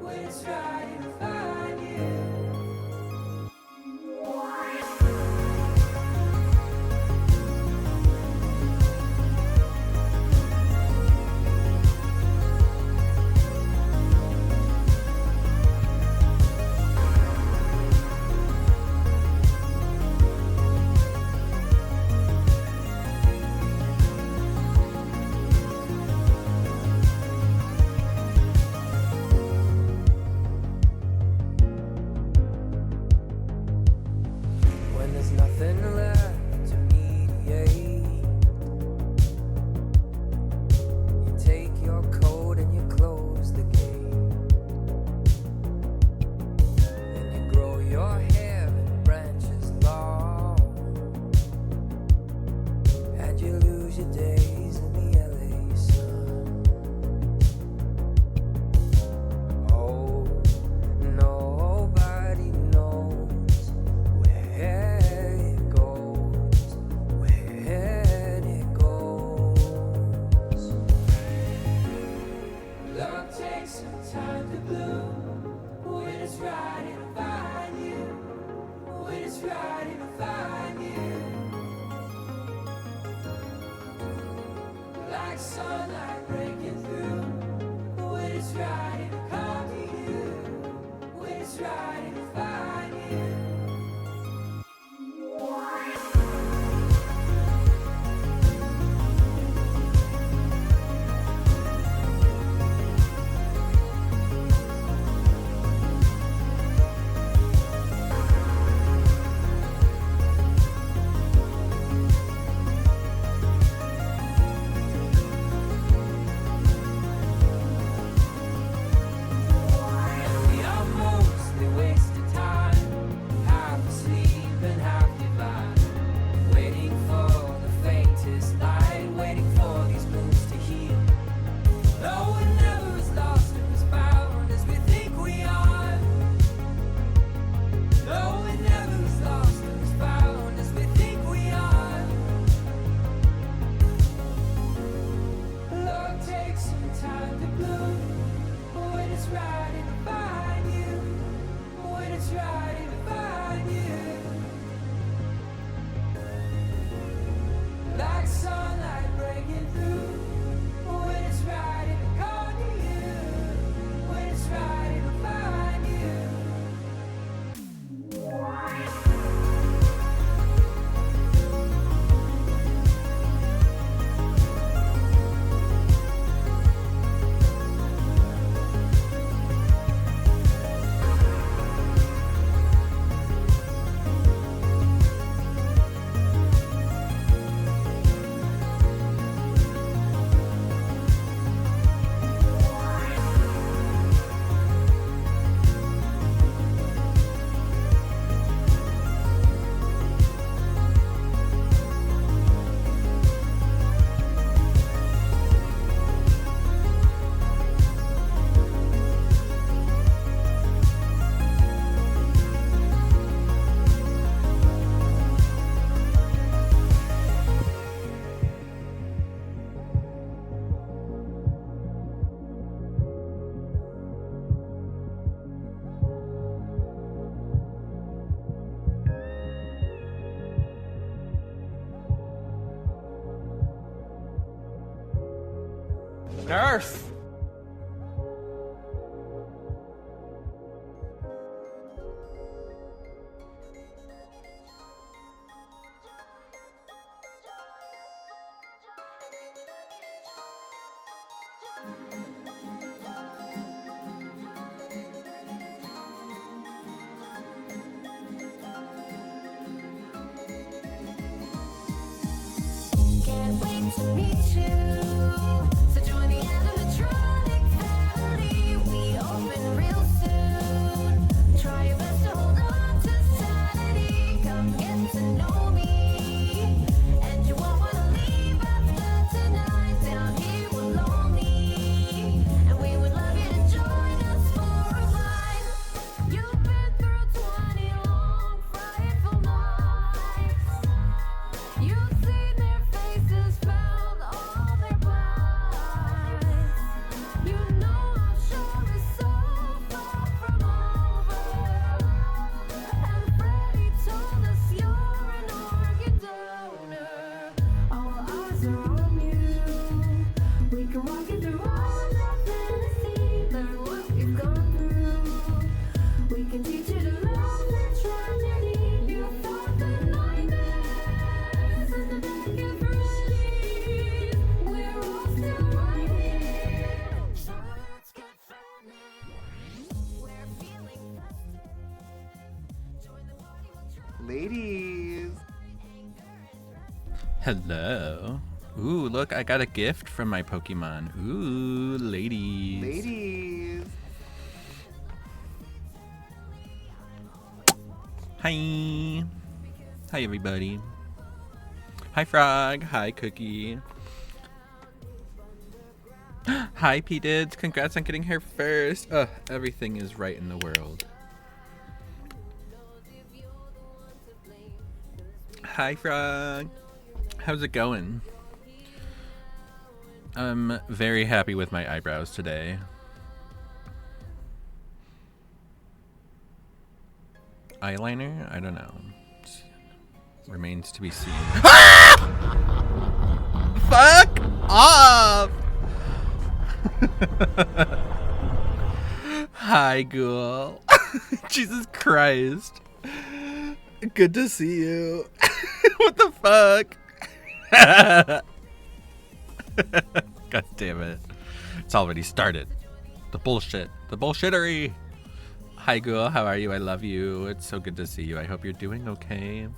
When it's right. lose your days in the LA sun. Oh, nobody knows where it goes, where it goes. Love takes some time to bloom. When it's right, it'll find you. When it's right, it'll find you. Like sunlight breaking through. When it's right, it'll come to you. When it's right, it'll find you. We are mostly wasted time, half asleep and half divine, waiting for the faintest light, waiting for these moons to heal. No, it never is lost or is found as we think we are. No, it never is lost or is found as we think we are. Love takes some time to bloom. When it's right, it'll find you. When it's right, it'll find you. Like sunlight breaking through. When it's right, it'll come to you. When it's right, it'll find you. Nurse! Can't wait to meet you. So join the animatronic family. We open real soon. Try your best to hold on to sanity. Come get to know me. And you won't want to leave after tonight. Down here we're lonely. And we would love you to join us for a ride. You've been through 20 long, frightful nights. You've seen their faces, felt all their plight. You know our show is so far from over. And Freddie told us you're an organ donor. All eyes are on you. We can walk you through all that fantasy, learn what we've gone through. We can teach you to love the tragedy. You fought the nightmares and the biggest relief. We're all still right here. So let's get funny. We're feeling festive. Join the party, we'll try. Ladies. Hello. Ooh, look, I got a gift from my Pokemon. Ooh, ladies. Ladies. Hi. Hi, everybody. Hi, Frog. Hi, Cookie. Hi, P Dids. Congrats on getting here first. Everything is right in the world. Hi, Frog. How's it going? I'm very happy with my eyebrows today. Eyeliner? I don't know. Remains to be seen. Fuck off! Hi, Ghoul. Jesus Christ. Good to see you. What the fuck? God damn it. It's already started. The bullshit. The bullshittery. Hi, Ghoul. How are you? I love you. It's so good to see you. I hope you're doing okay.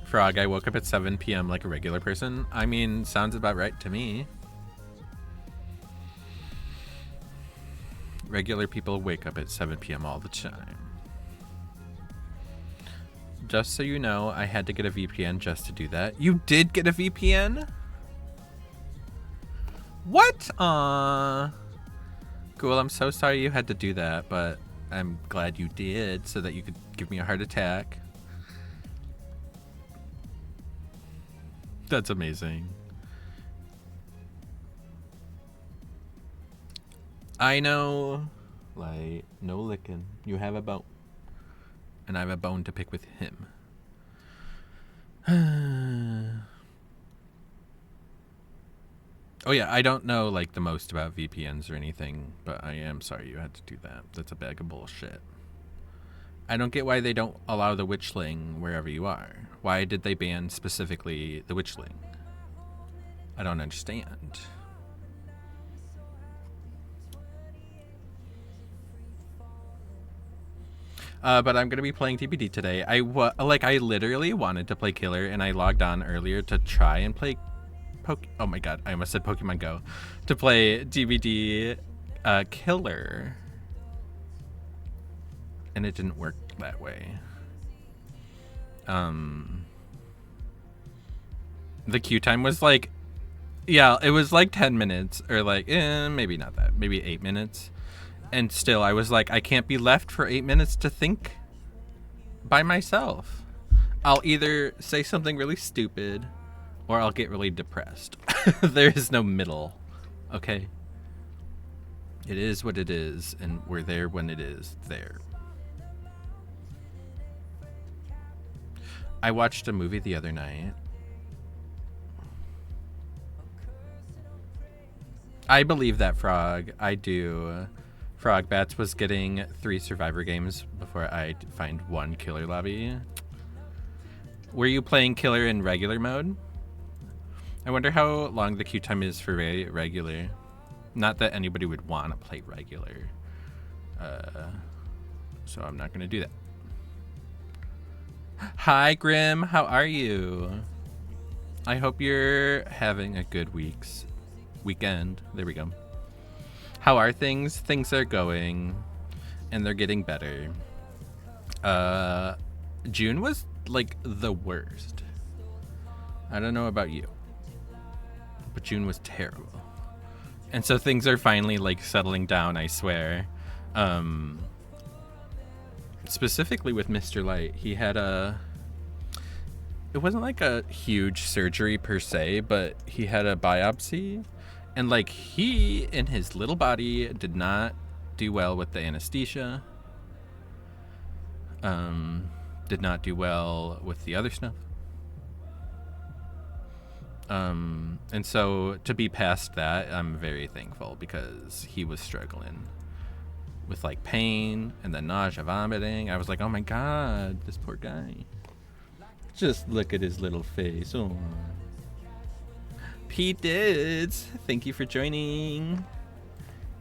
Frog, I woke up at 7 p.m. like a regular person. I mean, sounds about right to me. Regular people wake up at 7 p.m. all the time. Just so you know, I had to get a VPN just to do that. You did get a VPN? What? Cool, I'm so sorry you had to do that, but I'm glad you did so that you could give me a heart attack. That's amazing. I know, like, no licking. You have a bone. And I have a bone to pick with him. Oh yeah, I don't know, like, the most about VPNs or anything, but I am sorry you had to do that. That's a bag of bullshit. I don't get why they don't allow the Witchling wherever you are. Why did they ban specifically the Witchling? I don't understand. But I'm gonna be playing TBD today. I literally wanted to play Killer, and I logged on earlier to try and play oh my god, I almost said Pokemon Go. To play TBD Killer. And it didn't work that way. The queue time was like, yeah, it was like 10 minutes, or like, maybe not that, maybe 8 minutes. And still, I was like, I can't be left for 8 minutes to think by myself. I'll either say something really stupid, or I'll get really depressed. There is no middle, okay? It is what it is, and we're there when it is there. I watched a movie the other night. I believe that, Frog. I do. Frog Bats was getting 3 Survivor games before I find 1 Killer lobby. Were you playing Killer in regular mode? I wonder how long the queue time is for regular. Not that anybody would want to play regular. So I'm not going to do that. Hi, Grim. How are you? I hope you're having a good weekend. There we go. How are things? Things are going, and they're getting better. June was like the worst. I don't know about you, but June was terrible. And so things are finally like settling down, I swear. Specifically with Mr. Light, he had it wasn't like a huge surgery per se, but he had a biopsy. And like he in his little body did not do well with the anesthesia. Did not do well with the other stuff. And so to be past that, I'm very thankful because he was struggling with like pain and then nausea, vomiting. I was like, oh my God, this poor guy. Just look at his little face. Oh. Pete Dids, thank you for joining.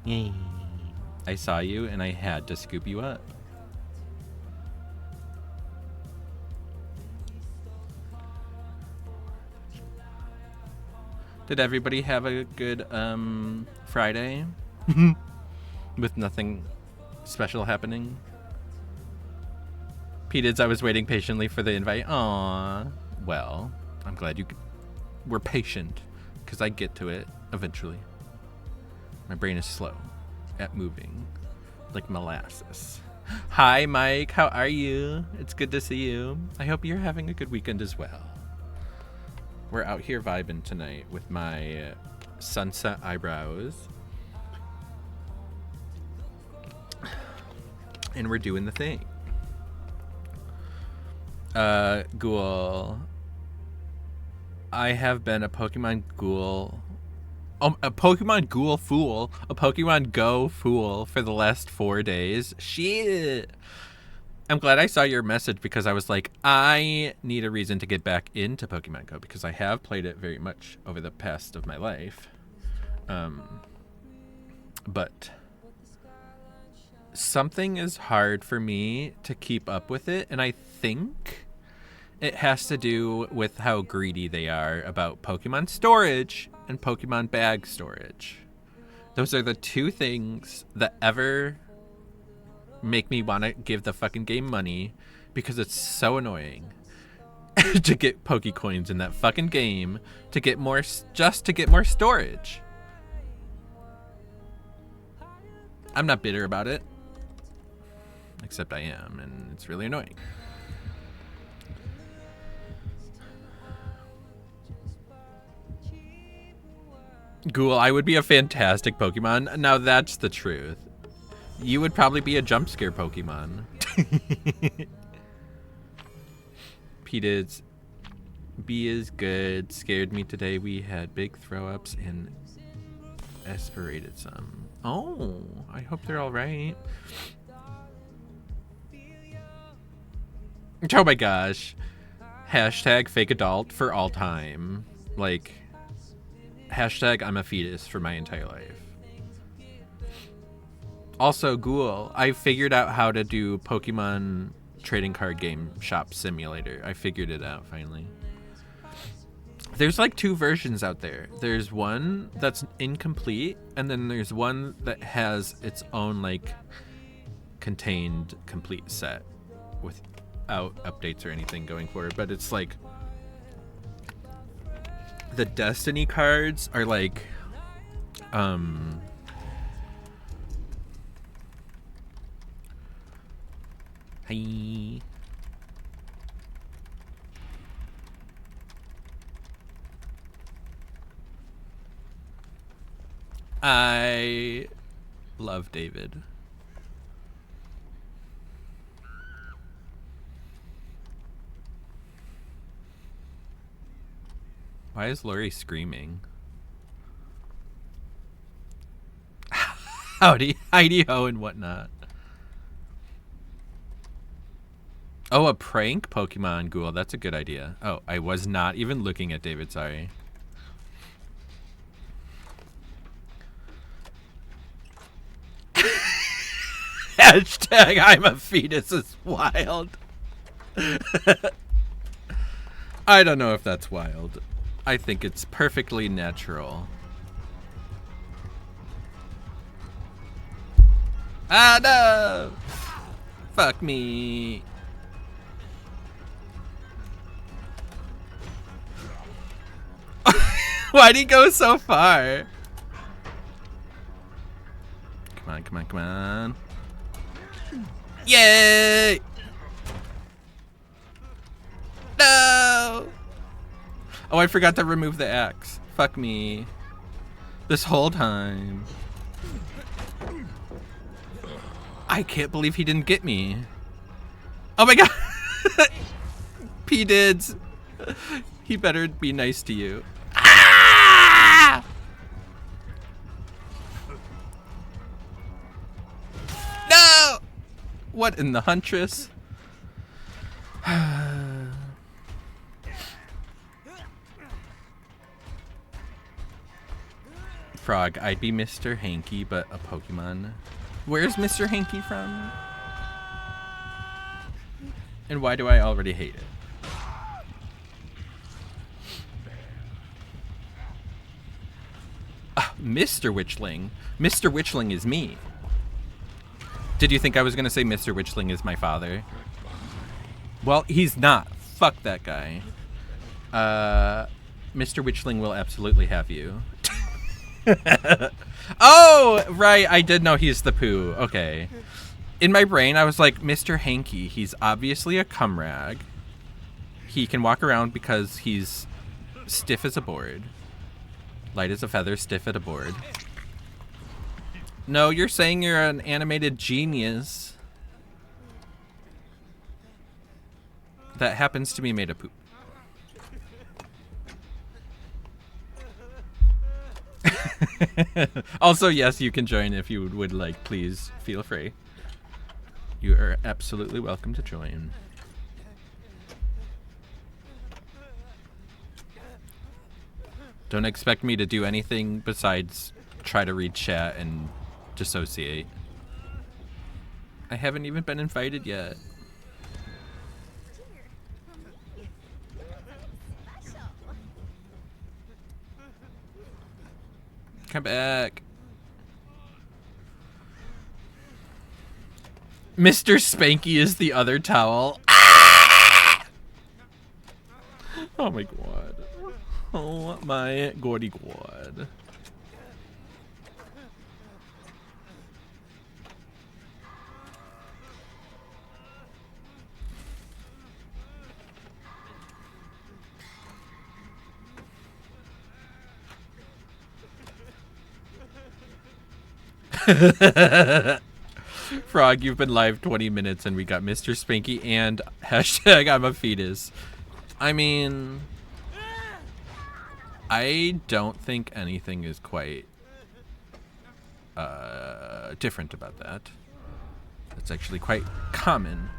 Yay. I saw you and I had to scoop you up. Did everybody have a good Friday? With nothing special happening? P-Dids, I was waiting patiently for the invite. Aww. Well, I'm glad you were patient, because I get to it eventually. My brain is slow at moving, like molasses. Hi, Mike. How are you? It's good to see you. I hope you're having a good weekend as well. We're out here vibing tonight with my sunset eyebrows. And we're doing the thing. Ghoul. I have been a Pokemon Ghoul. A Pokemon Ghoul fool. A Pokemon Go fool for the last 4 days. Shit. I'm glad I saw your message because I was like, I need a reason to get back into Pokemon Go because I have played it very much over the past of my life. But something is hard for me to keep up with it, and I think it has to do with how greedy they are about Pokemon storage and Pokemon bag storage. Those are the two things that ever make me want to give the fucking game money because it's so annoying to get Pokecoins in that fucking game to get more, just to get more storage. I'm not bitter about it, except I am, and it's really annoying. Ghoul, I would be a fantastic Pokemon. Now that's the truth. You would probably be a jump scare Pokemon. P-Dids, B is good. Scared me today. We had big throw-ups and aspirated some. Oh, I hope they're all right. Oh my gosh. Hashtag fake adult for all time. Like, hashtag I'm a fetus for my entire life. Also, Ghoul, I figured out how to do Pokemon trading card game shop simulator. I figured it out finally. There's like 2 versions out there. There's one that's incomplete, and then there's one that has its own like contained complete set without updates or anything going forward. But it's like the Destiny cards are like hi. I love David. Why is Lori screaming? Howdy, Heidi ho and whatnot. Oh, a prank Pokemon Ghoul. That's a good idea. Oh, I was not even looking at David. Sorry. Hashtag I'm a fetus is wild. I don't know if that's wild. I think it's perfectly natural. Ah, no! Fuck me. Why'd he go so far? Come on, come on, come on. Yay! No! Oh, I forgot to remove the axe. Fuck me. This whole time. I can't believe he didn't get me. Oh my god! P-Dids. He better be nice to you. Ah! No! What in the huntress? Frog, I'd be Mr. Hanky, but a Pokemon. Where's Mr. Hanky from? And why do I already hate it? Mr. Witchling. Mr. Witchling is me. Did you think I was going to say Mr. Witchling is my father? Well, he's not. Fuck that guy. Mr. Witchling will absolutely have you. Oh, right. I did know he's the poo. Okay. In my brain, I was like, Mr. Hanky, he's obviously a cum rag. He can walk around because he's stiff as a board. Light as a feather, stiff as a board. No, you're saying you're an animated genius. That happens to be made of poop. Also, yes, you can join if you would like. Please feel free. You are absolutely welcome to join. Don't expect me to do anything besides try to read chat and dissociate. I haven't even been invited yet. Come back. Mr. Spanky is the other towel. Ah! Oh my god. Oh my gordy god. Frog, you've been live 20 minutes and we got Mr. Spanky and hashtag I'm a fetus. I mean, I don't think anything is quite different about that. It's actually quite common.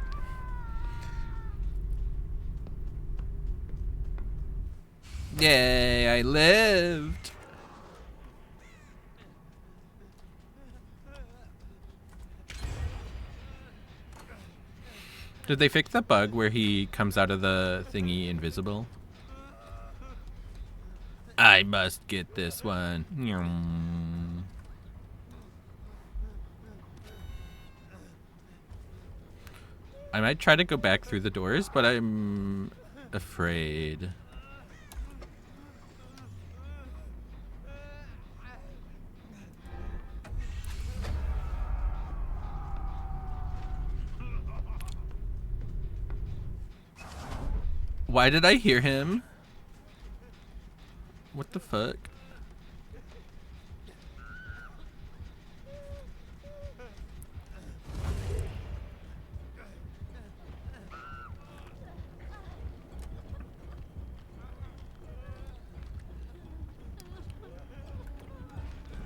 Yay, I lived. Did they fix the bug where he comes out of the thingy invisible? I must get this one. I might try to go back through the doors, but I'm afraid. Why did I hear him? What the fuck?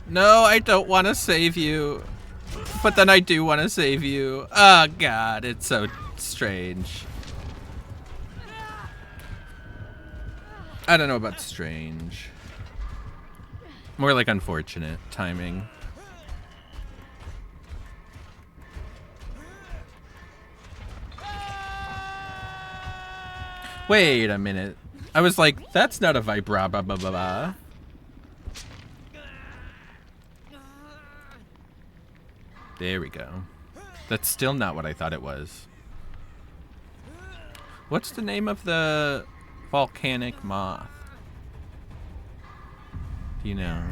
No, I don't want to save you. But then I do want to save you. Oh god, it's so strange. I don't know about strange. More like unfortunate timing. Wait a minute. I was like, that's not a vibra blah blah blah blah. There we go. That's still not what I thought it was. What's the name of the volcanic moth? Do you know?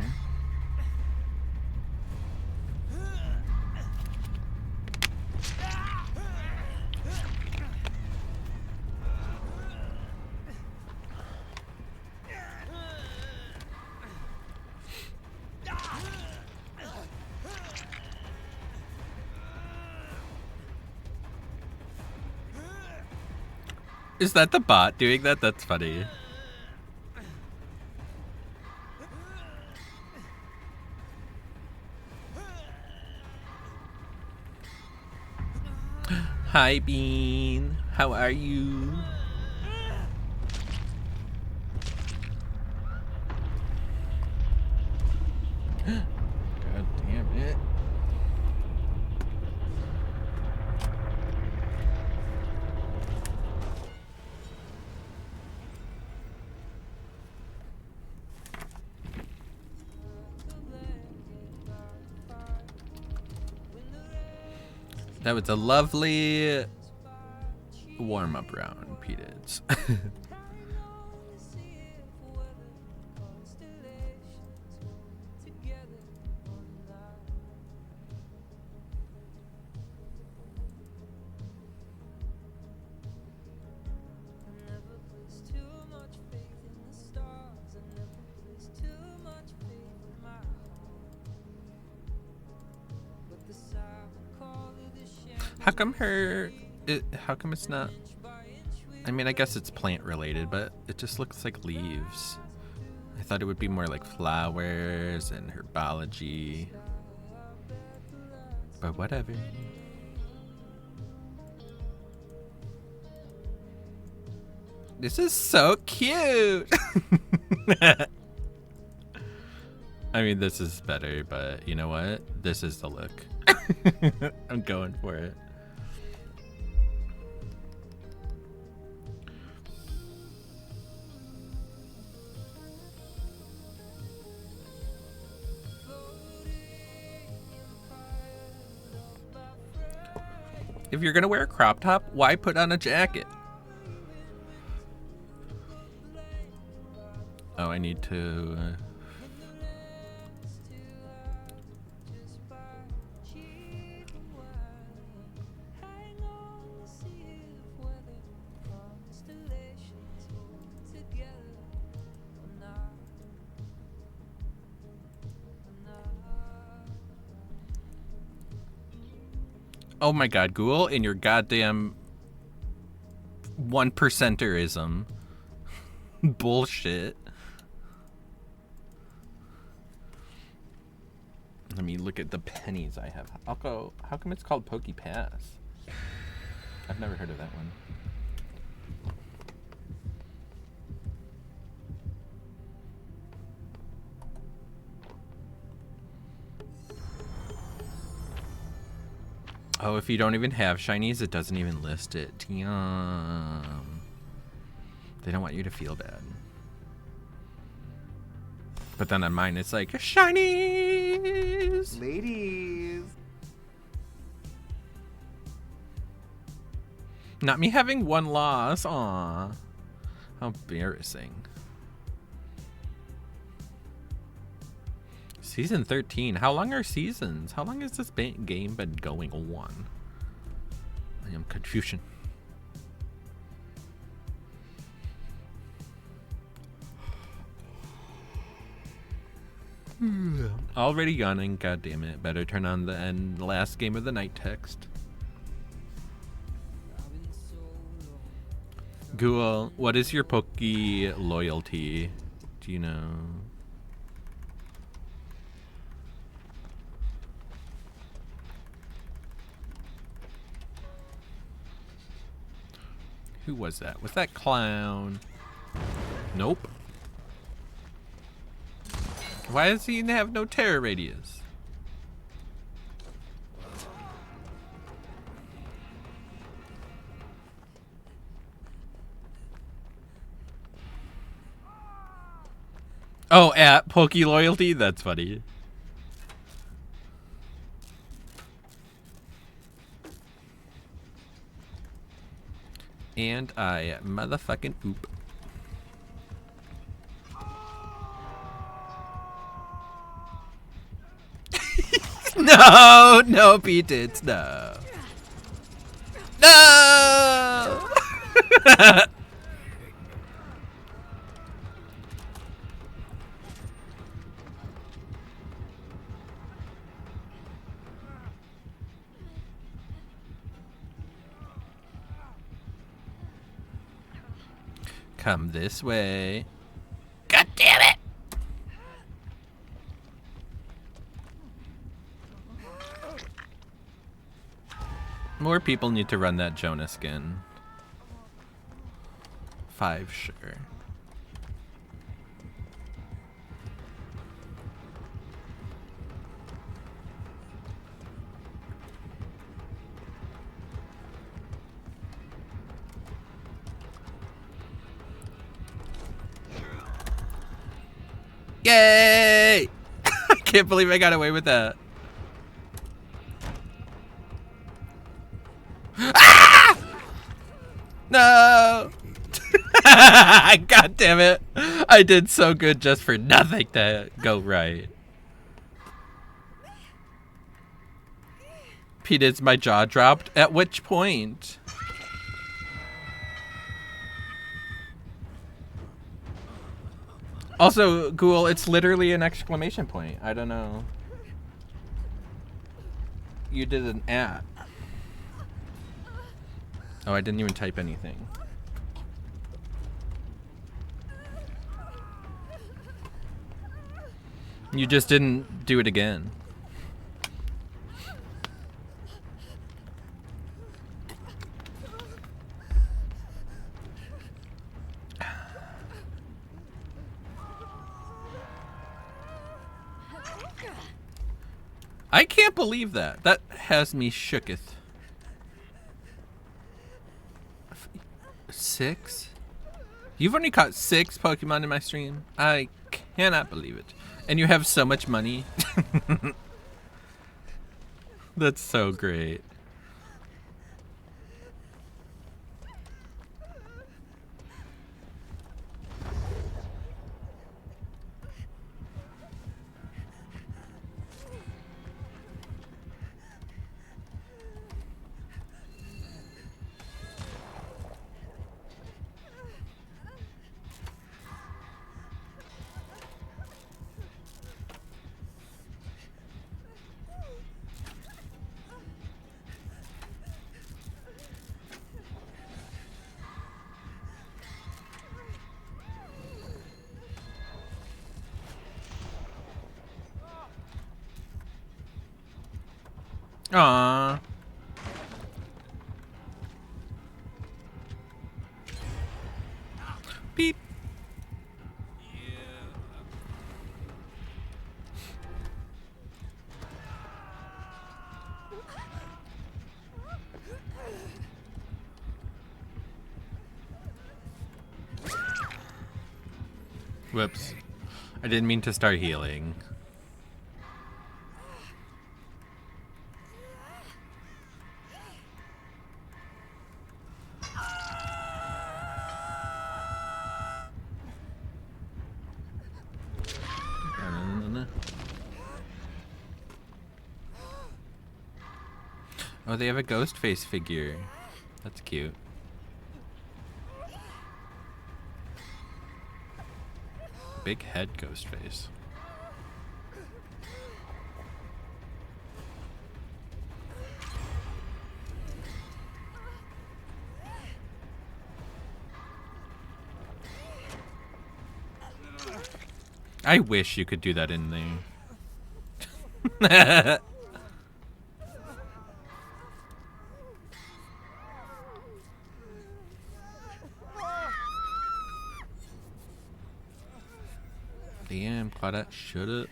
Is that the bot doing that? That's funny. Hi, Bean. How are you? God damn it. That was a lovely warm up round, P-Dids. How come it's not? I mean, I guess it's plant related, but it just looks like leaves. I thought it would be more like flowers and herbology. But whatever. This is so cute. I mean, this is better, but you know what? This is the look. I'm going for it. If you're gonna wear a crop top, why put on a jacket? Oh, I need to... Oh my god, Ghoul, in your goddamn 1%erism. Bullshit. Let me look at the pennies I have. I'll go. How come it's called Pokey Pass? I've never heard of that one. Oh, if you don't even have shinies, it doesn't even list it. Damn. They don't want you to feel bad. But then on mine, it's like, shinies! Ladies. Not me having one loss. Aw. How embarrassing. Season 13. How long are seasons? How long has this game been going on? I am confusion. Already yawning. God damn it. Better turn on the last game of the night text. Ghoul, what is your Pokey loyalty? Do you know? Who was that? Was that Clown? Nope. Why does he have no terror radius? Oh, at Pokey loyalty? That's funny. And I motherfucking oop. No, no, P-Tits, no. No! Come this way. God damn it! More people need to run that Jonah skin. 5, sure. Yay! I can't believe I got away with that. Ah! No! God damn it. I did so good just for nothing to go right. Pete, my jaw dropped. At which point? Also, Ghoul, it's literally an exclamation point. I don't know. You did an at. Oh, I didn't even type anything. You just didn't do it again. I can't believe that. That has me shooketh. 6? You've only caught 6 Pokemon in my stream? I cannot believe it. And you have so much money. That's so great. Aww. Beep. Whoops. I didn't mean to start healing. Oh, they have a ghost face figure. That's cute. Big head ghost face. I wish you could do that in there. Damn, Claudette, shut up.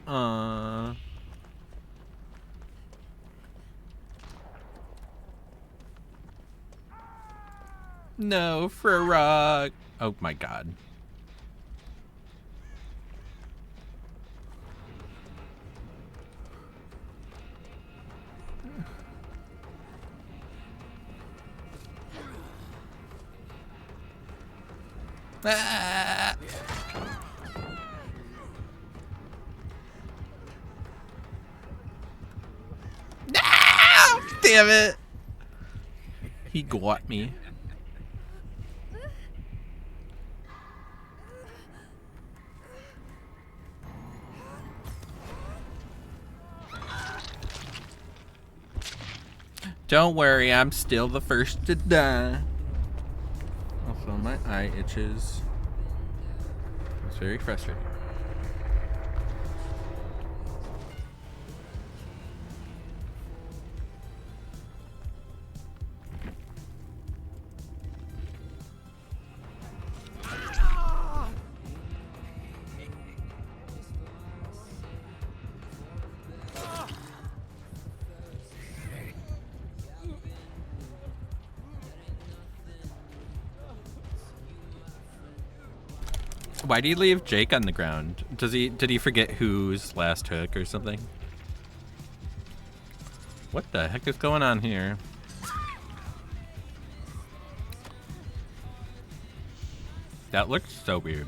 Aww. No, Frog. Oh my god. Ah! No! Damn it! He got me. Don't worry, I'm still the first to die. Also, my eye itches. It's very frustrating. Why do you leave Jake on the ground? Did he forget whose last hook or something? What the heck is going on here? That looks so weird.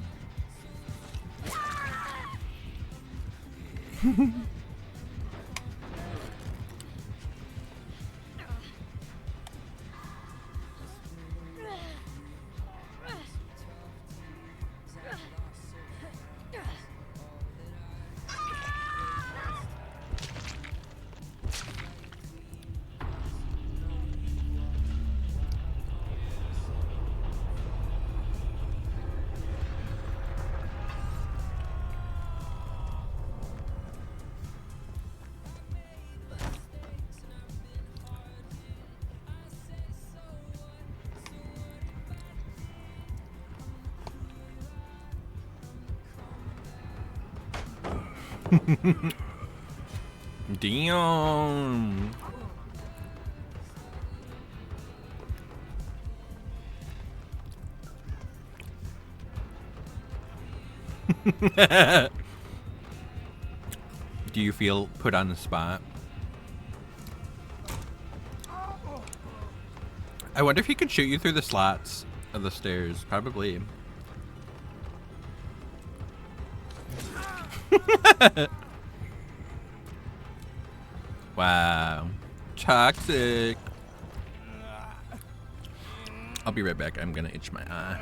Damn. Do you feel put on the spot? I wonder if he could shoot you through the slots of the stairs. Probably. Wow. Toxic. I'll be right back. I'm gonna itch my eye.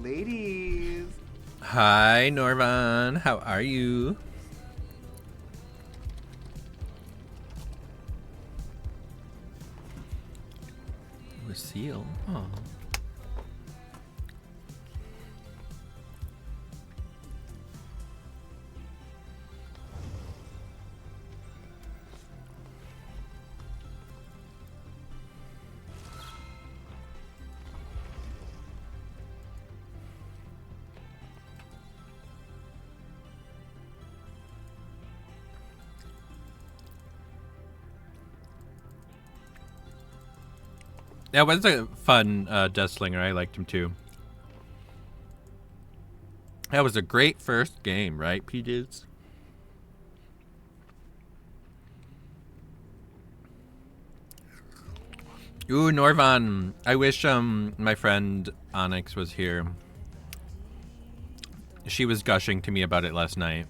Ladies. Hi, Norvan. How are you? A seal. Oh. That was a fun Death Slinger. I liked him too. That was a great first game, right, PJs? Ooh, Norvan. I wish my friend Onyx was here. She was gushing to me about it last night.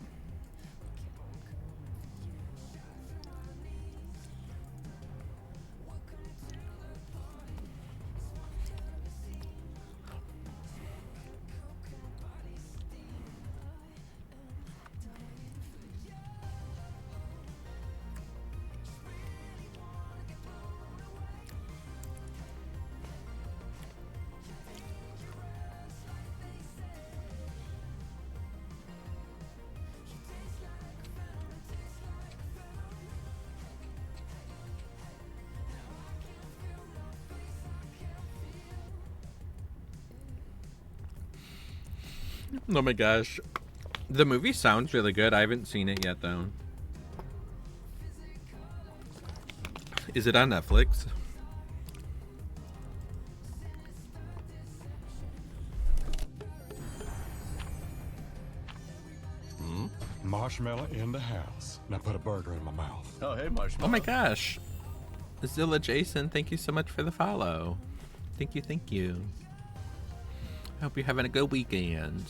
Oh my gosh. The movie sounds really good. I haven't seen it yet, though. Is it on Netflix? Marshmallow in the house. Now put a burger in my mouth. Oh, hey, Marshmallow. Oh my gosh. Zilla Jason, thank you so much for the follow. Thank you, thank you. I hope you're having a good weekend.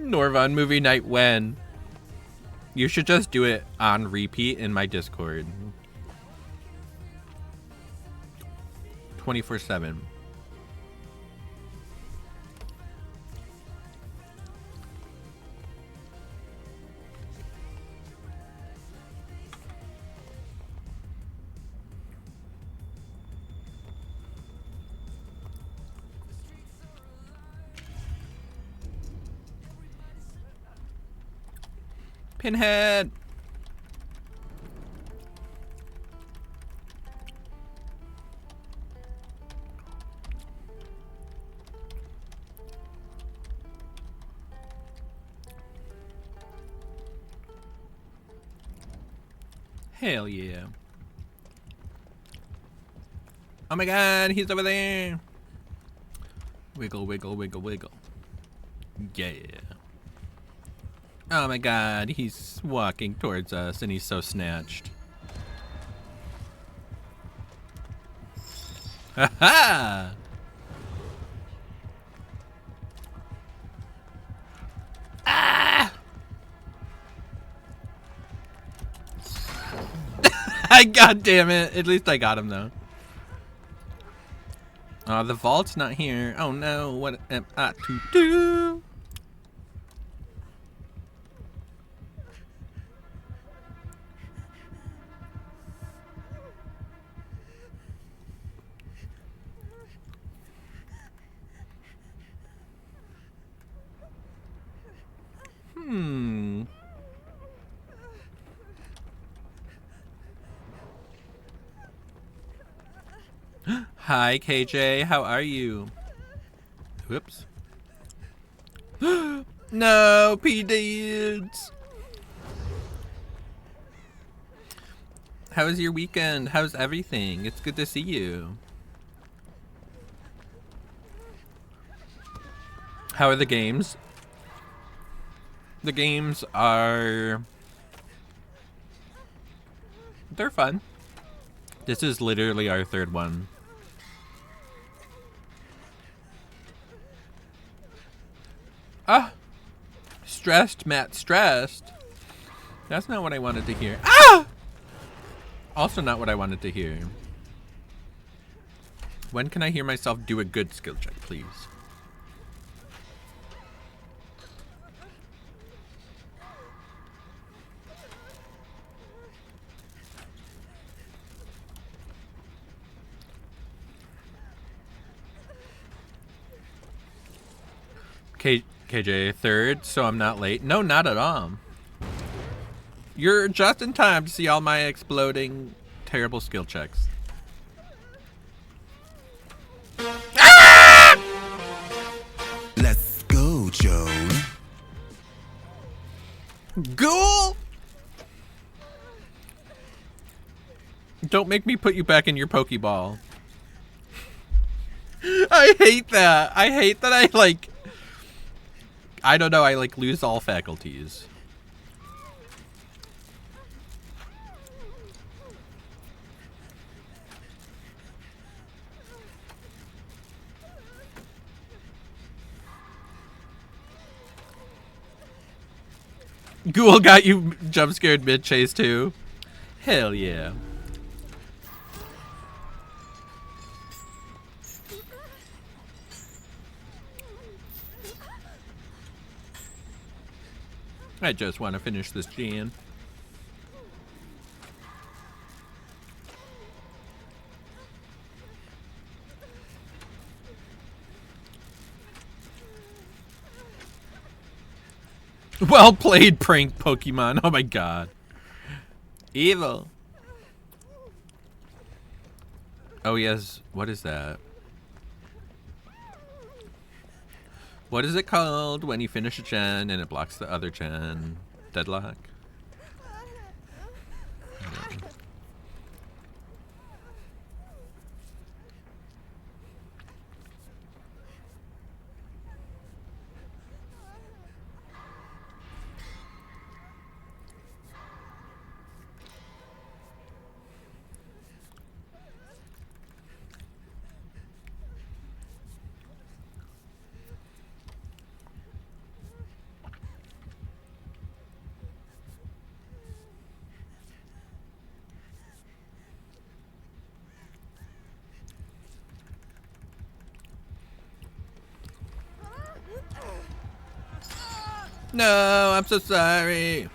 Norvon movie night when? You should just do it on repeat in my Discord. 24/7. Pinhead. Hell yeah. Oh my god, he's over there. Wiggle, wiggle, wiggle, wiggle. Yeah. Oh my god, he's walking towards us and he's so snatched. Ha ha! Ah! God damn it. At least I got him though. The vault's not here. Oh no, what am I to do? Hi, KJ. How are you? Whoops. No, P-Dudes. How was your weekend? How's everything? It's good to see you. How are the games? The games are... They're fun. This is literally our third one. Ah! Stressed, Matt, stressed. That's not what I wanted to hear. Ah! Also not what I wanted to hear. When can I hear myself do a good skill check, please? KJ, third, so I'm not late. No, not at all. You're just in time to see all my exploding, terrible skill checks. Ah! Let's go, Joan. Ghoul! Don't make me put you back in your Pokeball. I hate that. I hate that I, like... I don't know, I, like, lose all faculties. Ghoul got you jump scared mid-chase, too. Hell yeah. I just want to finish this gen. Well played, prank Pokemon. Oh my god. Evil. Oh yes, what is that? What is it called when you finish a gen and it blocks the other gen? Deadlock? Yeah. No, I'm so sorry.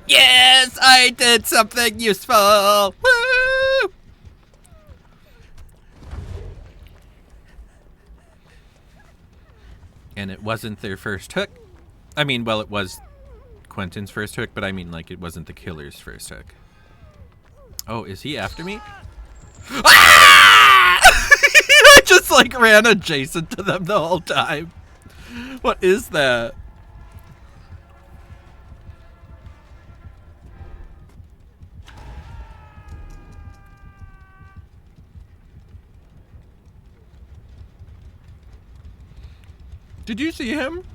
Yes, I did something useful. Woo! And it wasn't their first hook. I mean, well, it was Quentin's first hook, but I mean, like, it wasn't the killer's first hook. Oh, is he after me? Ah! I just, like, ran adjacent to them the whole time. What is that? Did you see him?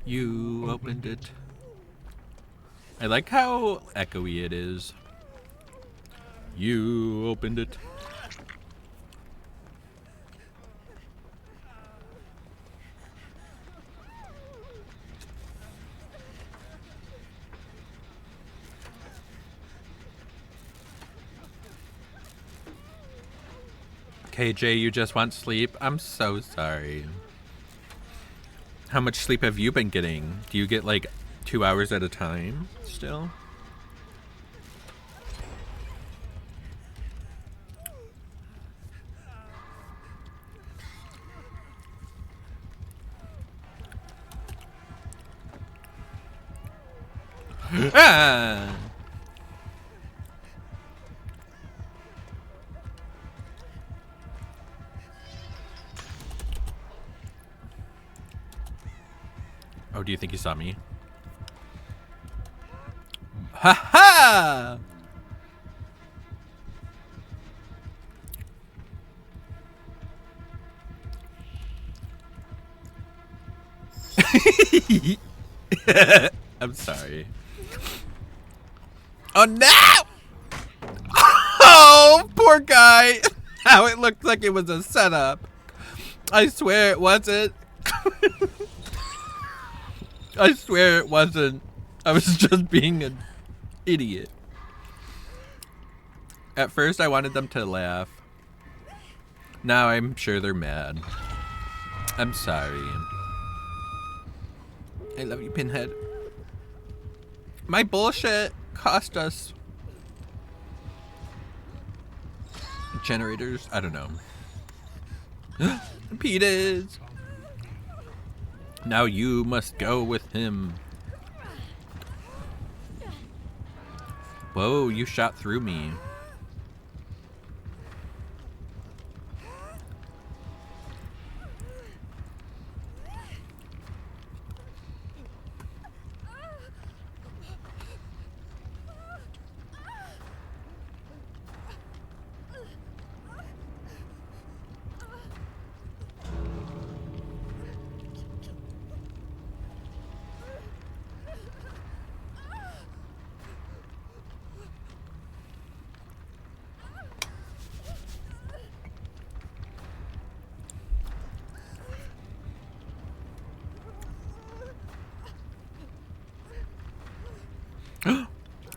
You opened it. I like how echoey it is. You opened it. KJ, you just want sleep? I'm so sorry. How much sleep have you been getting? Do you get like 2 hours at a time still? Ah! Oh, do you think he saw me? Ha ha! I'm sorry. Oh no! Oh, poor guy! How it looked like it was a setup. I swear it wasn't. I swear it wasn't. I was just being an idiot. At first I wanted them to laugh. Now I'm sure they're mad. I'm sorry. I love you, Pinhead. My bullshit cost us generators. I don't know. Peters. Now you must go with him. Whoa, you shot through me.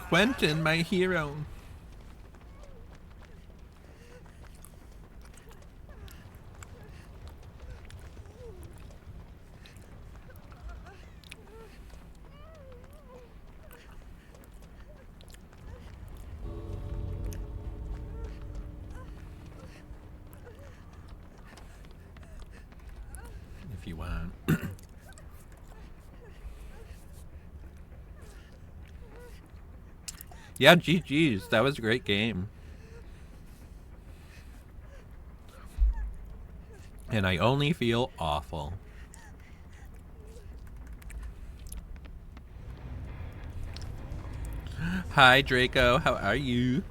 Quentin, my hero. If you want. Yeah, GG's. That was a great game. And I only feel awful. Hi, Draco. How are you?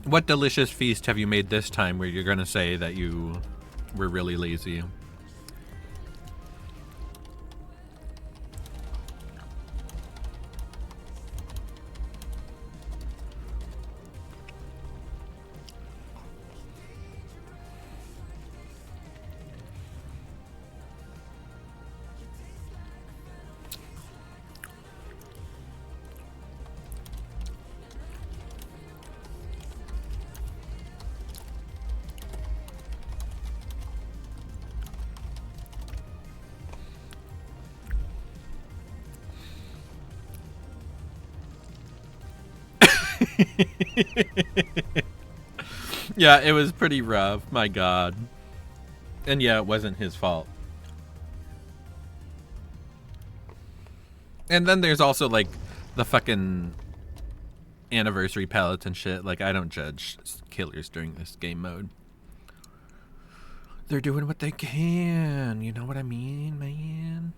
What delicious feast have you made this time where you're going to say that you were really lazy? Yeah, it was pretty rough. My God. And yeah, it wasn't his fault. And then there's also like the fucking anniversary palettes and shit. Like, I don't judge killers during this game mode. They're doing what they can. You know what I mean, man?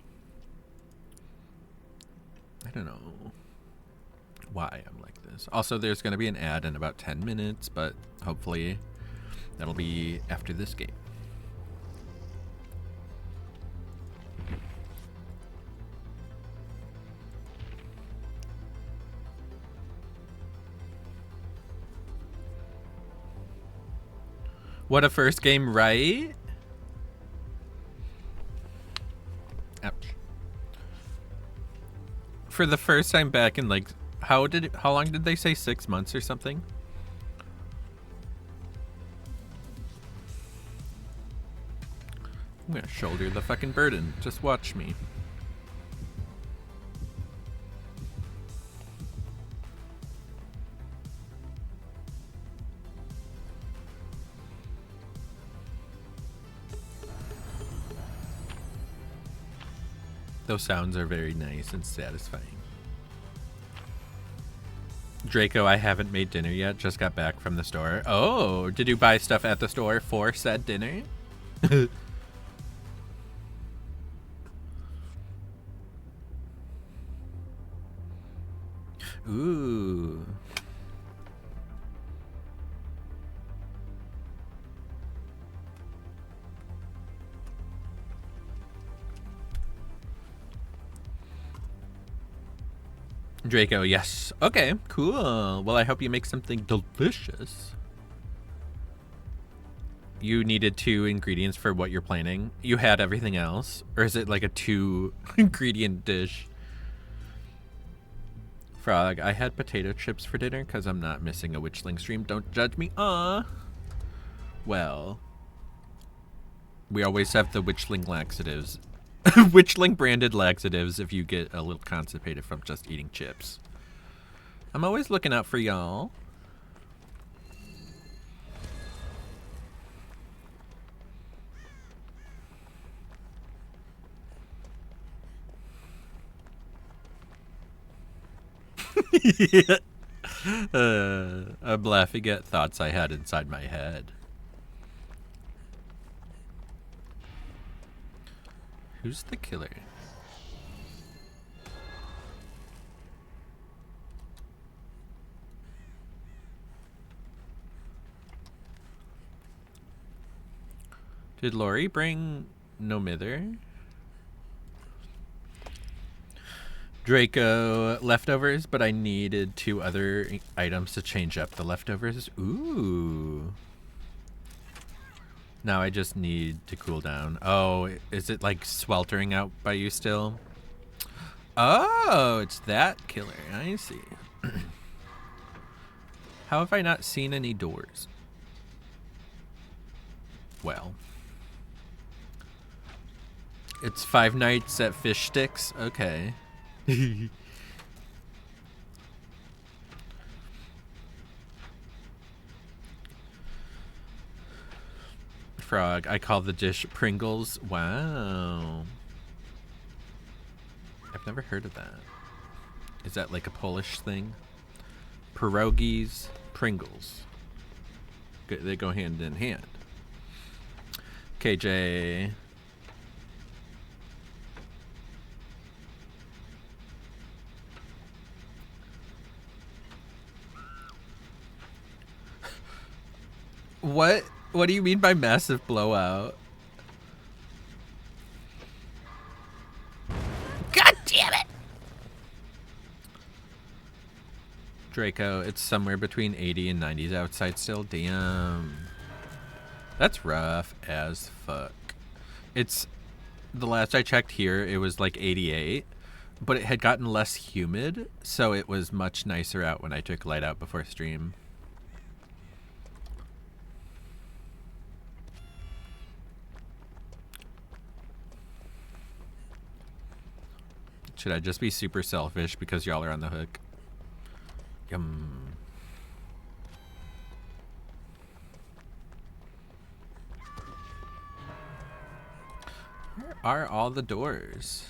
I don't know why I'm like this. Also, there's going to be an ad in about 10 minutes, but hopefully that'll be after this game. What a first game, right? Ouch. For the first time back in like, how long did they say, 6 months or something? I'm gonna shoulder the fucking burden. Just watch me. Those sounds are very nice and satisfying. Draco, I haven't made dinner yet. Just got back from the store. Oh, did you buy stuff at the store for said dinner? Ooh. Draco, yes. Okay, cool. Well, I hope you make something delicious. You needed 2 ingredients for what you're planning. You had everything else? Or is it like a 2 ingredient dish? Frog, I had potato chips for dinner because I'm not missing a Witchling stream. Don't judge me. Well, we always have the Witchling laxatives. Witchling branded laxatives if you get a little constipated from just eating chips. I'm always looking out for y'all. Yeah. I'm laughing at thoughts I had inside my head. Who's the killer? Did Lori bring no mither? Draco leftovers, but I needed 2 other items to change up the leftovers. Ooh. Now I just need to cool down. Oh, is it like sweltering out by you still? Oh, it's that killer. I see. How have I not seen any doors? Well. It's 5 nights at Fish Sticks? Okay. Frog, I call the dish Pringles. Wow. I've never heard of that. Is that like a Polish thing? Pierogies, Pringles. They go hand in hand. KJ. What do you mean by massive blowout? God damn it! Draco, it's somewhere between 80 and 90s outside still. Damn. That's rough as fuck. It's, the last I checked here, it was like 88, but it had gotten less humid, so it was much nicer out when I took light out before stream. Should I just be super selfish because y'all are on the hook? Yum. Where are all the doors?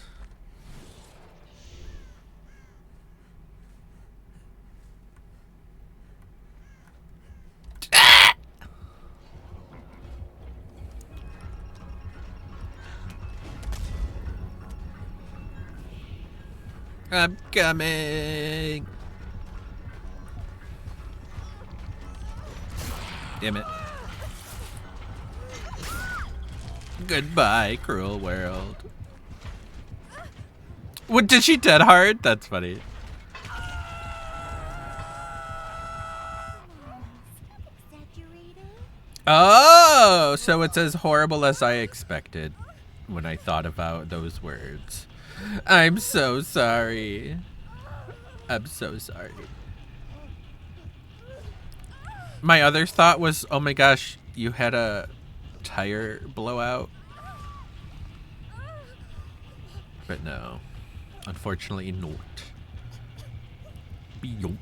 I'm coming. Damn it. Goodbye, cruel world. What, did she dead hard? That's funny. Oh, so it's as horrible as I expected when I thought about those words. I'm so sorry. I'm so sorry. My other thought was, oh my gosh, you had a tire blowout. But no, unfortunately not. Beyonce.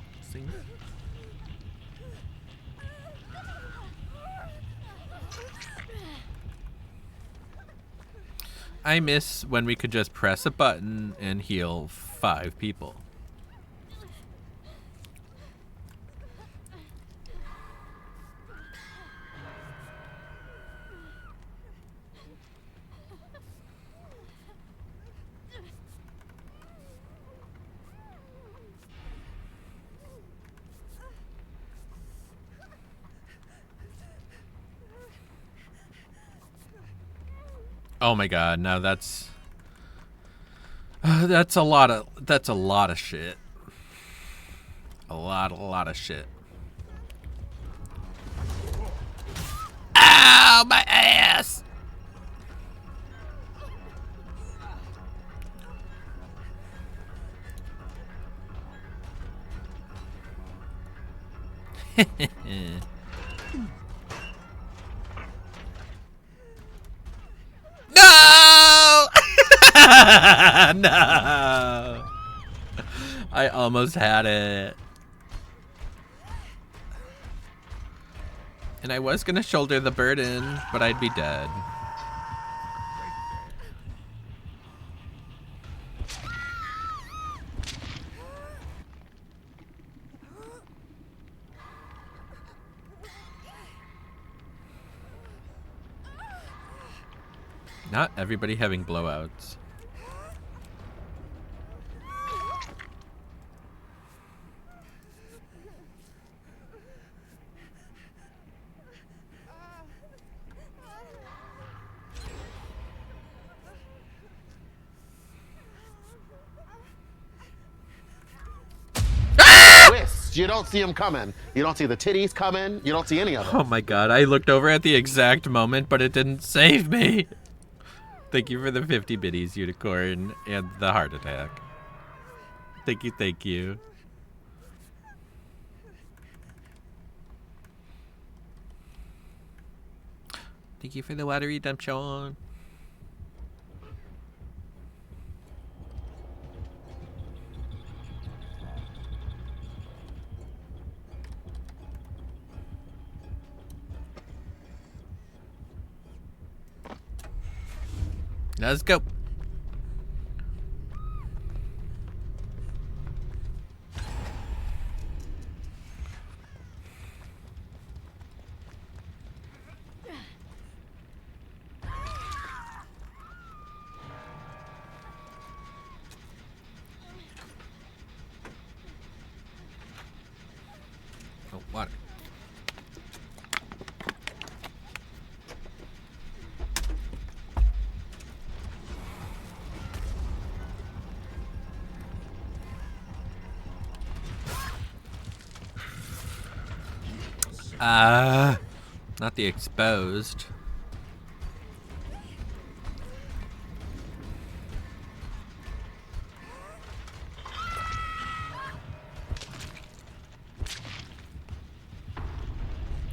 I miss when we could just press a button and heal 5 people. Oh my god, now that's a lot of shit. A lot of shit. Ow, my ass! No! No! I almost had it. And I was gonna shoulder the burden, but I'd be dead. Not everybody having blowouts. You don't see them coming. You don't see the titties coming. You don't see any of them. Oh my god, I looked over at the exact moment, but it didn't save me. Thank you for the 50 biddies, Unicorn, and the heart attack. Thank you, thank you. Thank you for the water redemption. Let's go. Oh, water. Not the exposed.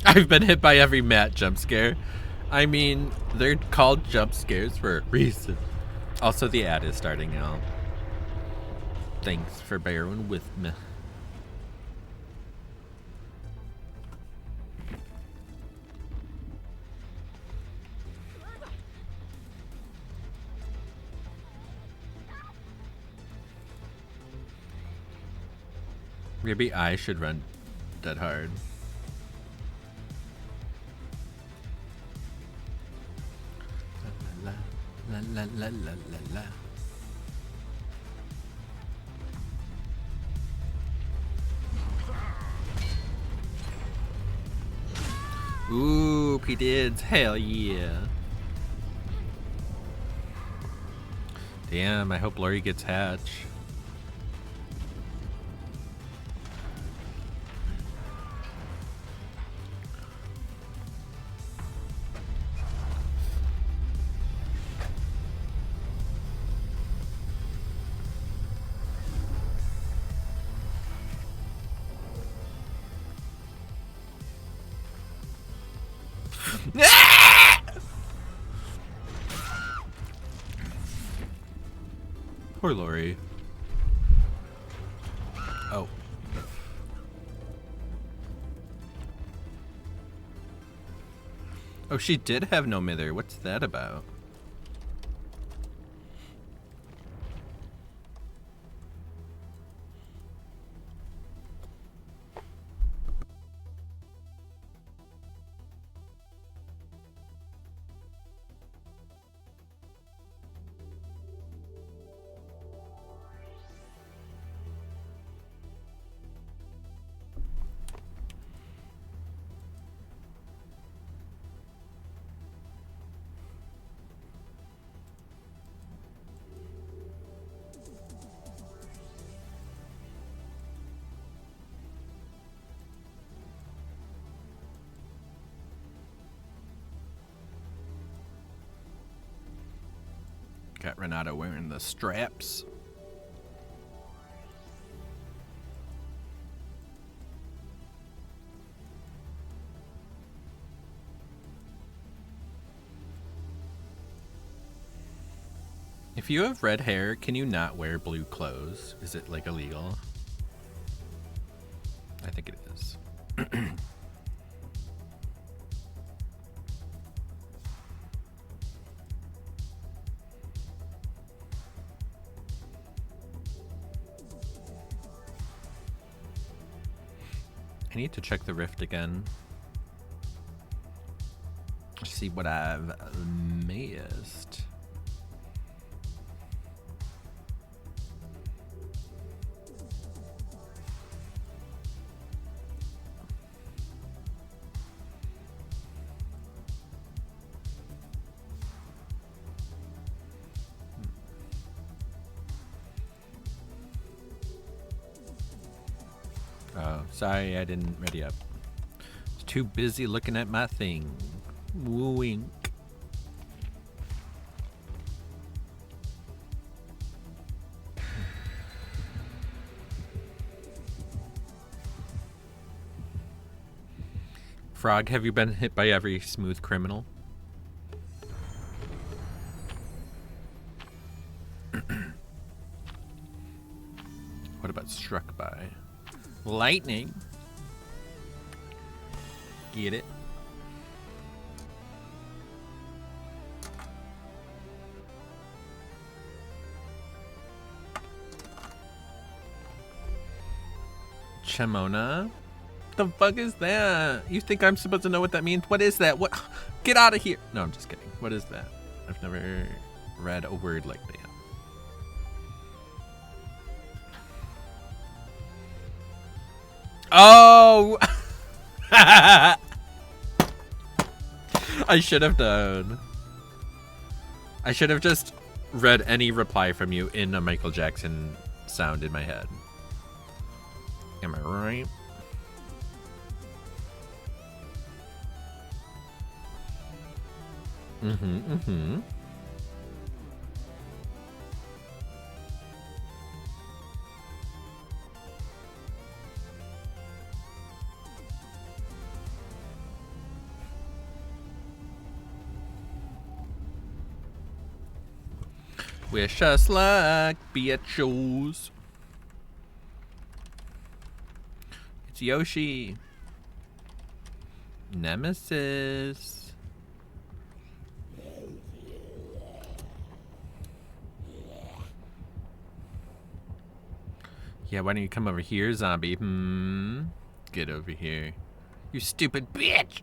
I've been hit by every mat jump scare. I mean, they're called jump scares for a reason. Also, the ad is starting now. Thanks for bearing with me. Maybe I should run that hard. La la la la la la la. Ooh, P-Dids, hell yeah. Damn, I hope Lori gets Hatch. Poor Lori. Oh. Oh, she did have no mither. What's that about? Got Renata wearing the straps. If you have red hair, can you not wear blue clothes? Is it like illegal? I think it is. I need to check the rift again. See what I've missed. Oh, sorry, I didn't ready up. I was too busy looking at my thing. Wink. Frog, have you been hit by every smooth criminal? What about struck by? Lightning. Get it? Chemona? The fuck is that? You think I'm supposed to know what that means? What is that? What? Get out of here! No, I'm just kidding. What is that? I've never read a word like that. Oh! I should have done. I should have just read any reply from you in a Michael Jackson sound in my head. Am I right? Wish us luck, bitchos. It's Yoshi. Nemesis. Yeah, why don't you come over here, zombie? Get over here. You stupid bitch!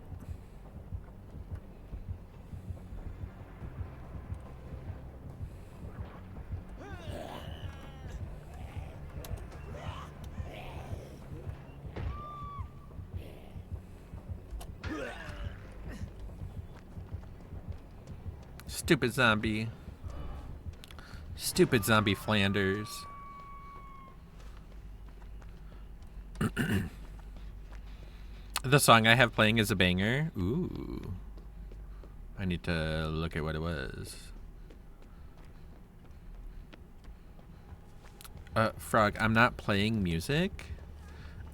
Stupid zombie. Stupid zombie Flanders. The song I have playing is a banger. Ooh. I need to look at what it was. Frog, I'm not playing music.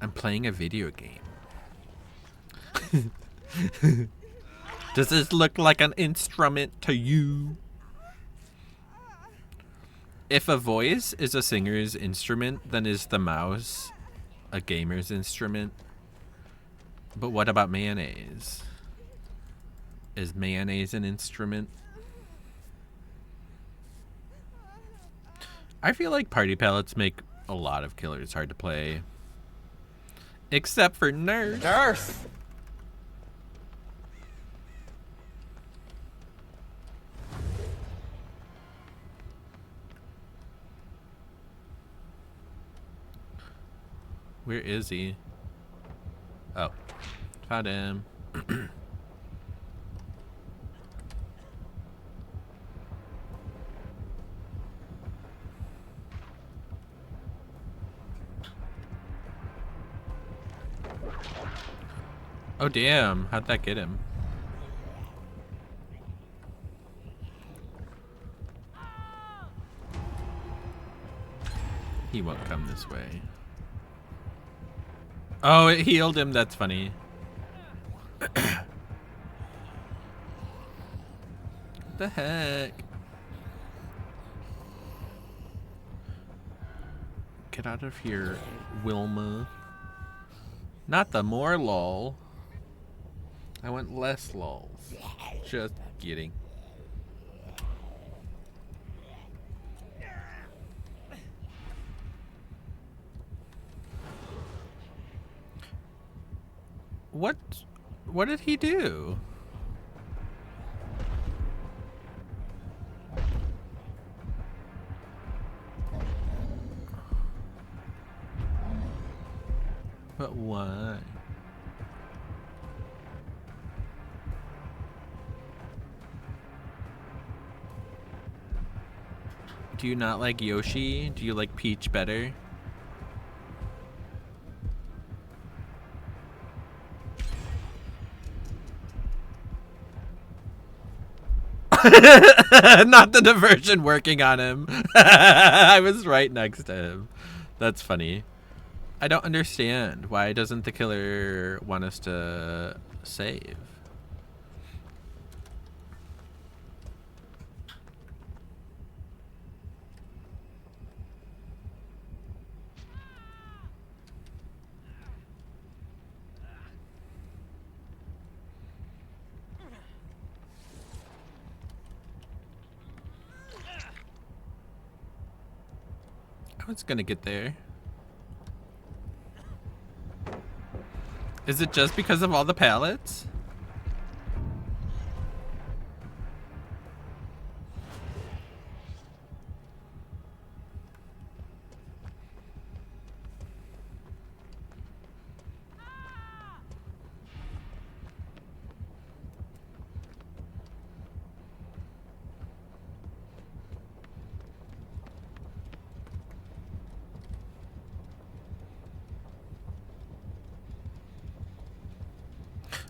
I'm playing a video game. Does this look like an instrument to you? If a voice is a singer's instrument, then is the mouse a gamer's instrument? But what about mayonnaise? Is mayonnaise an instrument? I feel like party palettes make a lot of killers hard to play. Except for Nurse. Nurse! Where is he? Oh, found him. Oh damn, how'd that get him? He won't come this way. Oh, it healed him, that's funny. The heck? Get out of here, Wilma. Not the more lol. I want less lols. Just kidding. What did he do? But why? Do you not like Yoshi? Do you like Peach better? Not the diversion working on him. I was right next to him. That's funny. I don't understand. Why doesn't the killer want us to save? I was gonna get there. Is it just because of all the pallets?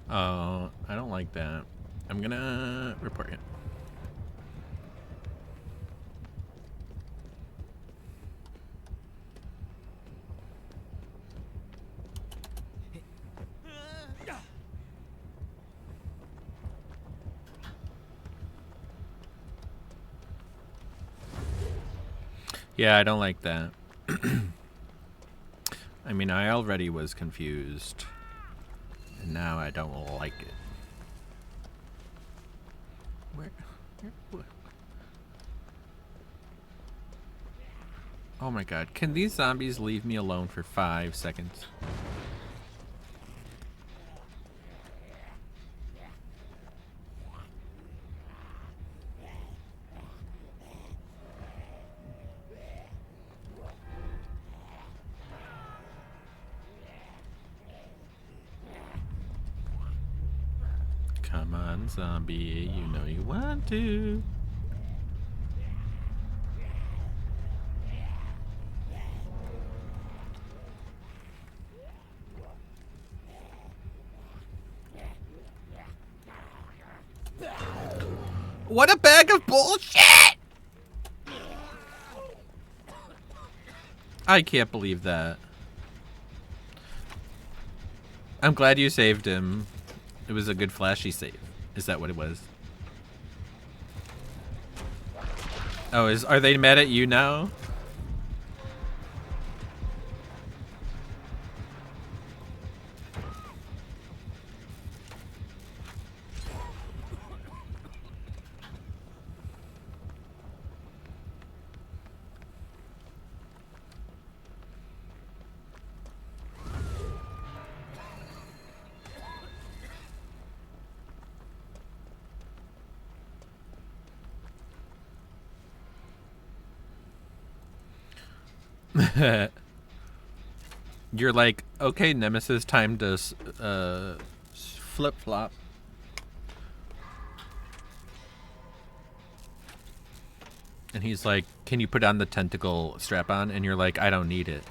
Oh, I don't like that. I'm gonna report it. Yeah, I don't like that. I mean, I already was confused, and now I don't like it. Where? Oh my god, can these zombies leave me alone for 5 seconds? Come on, zombie, you know you want to. What a bag of bullshit! I can't believe that. I'm glad you saved him. It was a good flashy save. Is that what it was? Oh, are they mad at you now? You're like, okay, Nemesis, time to flip-flop. And he's like, can you put on the tentacle strap on? And you're like, I don't need it.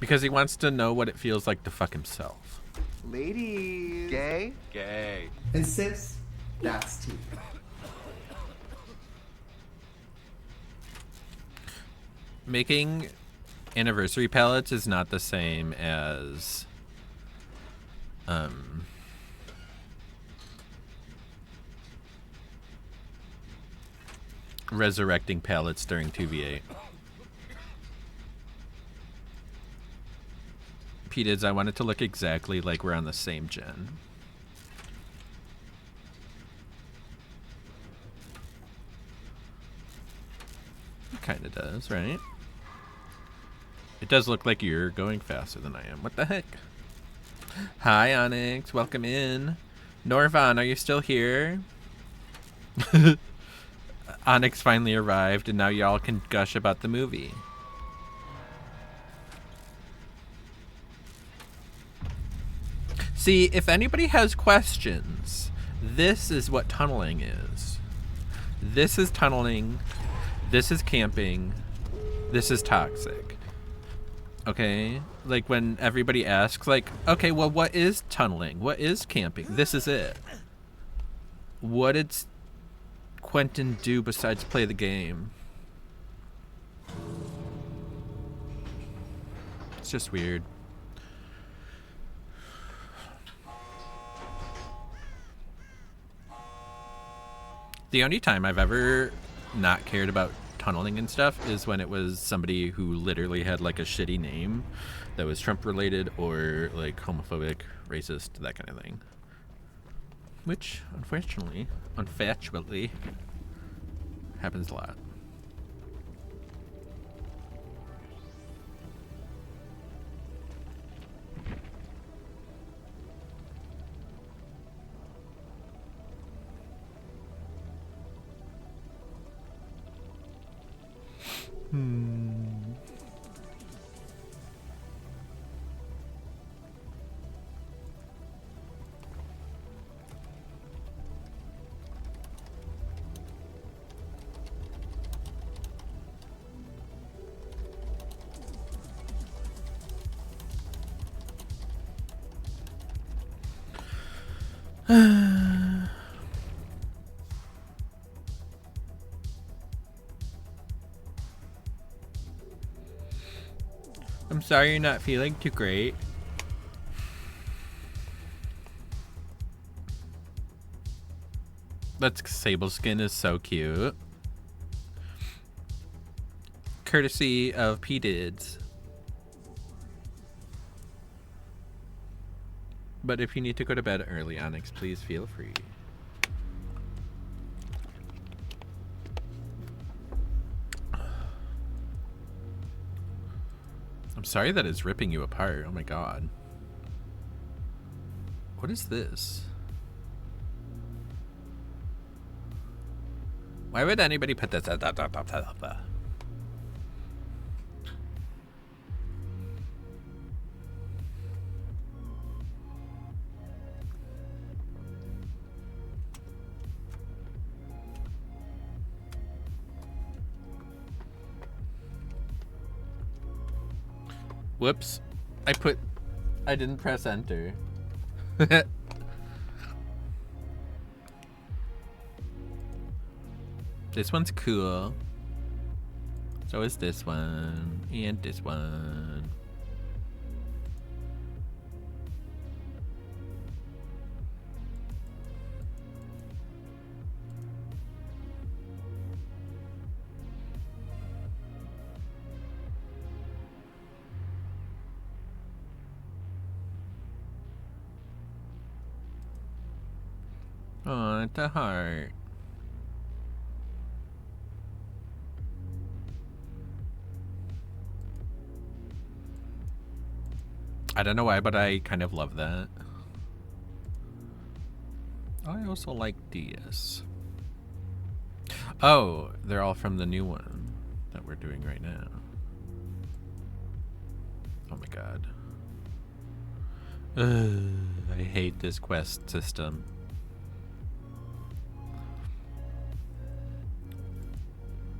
Because he wants to know what it feels like to fuck himself. Ladies. Gay? Gay. And sis, that's tea. Making anniversary palettes is not the same as resurrecting palettes during 2v8. P-Dids, I want it to look exactly like we're on the same gen. It kind of does, right? It does look like you're going faster than I am. What the heck? Hi, Onyx. Welcome in. Norvan, are you still here? Onyx finally arrived, and now y'all can gush about the movie. See, if anybody has questions, this is what tunneling is. This is tunneling. This is camping. This is toxic. Okay? Like, when everybody asks, like, okay, well, what is tunneling? What is camping? This is it. What did Quentin do besides play the game? It's just weird. The only time I've ever not cared about tunneling and stuff is when it was somebody who literally had like a shitty name that was Trump related or like homophobic, racist, that kind of thing. Which, unfortunately, happens a lot. I'm sorry you're not feeling too great. That sable skin is so cute. Courtesy of P-Dids. But if you need to go to bed early, Onyx, please feel free. I'm sorry that it's ripping you apart. Oh my god. What is this? Why would anybody put this? Whoops. I didn't press enter. This one's cool. So is this one. And this one. Oh, it's a heart. I don't know why, but I kind of love that. I also like these. Oh, they're all from the new one that we're doing right now. Oh my god. I hate this quest system.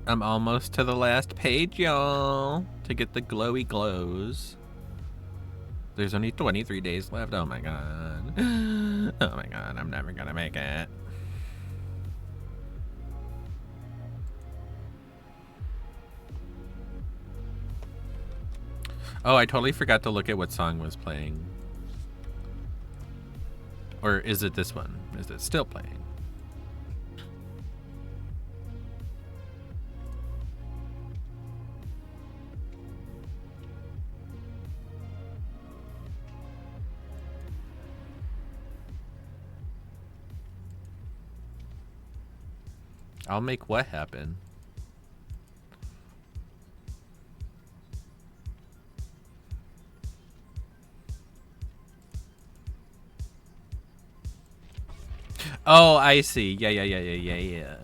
I'm almost to the last page, y'all, to get the glowy glows. There's only 23 days left. Oh my god. Oh my god, I'm never gonna make it. Oh, I totally forgot to look at what song was playing. Or is it this one? Is it still playing? I'll make what happen? Oh, I see. Yeah.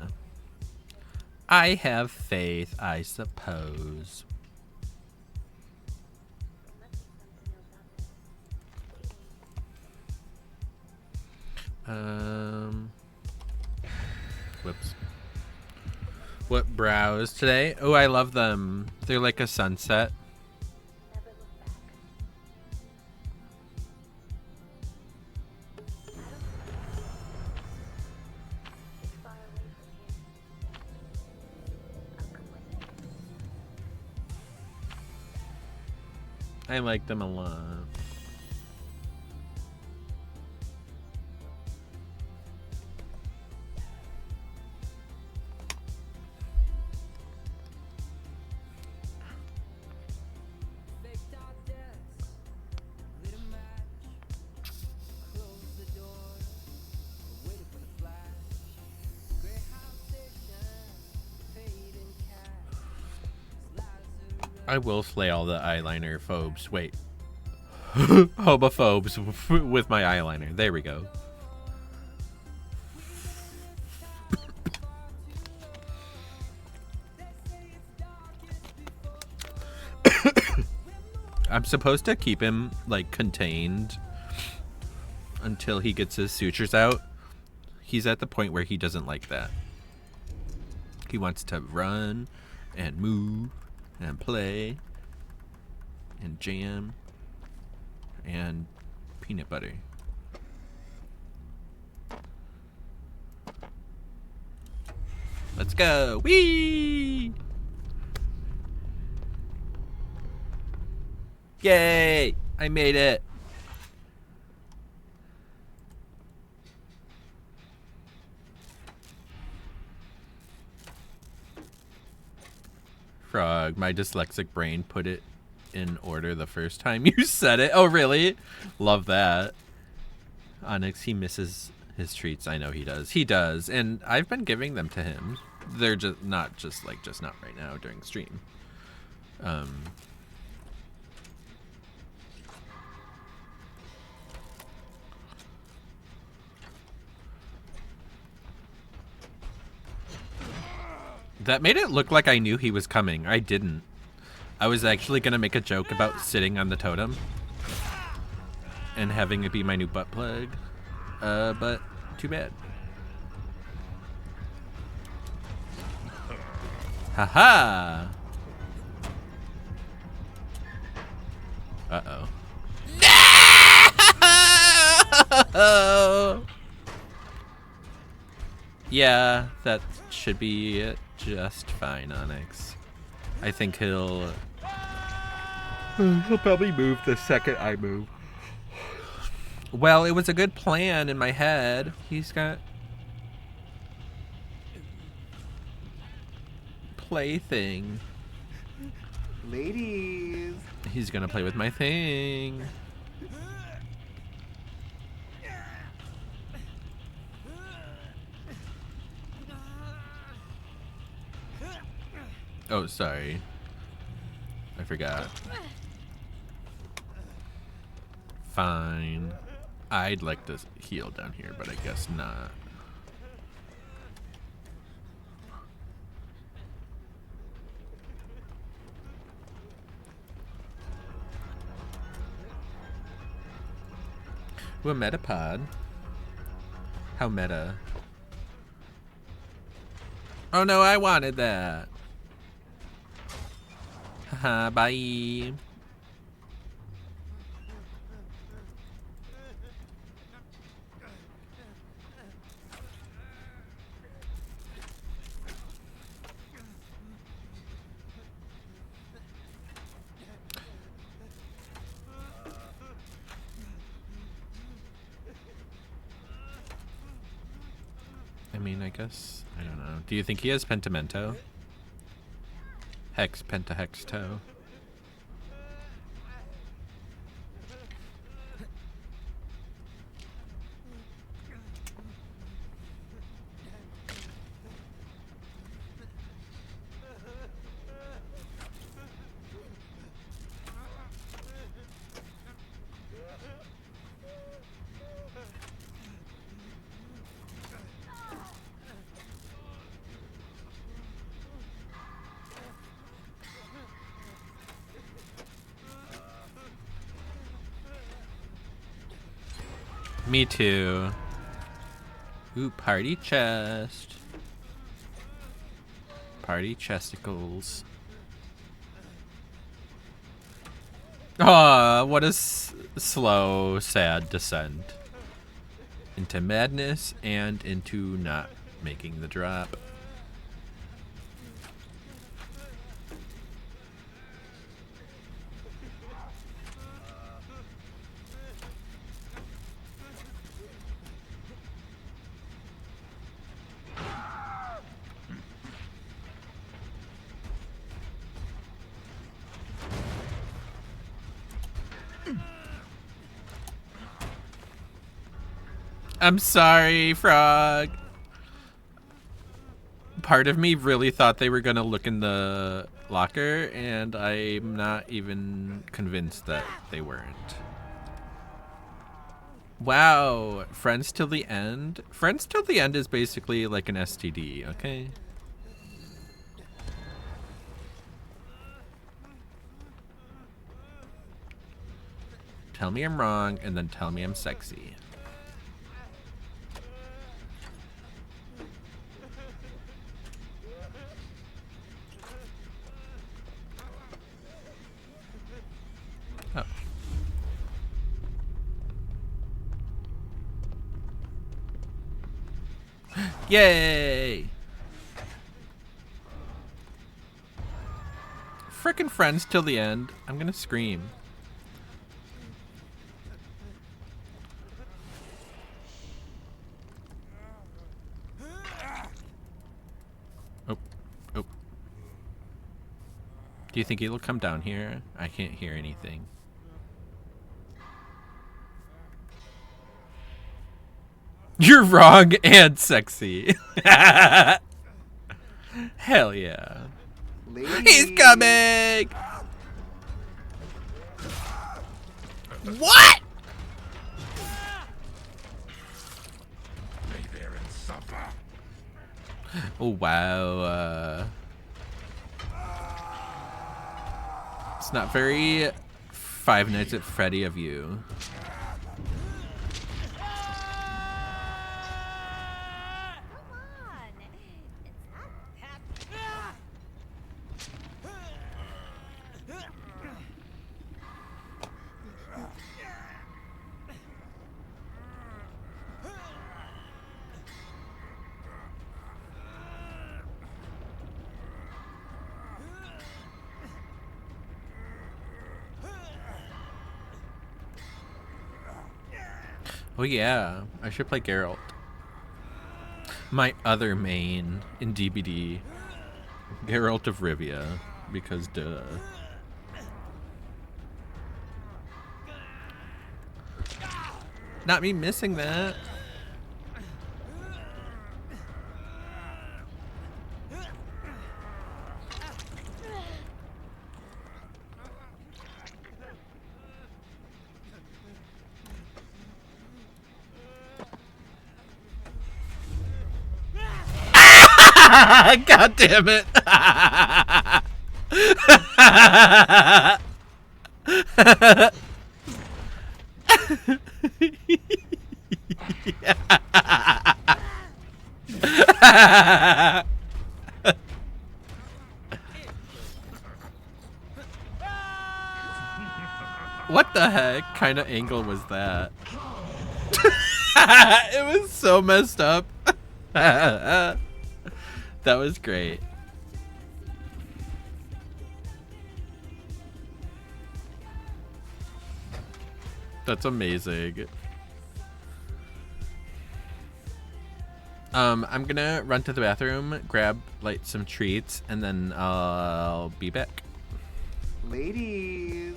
I have faith, I suppose. Whoops. What brows today? Oh, I love them. They're like a sunset. I like them a lot. I will slay all the eyeliner phobes. Wait. Homophobes with my eyeliner. There we go. I'm supposed to keep him, like, contained until he gets his sutures out. He's at the point where he doesn't like that. He wants to run and move and play and jam and peanut butter. Let's go. Whee! Yay! I made it. Frog, my dyslexic brain put it in order the first time you said it. Oh, really? Love that. Onyx, he misses his treats. I know he does. He does. And I've been giving them to him. They're just not right now during stream. That made it look like I knew he was coming. I didn't. I was actually going to make a joke about sitting on the totem and having it be my new butt plug. But too bad. Haha. Uh-oh. No! Yeah, that should be it. Just fine, Onyx. I think he'll probably move the second I move. Well, it was a good plan in my head. He's got plaything. Ladies. He's gonna play with my thing. Oh, sorry. I forgot. Fine. I'd like to heal down here, but I guess not. Ooh, a metapod. How meta. Oh no, I wanted that. Haha, bye. I mean, I guess, I don't know. Do you think he has pentamento? Hex, pentahex, toe. Me too. Ooh, party chest. Party chesticles. Ah, what a slow, sad descent into madness and into not making the drop. I'm sorry, Frog. Part of me really thought they were gonna look in the locker, and I'm not even convinced that they weren't. Wow, Friends Till the End? Friends Till the End is basically like an STD, okay? Tell me I'm wrong, and then tell me I'm sexy. Oh. Yay! frickin' friends till the end. I'm gonna scream. Oh. Oh. Do you think he'll come down here? I can't hear anything. You're wrong and sexy. Hell yeah. Ladies. He's coming! What? Lay there and suffer. Oh, wow. It's not very Five Nights at Freddy of you. Oh yeah, I should play Geralt. My other main in DBD, Geralt of Rivia, because duh. Not me missing that. God damn it. What the heck kind of angle was that? It was so messed up. That was great. That's amazing. I'm gonna run to the bathroom, grab like some treats, and then I'll be back. Ladies.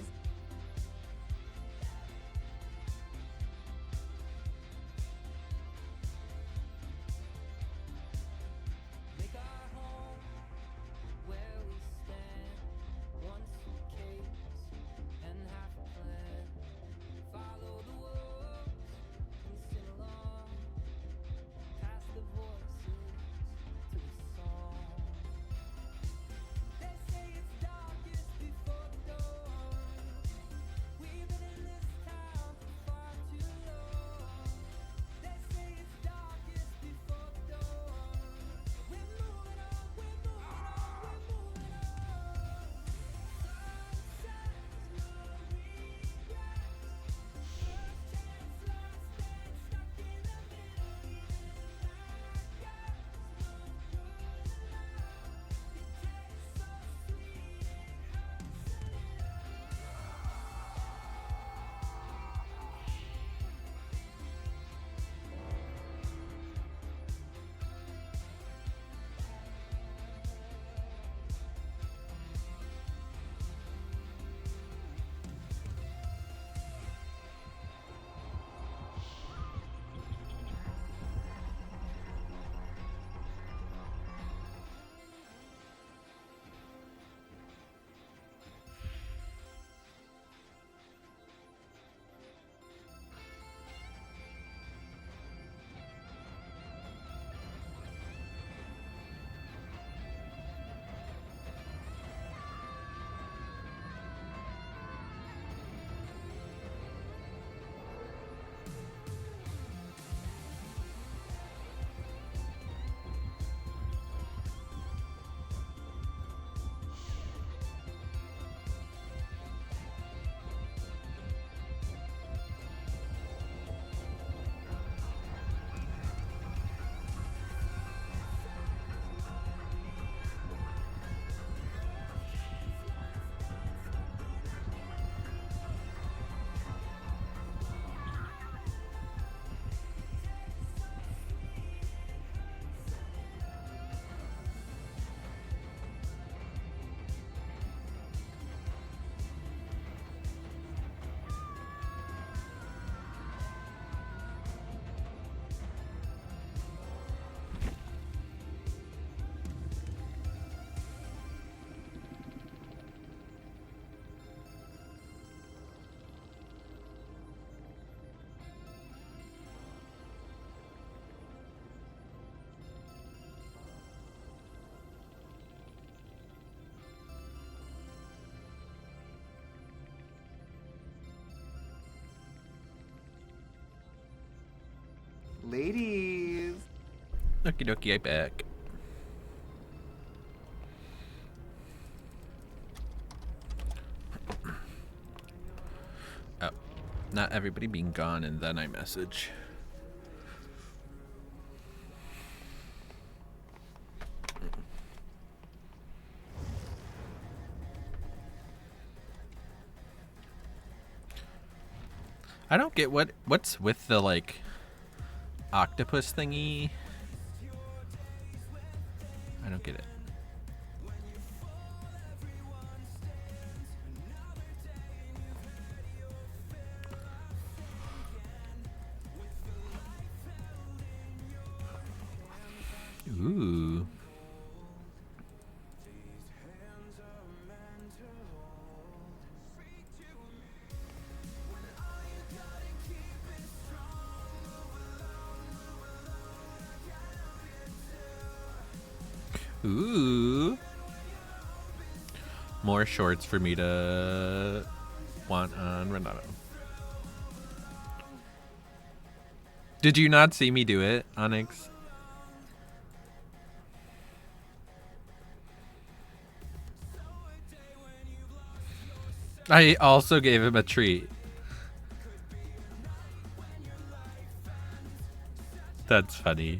Make our home where we stand. One suitcase and half a plan. Follow the wolves and sing along. Pass the voices to the song. They say it's darkest before the dawn. Ladies. Okie dokie, I back. Oh, not everybody being gone, and then I message. I don't get what's with the like octopus thingy. I don't get it. Ooh. Ooh. More shorts for me to want on Renato. Did you not see me do it, Onyx? I also gave him a treat. That's funny.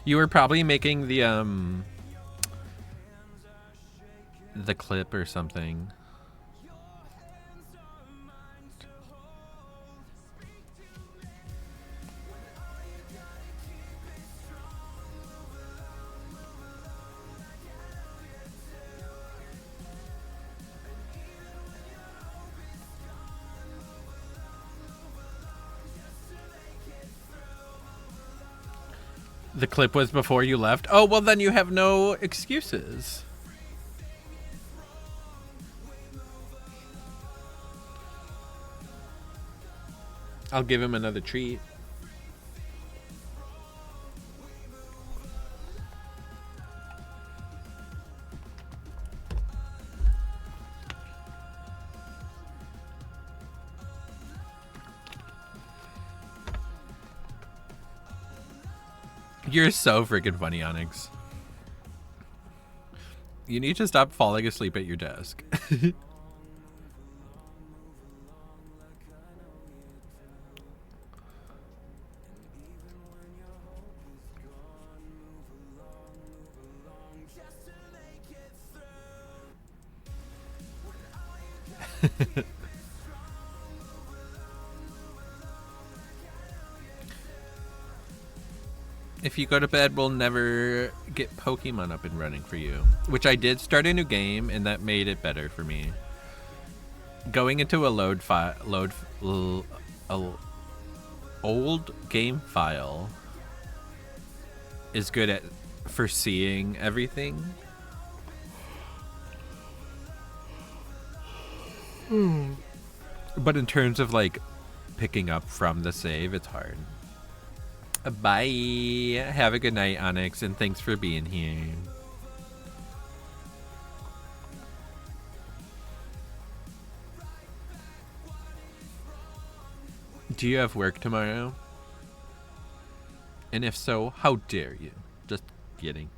You were probably making the clip or something. The clip was before you left. Oh, well then you have no excuses. I'll give him another treat. You're so freaking funny, Onyx. You need to stop falling asleep at your desk. If you go to bed, we'll never get Pokemon up and running for you. Which I did start a new game, and that made it better for me. Going into a old game file is good at foreseeing everything. But in terms of like picking up from the save, it's hard. Bye. Have a good night, Onyx, and thanks for being here. Do you have work tomorrow? And if so, how dare you? Just kidding.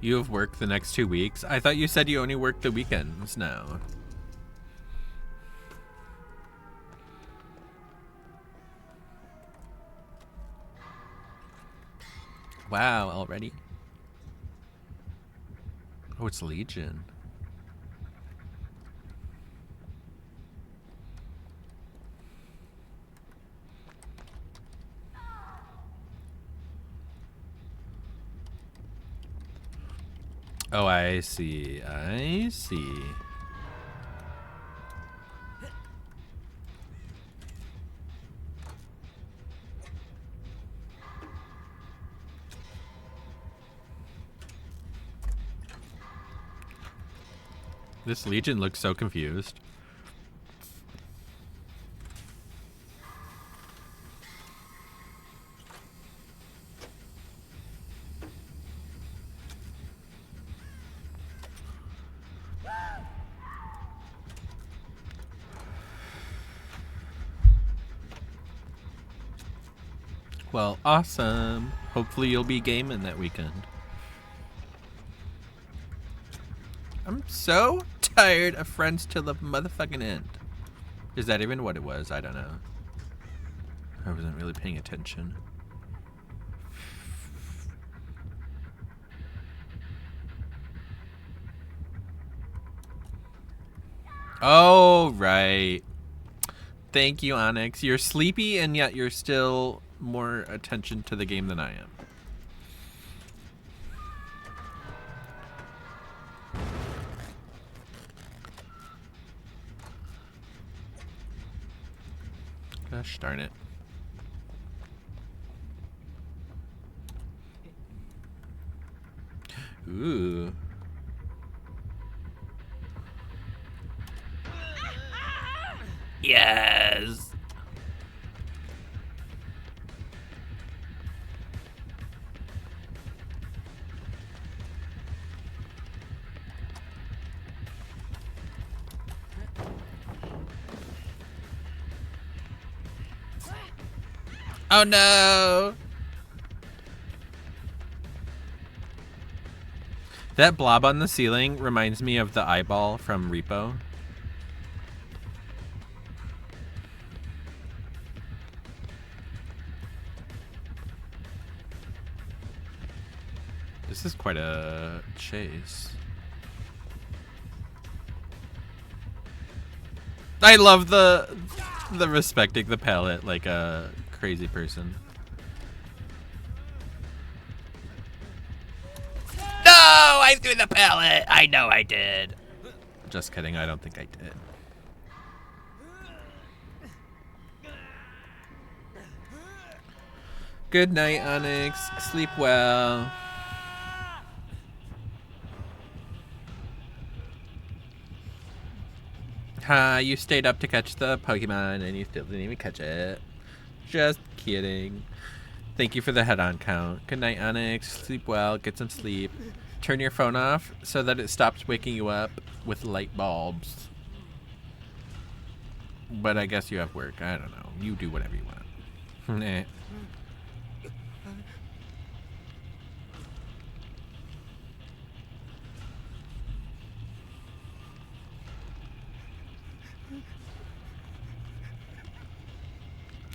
You have work the next 2 weeks? I thought you said you only work the weekends now. Wow, already? Oh, it's Legion. Oh, I see. I see. This Legion looks so confused. Well, awesome. Hopefully you'll be gaming that weekend. I'm so tired of Friends till the motherfucking end. Is that even what it was? I don't know. I wasn't really paying attention. Oh, right. Thank you, Onyx. You're sleepy and yet you're still more attention to the game than I am. Gosh darn it. Ooh. Yes. Oh no! That blob on the ceiling reminds me of the eyeball from Repo. This is quite a chase. I love the respecting the palette like a crazy person. No, I threw the pallet. I know I did. Just kidding. I don't think I did. Good night, Onyx. Sleep well. You stayed up to catch the Pokemon and you still didn't even catch it. Just kidding. Thank you for the head-on count. Good night, Onyx. Sleep well. Get some sleep. Turn your phone off so that it stops waking you up with light bulbs. But I guess you have work. I don't know. You do whatever you want. Nah.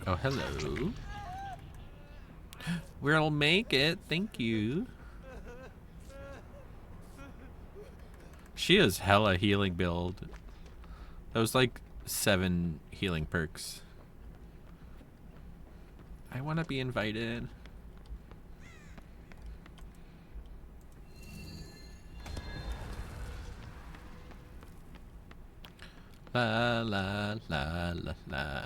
Oh, hello. We'll make it. Thank you. She is hella healing build. That was like 7 healing perks. I want to be invited. La la la la la.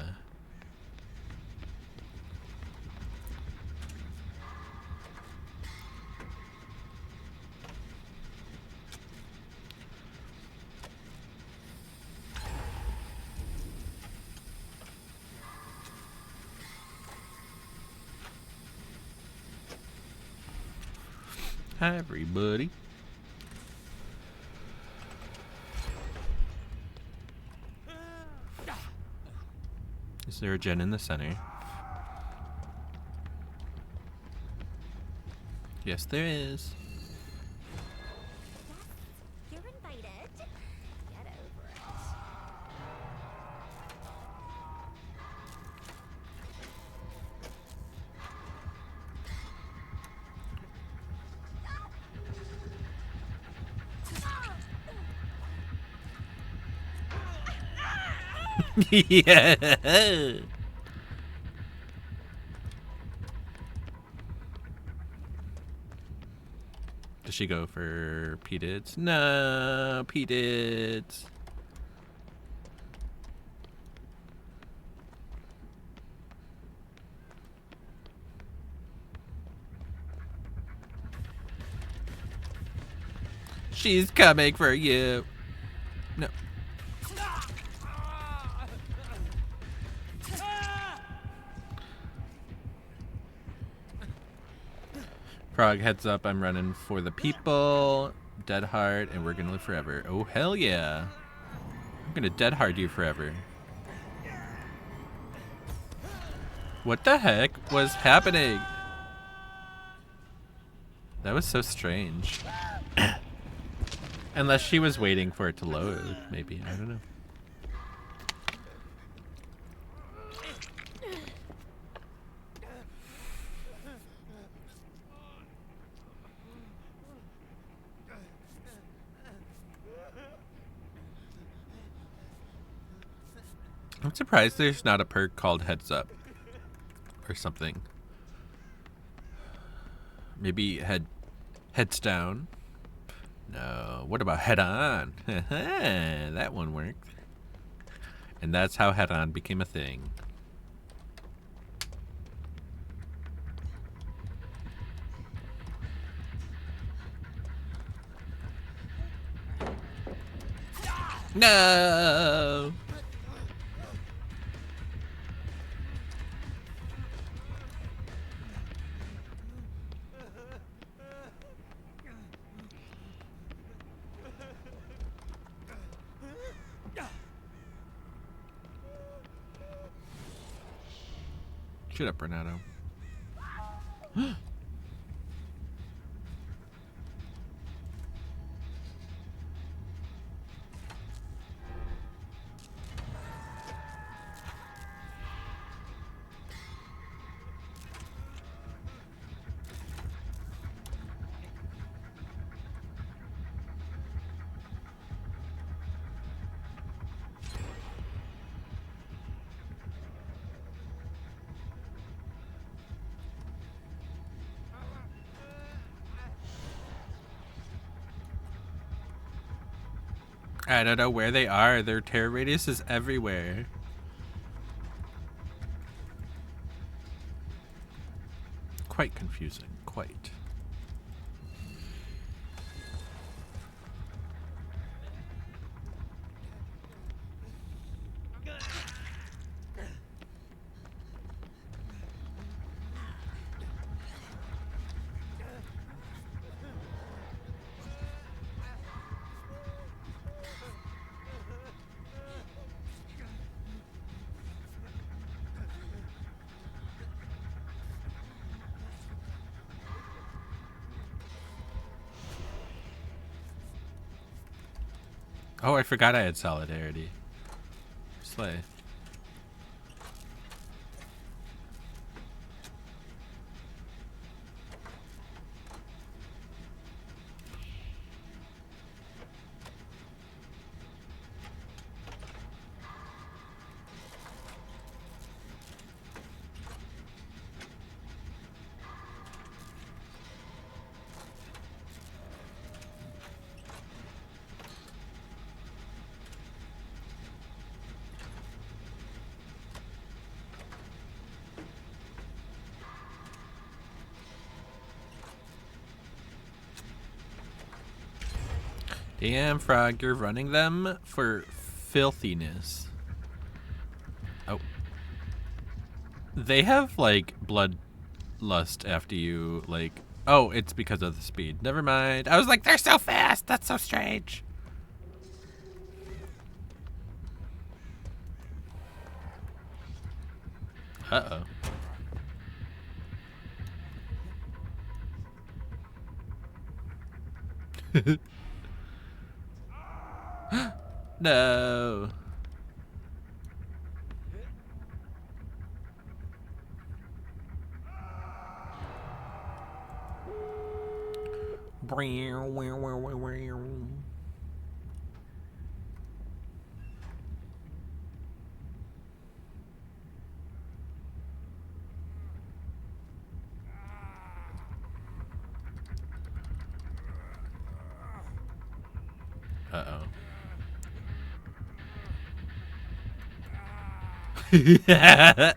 Hi, everybody. Is there a gen in the center? Yes, there is. You're invited. Get over it. Yeah. Does she go for P-Dids? No, P-Dids. She's coming for you. Frog, heads up, I'm running for the people. Dead hard, and we're gonna live forever. Oh, hell yeah. I'm gonna dead hard you forever. What the heck was happening? That was so strange. Unless she was waiting for it to load, maybe. I don't know. I'm surprised there's not a perk called Heads Up or something. Maybe heads down. No. What about Head On? That one worked. And that's how Head On became a thing. No. Shut up, Renato. I don't know where they are. Their terror radius is everywhere. Quite confusing. Quite. Oh, I forgot I had solidarity. Slay. Damn, Frog, you're running them for filthiness. Oh. They have, like, bloodlust after you, like... Oh, it's because of the speed. Never mind. I was like, they're so fast! That's so strange! Uh-oh. No. Uh-oh. Yeah.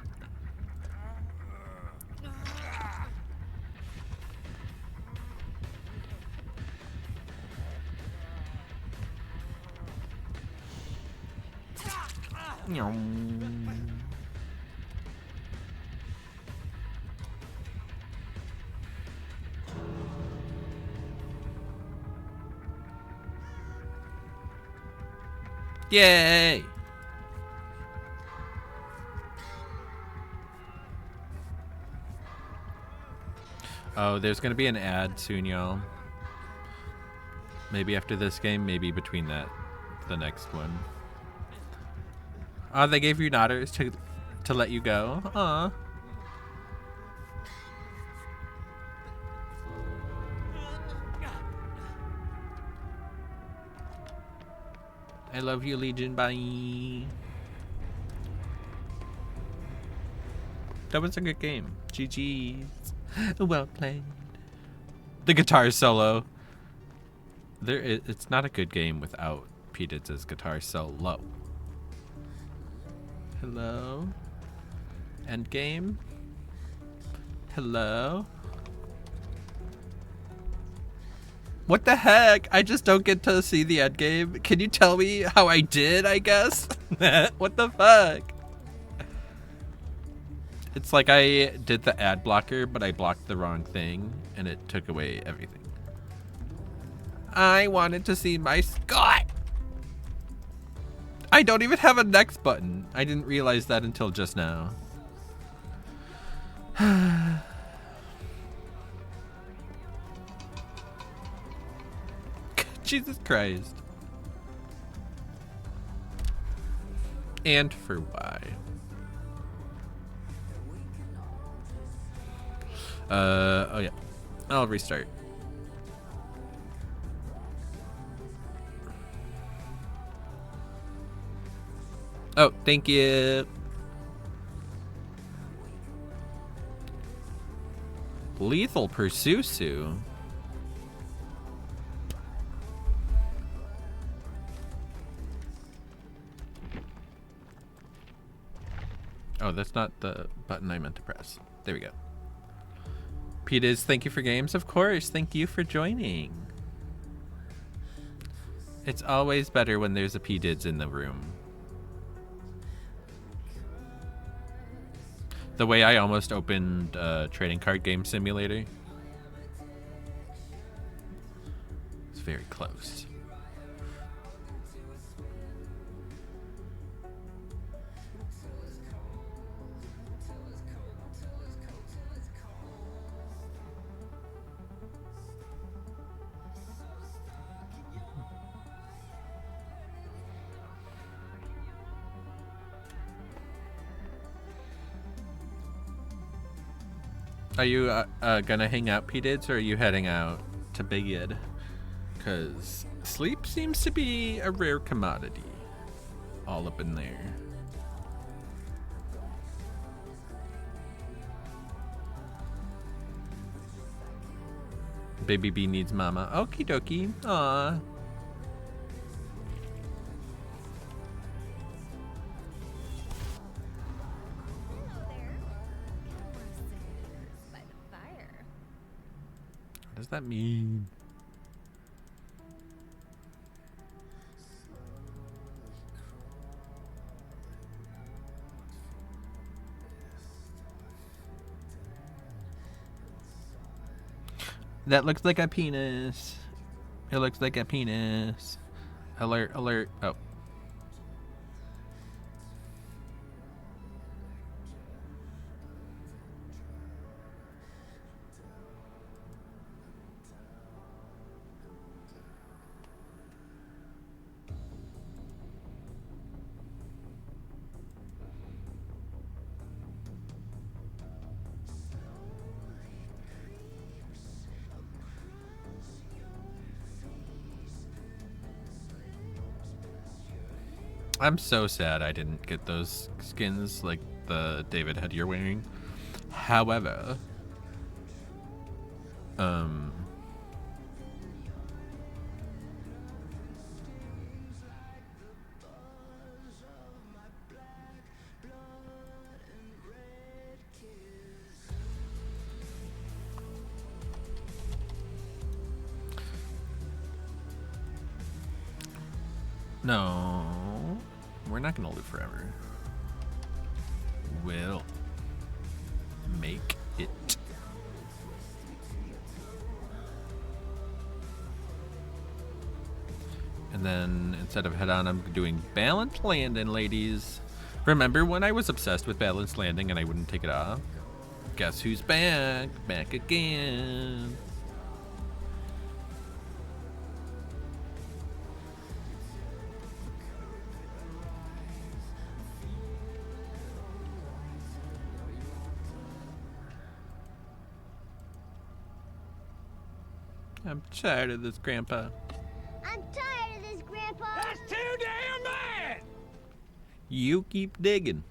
Yay! Oh, there's gonna be an ad soon, y'all. Maybe after this game, maybe between the next one. Oh, they gave you daughters to let you go. Aw. I love you, Legion. Bye. That was a good game. GG's. Well played. The guitar solo. It's not a good game without P-Dids' guitar solo. Hello? End game? Hello? What the heck? I just don't get to see the end game. Can you tell me how I did, I guess? What the fuck? It's like I did the ad blocker, but I blocked the wrong thing, and it took away everything. I wanted to see my Scott! I don't even have a next button. I didn't realize that until just now. Jesus Christ. And for why? Oh yeah. I'll restart. Oh, thank you. Lethal Pursuit. Oh, that's not the button I meant to press. There we go. P-Diz, thank you for games. Of course, thank you for joining. It's always better when there's a P-Diz in the room. The way I almost opened Trading Card Game Simulator. It's very close. Are you gonna hang out, P-Dids, or are you heading out to bed? Because sleep seems to be a rare commodity all up in there. Baby B needs mama. Okie dokie. Aww. What does that mean? That looks like a penis. It looks like a penis. Alert, alert. Oh. I'm so sad I didn't get those skins like the David head you're wearing. However, no. We're not gonna live forever. We'll make it. And then instead of head on, I'm doing balanced landing, ladies. Remember when I was obsessed with balanced landing and I wouldn't take it off? Guess who's back? Back again. I'm tired of this, Grandpa. I'm tired of this, Grandpa. That's too damn bad! You keep digging.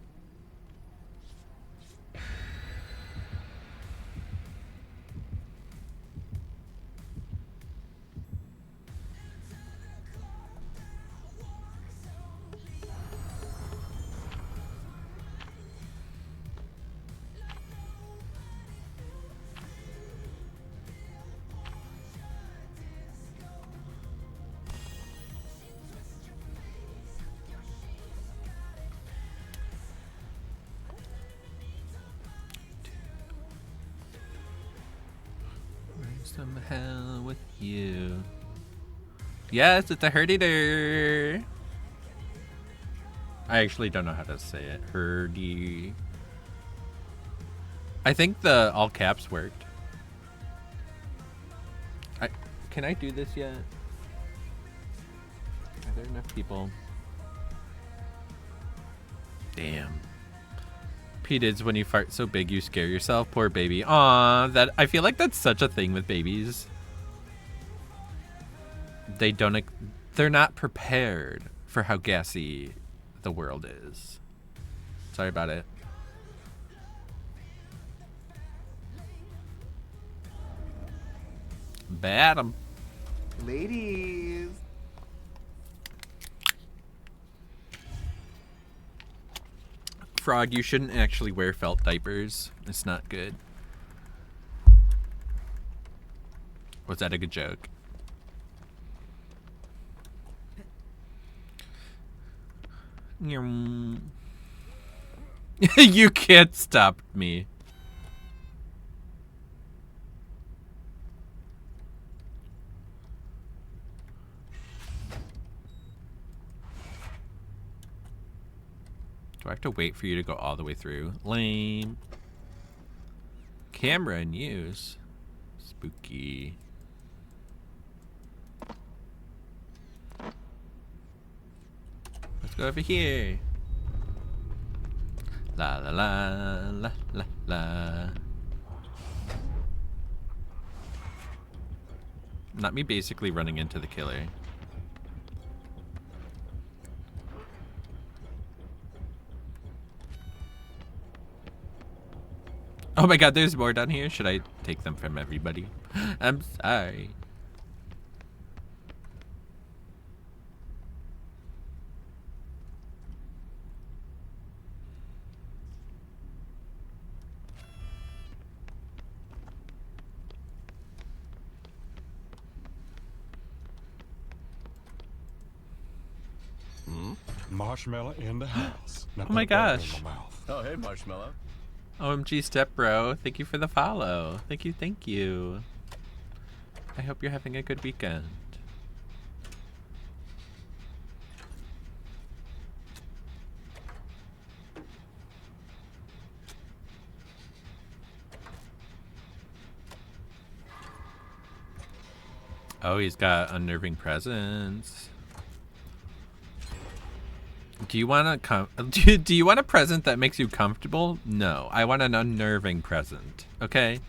Some hell with you. Yes, it's a herdy-der. I actually don't know how to say it. Herdy. I think the all caps worked. Can I do this yet? Are there enough people? Damn. P-Dids, when you fart so big you scare yourself. Poor baby. Aw, that I feel like that's such a thing with babies. They're not prepared for how gassy the world is. Sorry about it. Bat 'em. Ladies. Frog, you shouldn't actually wear felt diapers. It's not good. Was that a good joke? You can't stop me. Do I have to wait for you to go all the way through? Lame. Camera in use. Spooky. Let's go over here. La la la la la la. Not me basically running into the killer. Oh my god, there's more down here. Should I take them from everybody? I'm sorry. Marshmallow in the house. Now Oh my put a burger gosh. in my mouth. Oh, hey, Marshmallow. OMG Step Bro, thank you for the follow. Thank you, thank you. I hope you're having a good weekend. Oh, he's got unnerving presence. Do you want do you want a present that makes you comfortable? No, I want an unnerving present. Okay.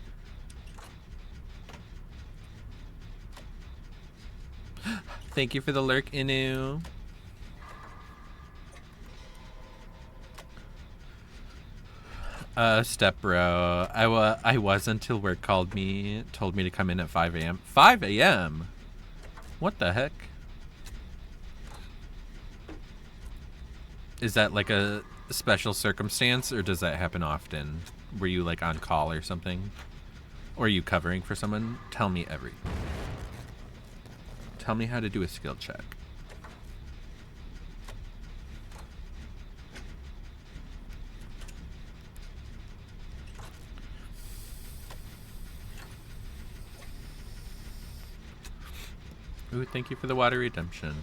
Thank you for the lurk, Inu. Step bro. I was until work told me to come in at 5 a.m. 5 a.m. What the heck? Is that like a special circumstance, or does that happen often? Were you like on call or something? Or are you covering for someone? Tell me everything. Tell me how to do a skill check. Ooh, thank you for the water redemption.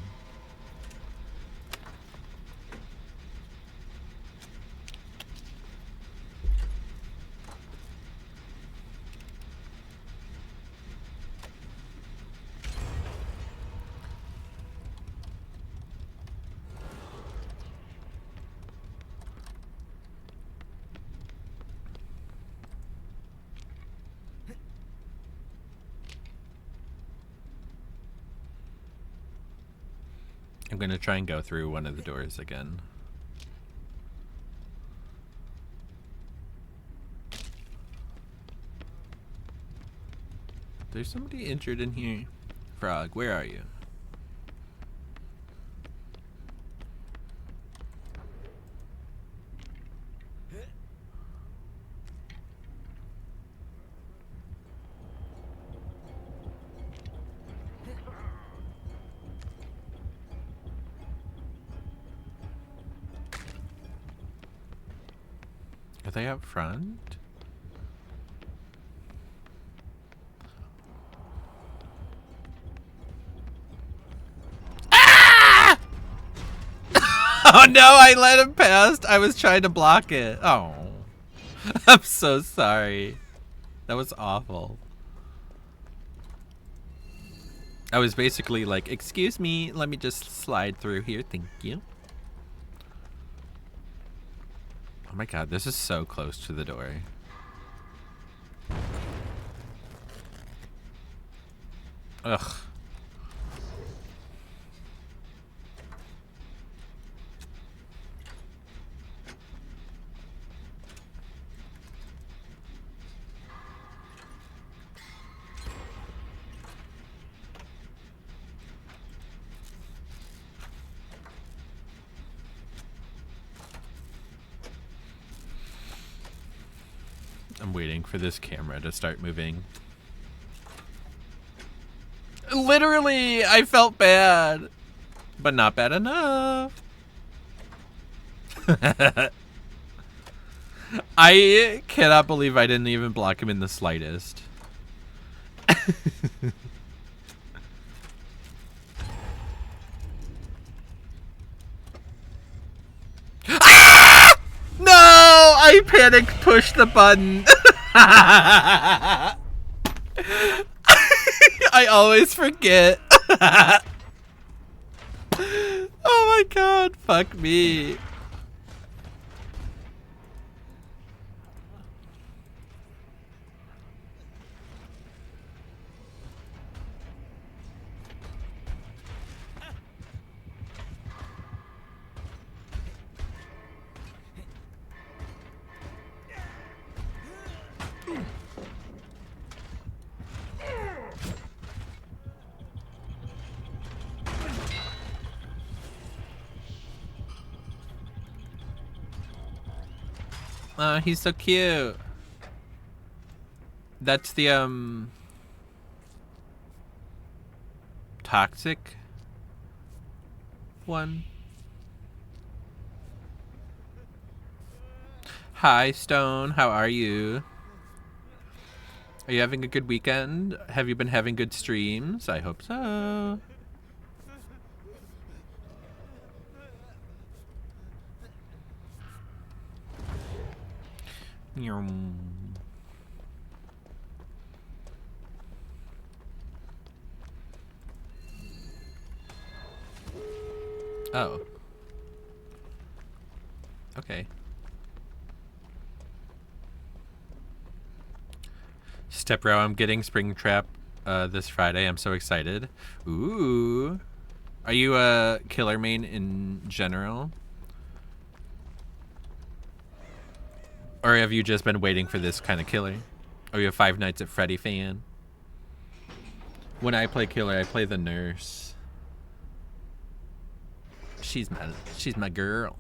I'm gonna try and go through one of the doors again. There's somebody injured in here. Frog, where are you? Are they up front? Ah! Oh no, I let him past. I was trying to block it. Oh. I'm so sorry. That was awful. I was basically like, excuse me, let me just slide through here. Thank you. Oh my god, this is so close to the door. Ugh. I'm waiting for this camera to start moving. Literally, I felt bad, but not bad enough. I cannot believe I didn't even block him in the slightest. Ah! No, I panic pushed the button. I always forget. Oh my god, fuck me. Oh, he's so cute. That's the toxic one. Hi, Stone. How are you? Are you having a good weekend? Have you been having good streams? I hope so. Oh. Okay. Stepbro, I'm getting Springtrap this Friday. I'm so excited. Ooh. Are you a killer main in general? Or have you just been waiting for this kind of killer? Are you a Five Nights at Freddy fan? When I play killer, I play the nurse. She's my girl.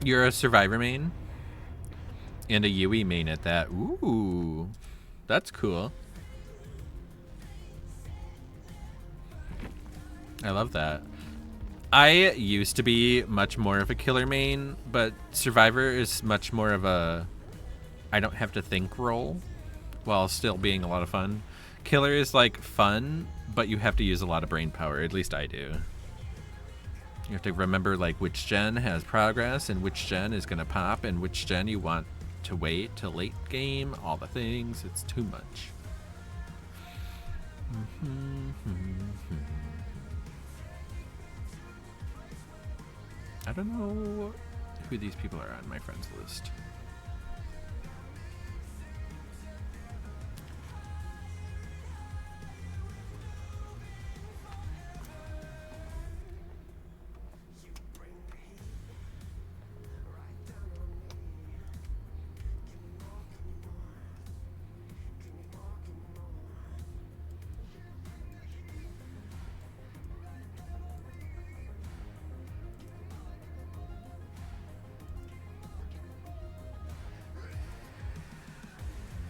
You're a survivor main? And a Yui main at that. Ooh. That's cool. I love that. I used to be much more of a killer main, but Survivor is much more of a I don't have to think role while still being a lot of fun. Killer is like fun, but you have to use a lot of brain power. At least I do. You have to remember like which gen has progress and which gen is going to pop and which gen you want to wait till late game. All the things. It's too much. I don't know who these people are on my friends list.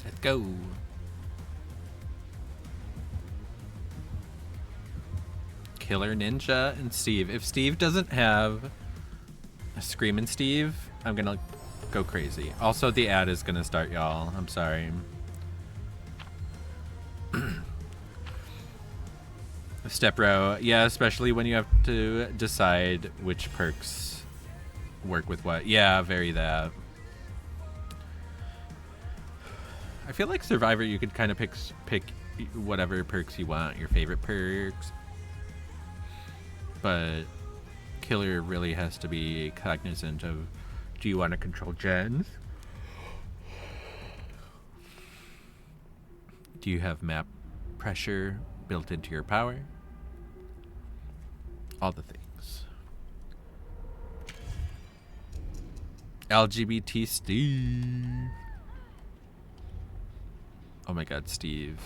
Let's go. Killer Ninja and Steve. If Steve doesn't have a Screamin' Steve, I'm gonna go crazy. Also, the ad is gonna start, y'all. I'm sorry. Step row. Yeah, especially when you have to decide which perks work with what. Yeah, very that. I feel like Survivor, you could kind of pick whatever perks you want, your favorite perks. But Killer really has to be cognizant of, do you want to control gens? Do you have map pressure built into your power? All the things. LGBT Steve. Oh my god, Steve.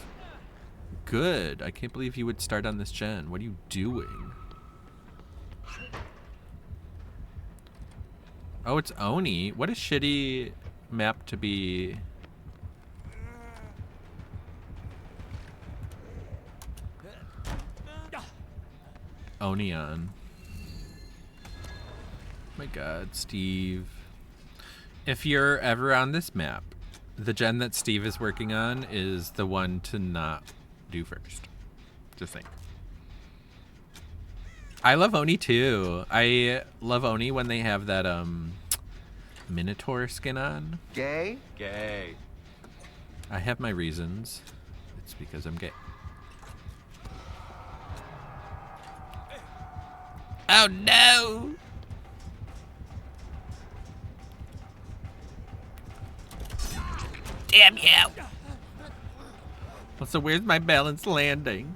Good. I can't believe you would start on this gen. What are you doing? Oh, it's Oni. What a shitty map to be. Oni on. Oh my god, Steve. If you're ever on this map, the gen that Steve is working on is the one to not do first. Just think. I love Oni too. I love Oni when they have that Minotaur skin on. Gay? Gay. I have my reasons. It's because I'm gay. Oh no! Damn you! Well, so where's my balanced landing?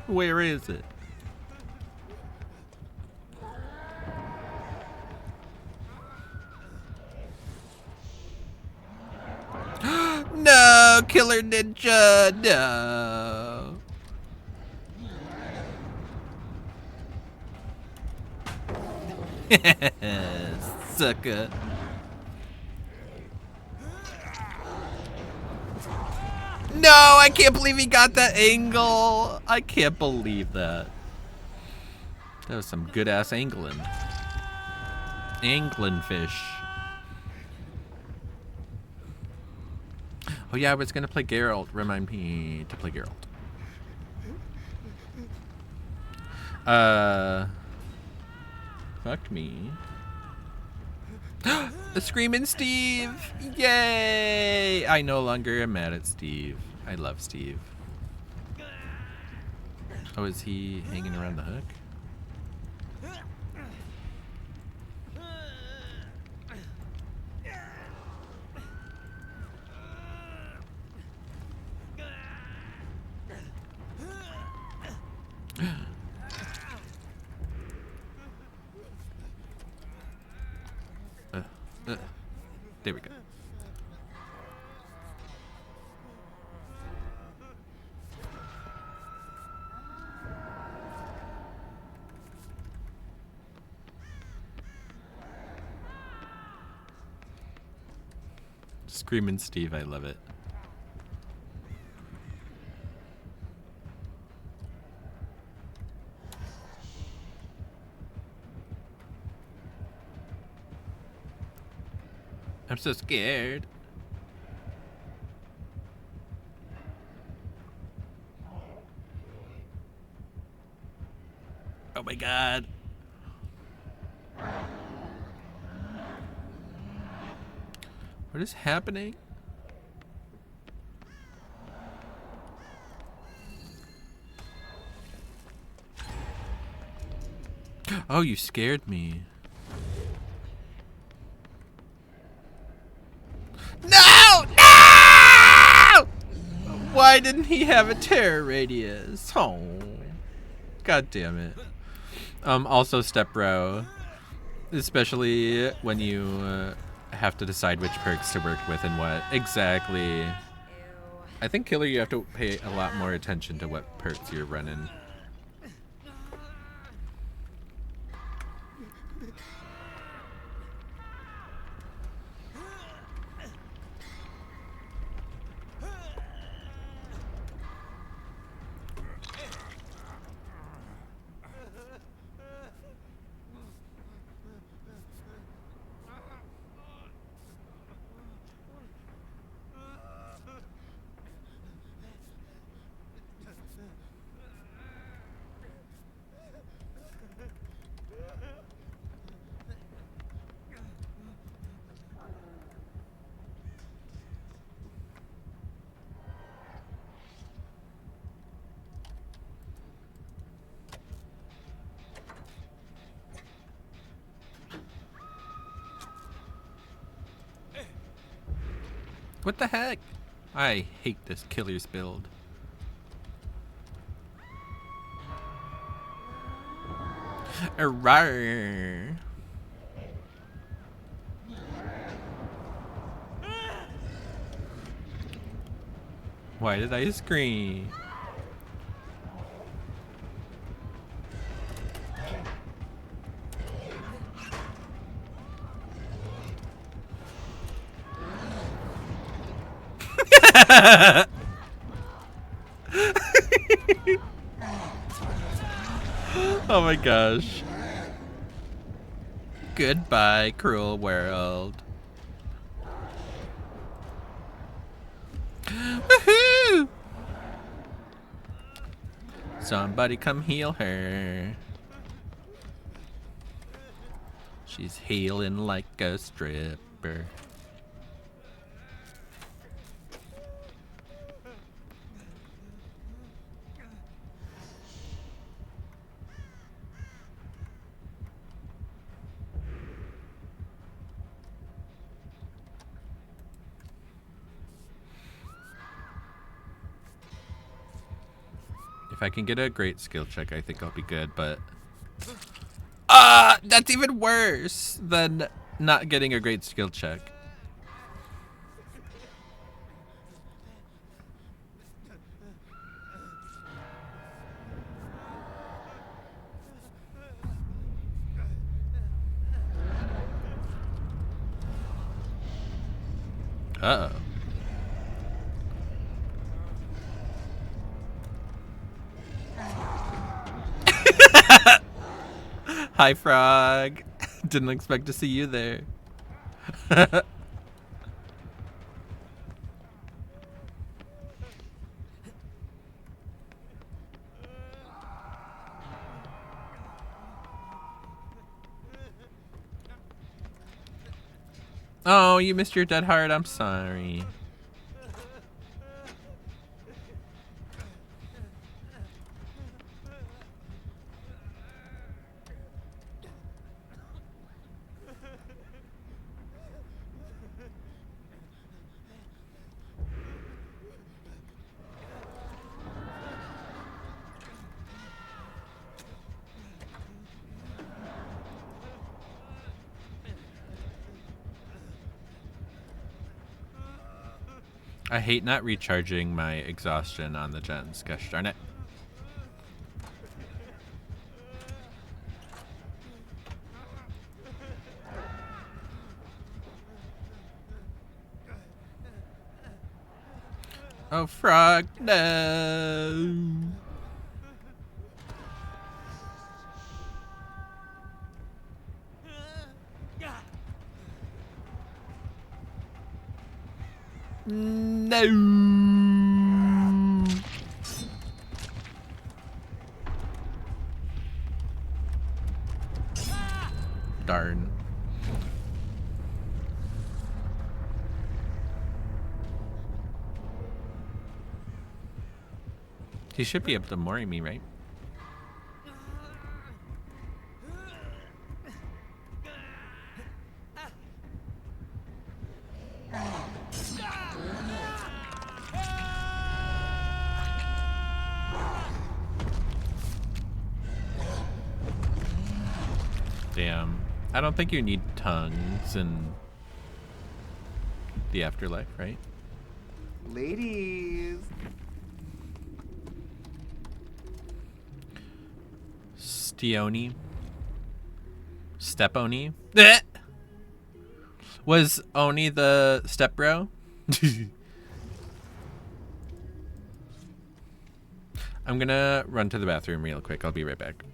Where is it? No, Killer Ninja, no. Sucker. No, I can't believe he got that angle. I can't believe that. That was some good ass angling. Angling fish. Oh yeah, I was gonna play Geralt. Remind me to play Geralt. Fuck me. The Screamin' Steve! Yay! I no longer am mad at Steve. I love Steve. Oh, is he hanging around the hook? There we go. Screamin' Steve, I love it. I'm so scared. Oh my god. What is happening? Oh, you scared me. Why didn't he have a terror radius? Oh, god damn it. Also step bro, especially when you have to decide which perks to work with and what. Exactly. I think Killer, you have to pay a lot more attention to what perks you're running. What the heck? I hate this killer's build. Arrgh. Why did I scream? Oh my gosh. Goodbye, cruel world. Woohoo! Somebody come heal her. She's healing like a stripper. If I can get a great skill check, I think I'll be good, but... that's even worse than not getting a great skill check. Uh-oh. Hi, Frog. Didn't expect to see you there. Oh, you missed your dead heart. I'm sorry. I hate not recharging my exhaustion on the gens. Gosh darn it. Oh, Frog, no. No. Darn. He should be able to mori me, right? Damn. I don't think you need tongues in the afterlife, right? Ladies. Stioni. Step-Oni. Blech! Was Oni the step bro? I'm gonna run to the bathroom real quick. I'll be right back.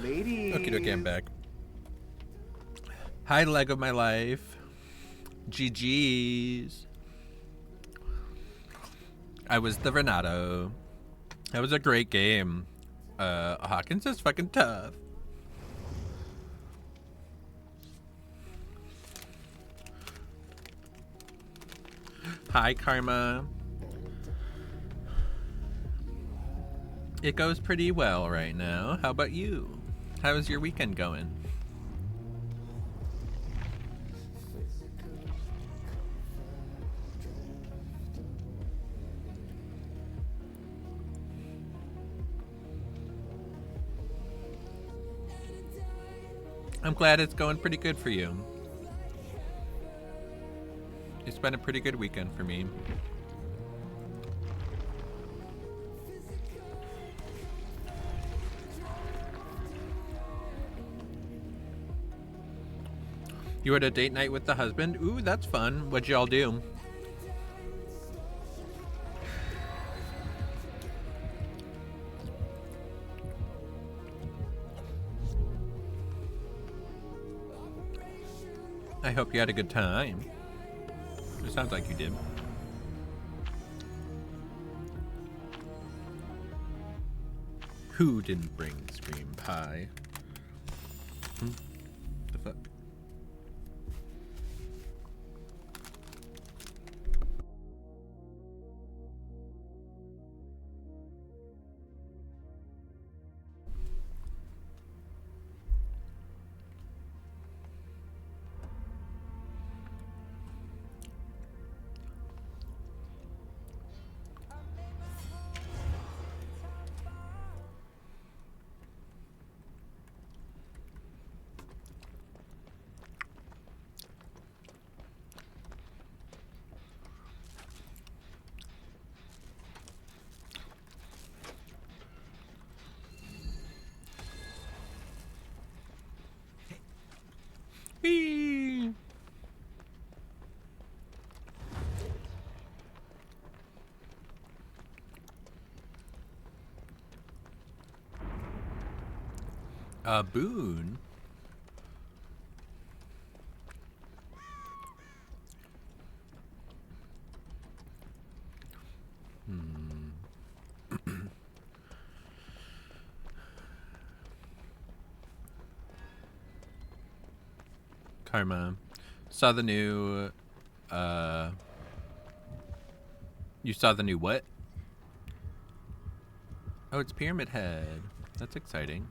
Ladies. Okay, I'm back. Hi, leg of my life. GG's. I was the Renato. That was a great game. Hawkins is fucking tough. Hi, Karma. It goes pretty well right now. How about you? How is your weekend going? I'm glad it's going pretty good for you. It's been a pretty good weekend for me. You had a date night with the husband? Ooh, that's fun. What'd y'all do? I hope you had a good time. It sounds like you did. Who didn't bring Scream Pie? The fuck? Whee! A boon? Karma. Saw the new, you saw the new what? Oh, it's Pyramid Head. That's exciting.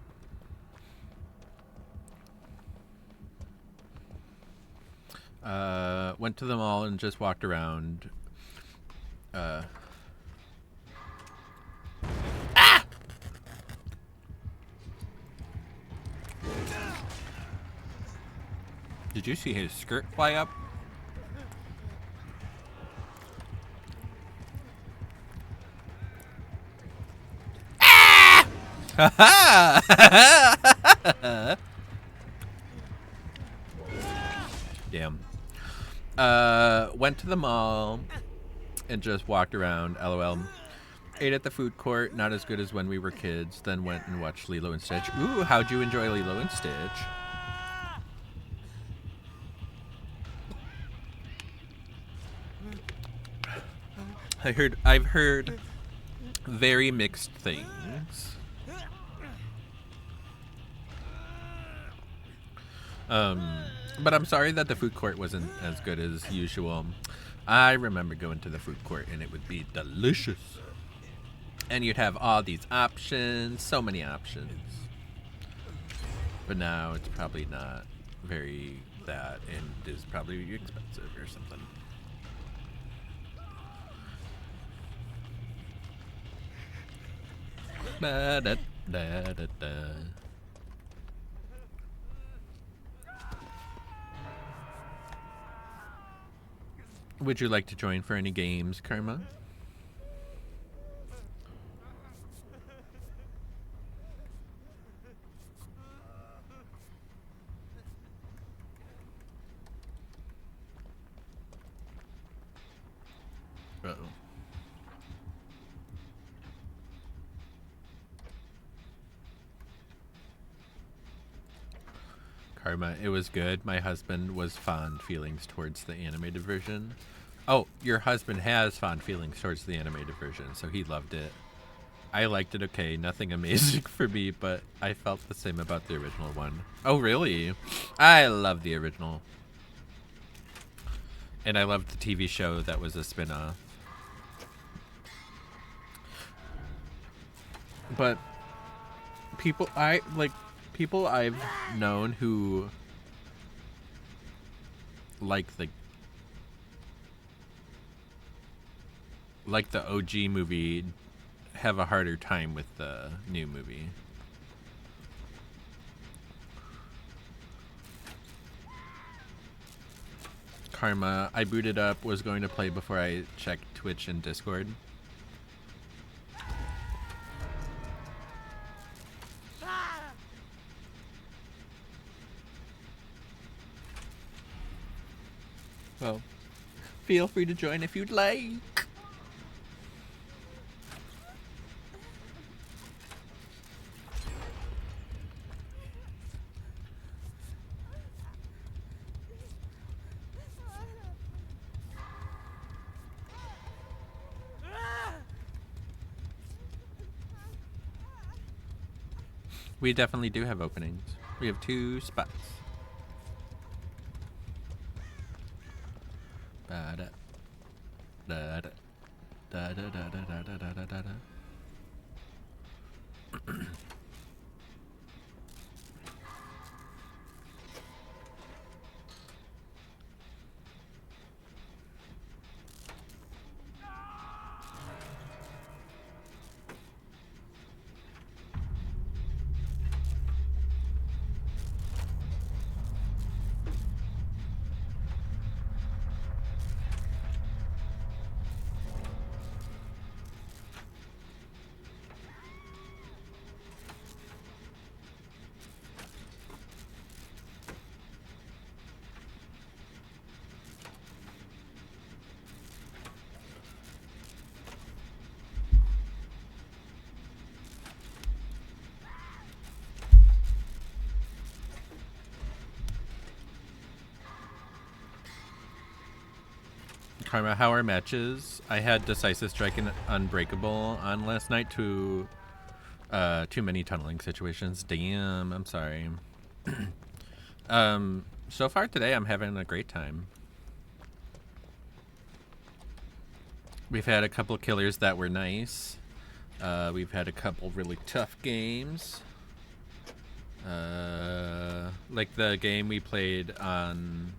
Went to the mall and just walked around. Did you see his skirt fly up? Damn. Went to the mall and just walked around. LOL. Ate at the food court. Not as good as when we were kids. Then went and watched Lilo and Stitch. Ooh, how'd you enjoy Lilo and Stitch? I've heard very mixed things. But I'm sorry that the food court wasn't as good as usual. I remember going to the food court and it would be delicious. And you'd have all these options, so many options. But now it's probably not very that and is probably expensive or something. Da, da, da, da, da. Would you like to join for any games, Karma? Uh-oh. Karma, it was good. My husband was fond feelings towards the animated version. Oh, your husband has fond feelings towards the animated version, so he loved it. I liked it okay. Nothing amazing for me, but I felt the same about the original one. Oh, really? I love the original. And I loved the TV show that was a spin-off. But people I've known who like the OG movie have a harder time with the new movie. Karma, I booted up, was going to play before I checked Twitch and Discord. Well, feel free to join if you'd like. We definitely do have openings. We have 2 spots. Da da da da da da da da da da da da. Karma, how are matches? I had Decisive Strike and Unbreakable on last night. Too many tunneling situations. Damn, I'm sorry. So far today, I'm having a great time. We've had a couple killers that were nice. We've had a couple really tough games. Like the game we played on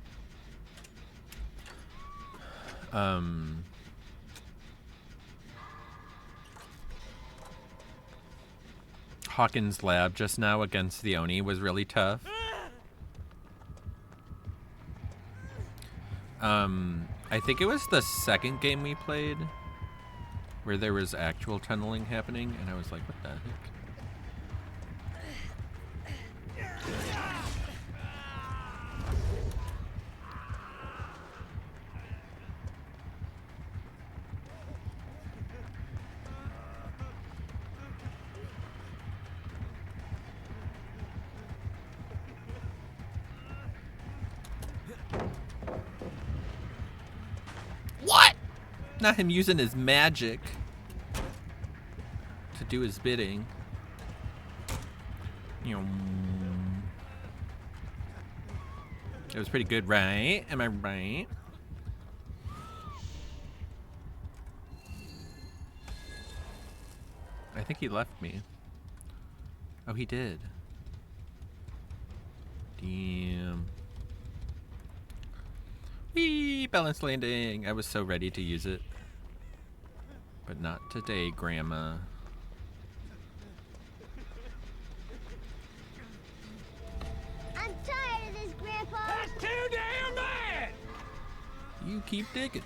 Hawkins' lab just now against the Oni was really tough. I think it was the second game we played where there was actual tunneling happening, and I was like, what the heck? What? Not him using his magic to do his bidding. It was pretty good, right? Am I right? I think he left me. Oh, he did. Damn. Whee! Balance landing. I was so ready to use it. But not today, Grandma. I'm tired of this, Grandpa. That's too damn bad! You keep digging.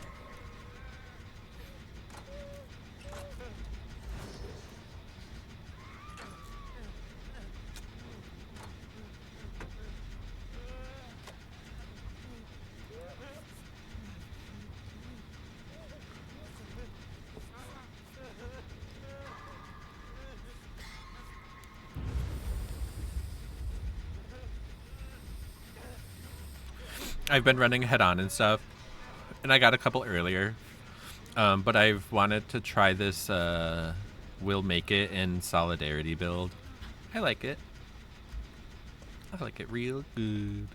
I've been running head on and stuff, and I got a couple earlier, but I've wanted to try this We'll Make It in Solidarity build. I like it. I like it real good.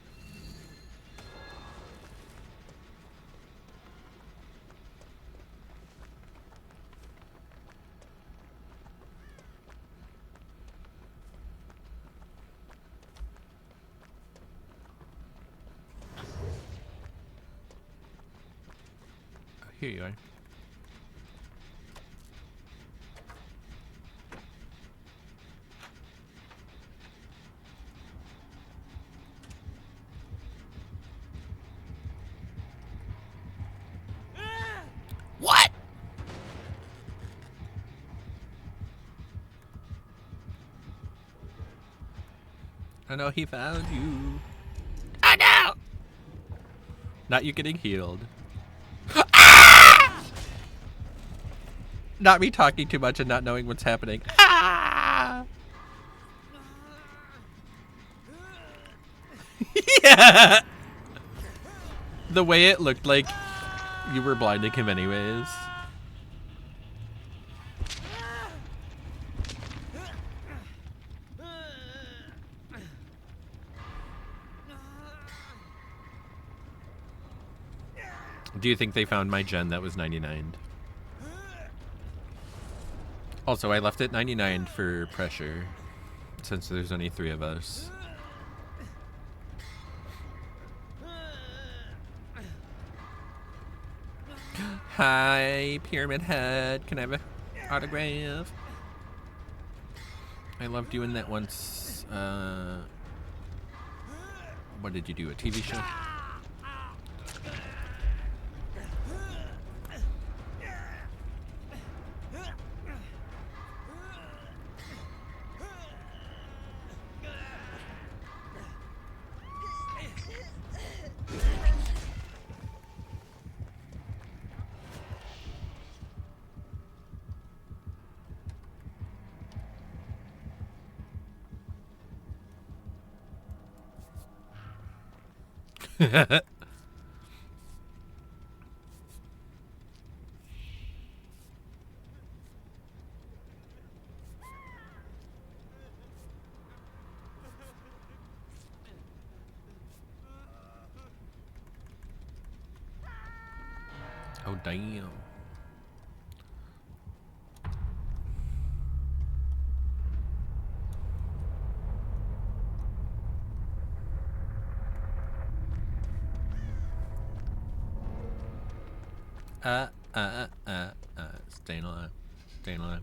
Here you are. What? I know he found you. Oh no! Not you getting healed. Not me talking too much and not knowing what's happening. Ah! Yeah! The way it looked like you were blinding him anyways. Do you think they found my gen that was 99? Also, I left it 99 for pressure, since there's only 3 of us. Hi, Pyramid Head. Can I have an autograph? I love doing that once. What did you do? A TV show? Oh, damn. Staying alive. Staying alive.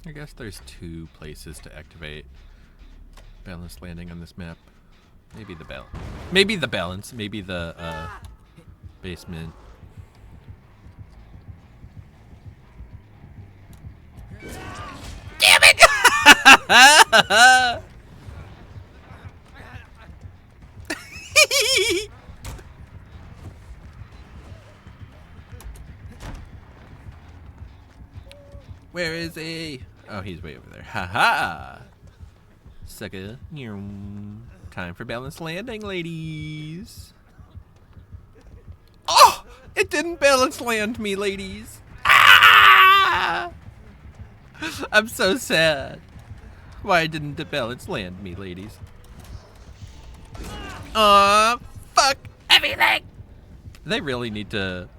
I guess there's 2 places to activate balanced landing on this map. Maybe the balance. Maybe the balance. Maybe the basement. Damn it! Where is he? Oh, he's way over there. Haha! Sucker. Time for balanced landing, ladies. Oh! It didn't balance land me, ladies. Ah! I'm so sad. Why didn't it balance land me, ladies? Fuck everything! They really need to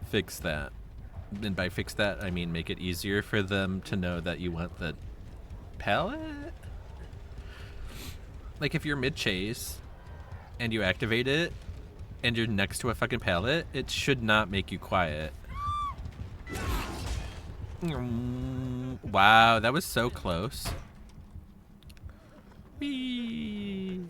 fix that. And by fix that, I mean make it easier for them to know that you want the pallet. Like if you're mid-chase and you activate it and you're next to a fucking pallet, it should not make you quiet. Wow, that was so close. Whee.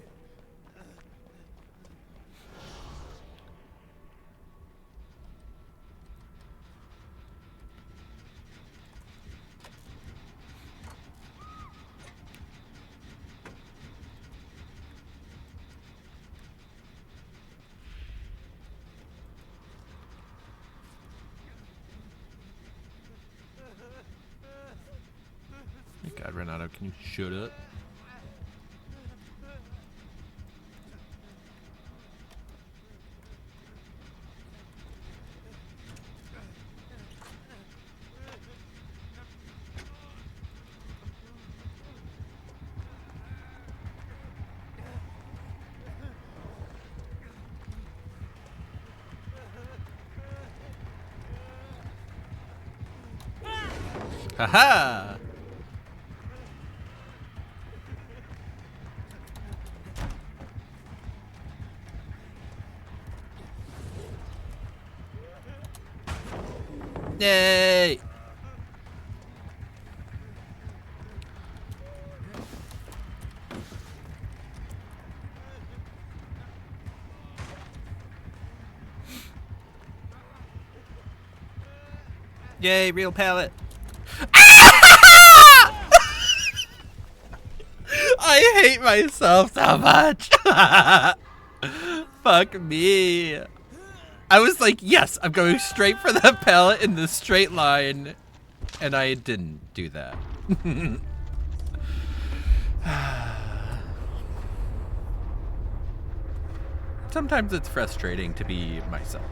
God, Renato, can you shut up? Haha! Yay! Yay, real pallet. I hate myself so much. Fuck me. I was like, yes, I'm going straight for that pallet in the straight line. And I didn't do that. Sometimes it's frustrating to be myself.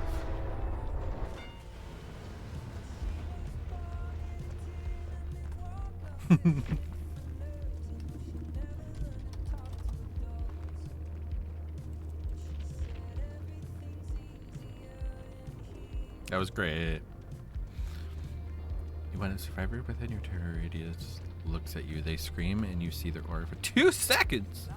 That was great. When a survivor within your terror radius looks at you, they scream and you see their aura for 2 seconds.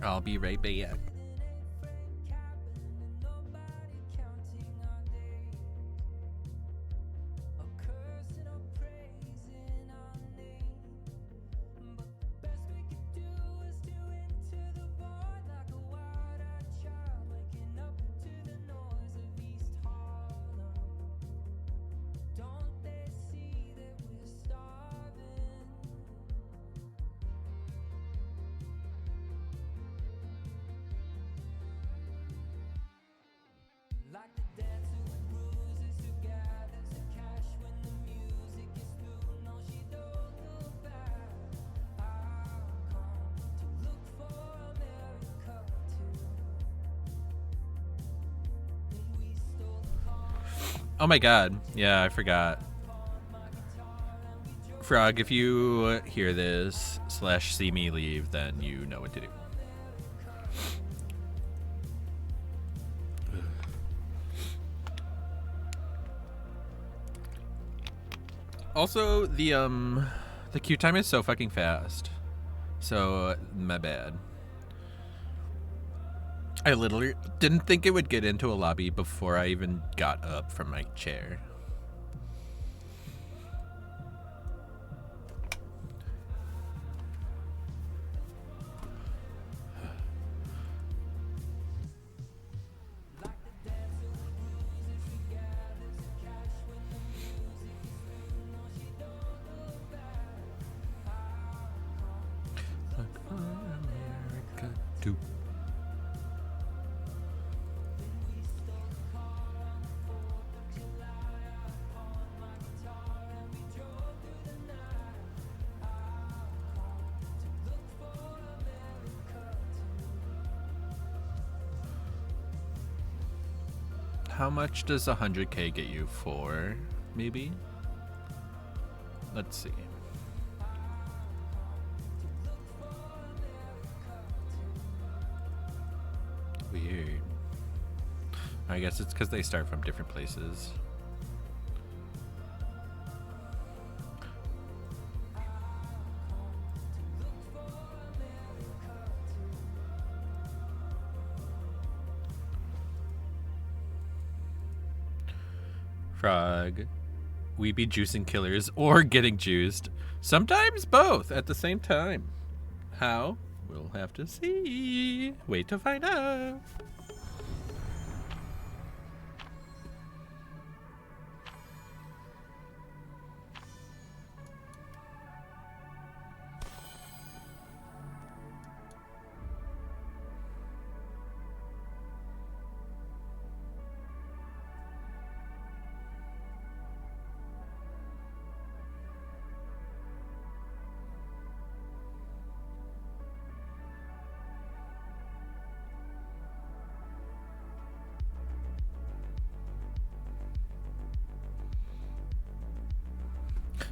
I'll be right back. Oh my god. Yeah, I forgot. Frog, if you hear this / see me leave, then you know what to do. Also, the queue time is so fucking fast. So, my bad. I literally didn't think it would get into a lobby before I even got up from my chair. America too. How much does 100K get you for? Maybe? Let's see. Weird. I guess it's because they start from different places. Frog. We be juicing killers or getting juiced. Sometimes both at the same time. How? We'll have to see. Wait to find out.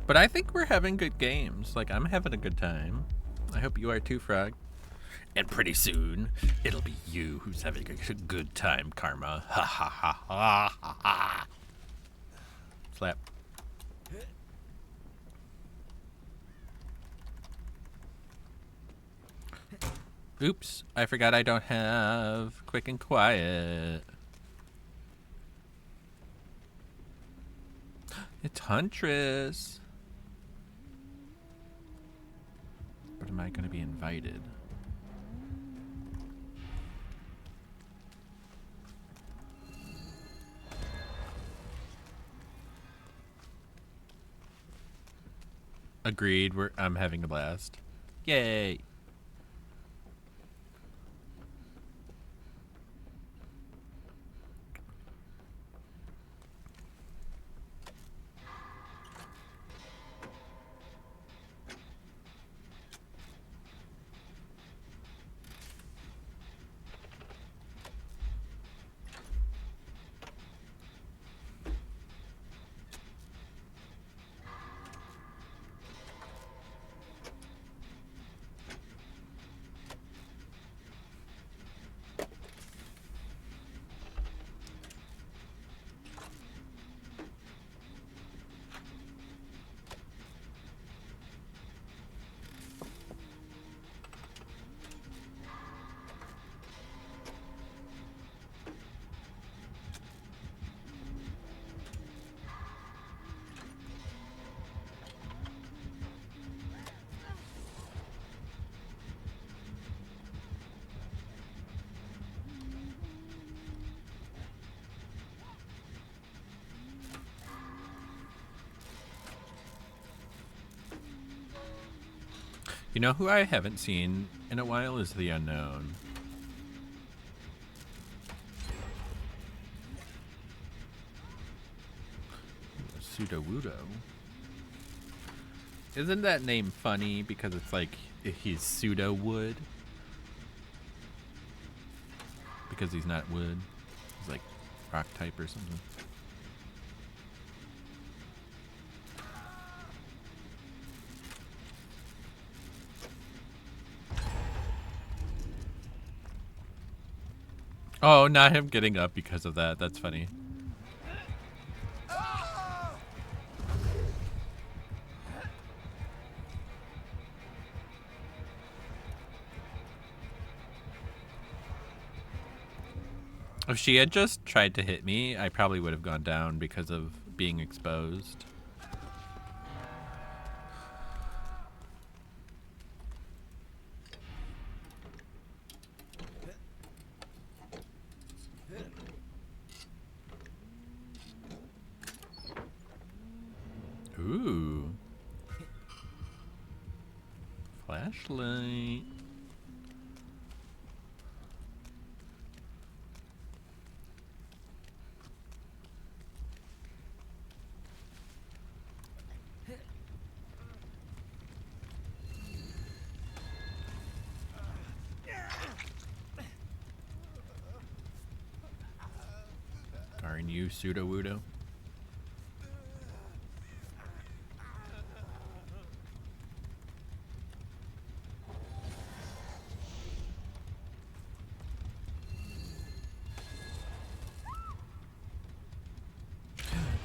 But I think we're having good games. Like, I'm having a good time. I hope you are too, Frog. And pretty soon, it'll be you who's having a good time, Karma. Ha ha ha ha ha ha. Slap. Oops, I forgot I don't have quick and quiet. It's Huntress. But am I going to be invited? Agreed. I'm having a blast. Yay. You know who I haven't seen in a while is The Unknown. Pseudo-Wudo. Isn't that name funny because it's like he's pseudo-wood? Because he's not wood. He's like rock type or something. Oh, not him getting up because of that. That's funny. If she had just tried to hit me, I probably would have gone down because of being exposed. Ooh. Flashlight. Darn you, pseudo-wudo.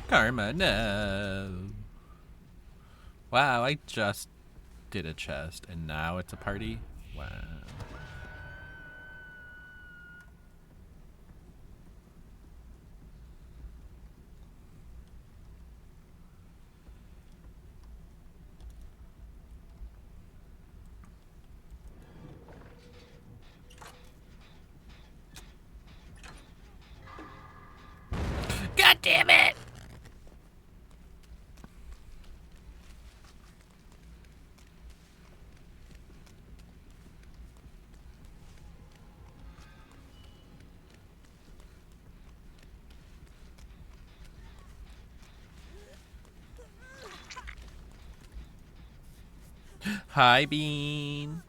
Karma, no. Wow, I just did a chest and now it's a party? Wow. God damn it! Hi, Bean.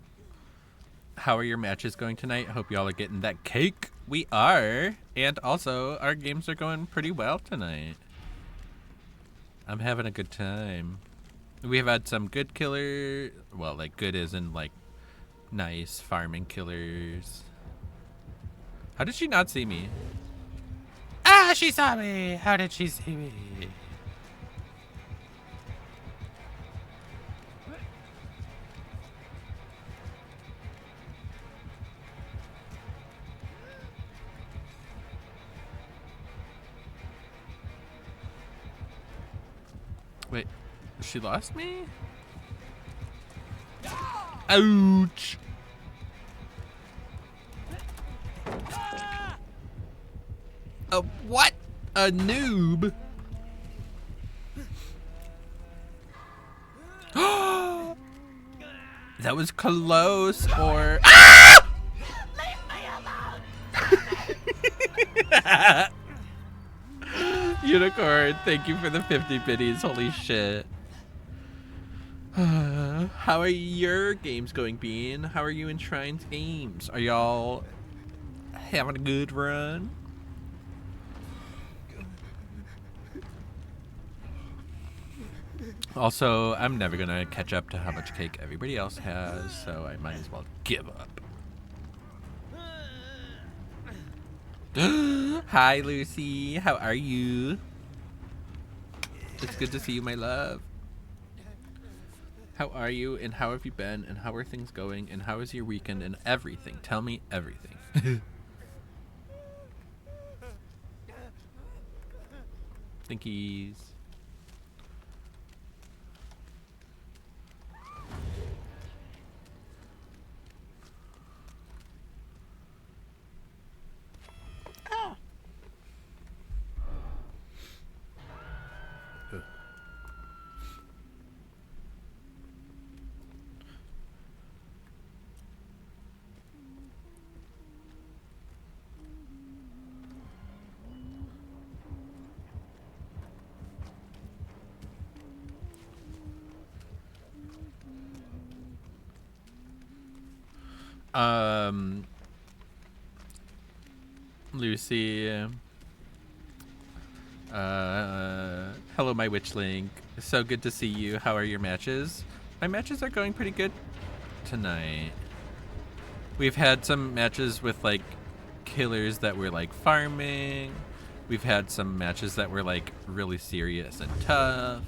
How are your matches going tonight? Hope y'all are getting that cake. We are. And also, our games are going pretty well tonight. I'm having a good time. We have had some good killer. Well, like, good as in, like, nice farming killers. How did she not see me? Ah, she saw me. How did she see me? Wait, she lost me? Ouch! What? A noob? That was close, or... Ah! Unicorn, thank you for the 50 biddies. Holy shit. How are your games going, Bean? How are you in Shrine's games? Are y'all having a good run? Also, I'm never gonna catch up to how much cake everybody else has, so I might as well give up. Hi, Lucy. How are you? It's good to see you, my love. How are you, and how have you been, and how are things going, and how is your weekend, and everything? Tell me everything. Thinkies. Lucy. Hello, my Witchling. So good to see you. How are your matches? My matches are going pretty good tonight. We've had some matches with, like, killers that were like farming. We've had some matches that were like really serious and tough.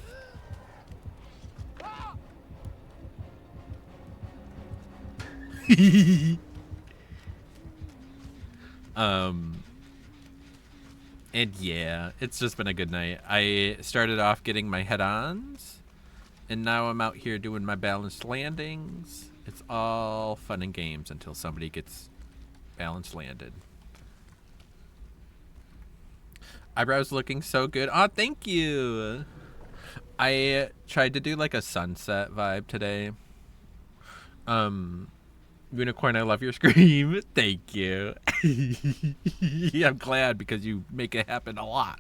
And yeah, it's just been a good night. I started off getting my head-ons, and now I'm out here doing my balanced landings. It's all fun and games until somebody gets balanced landed. Eyebrows looking so good. Oh, thank you. I tried to do like a sunset vibe today. Unicorn, I love your scream. Thank you. I'm glad because you make it happen a lot.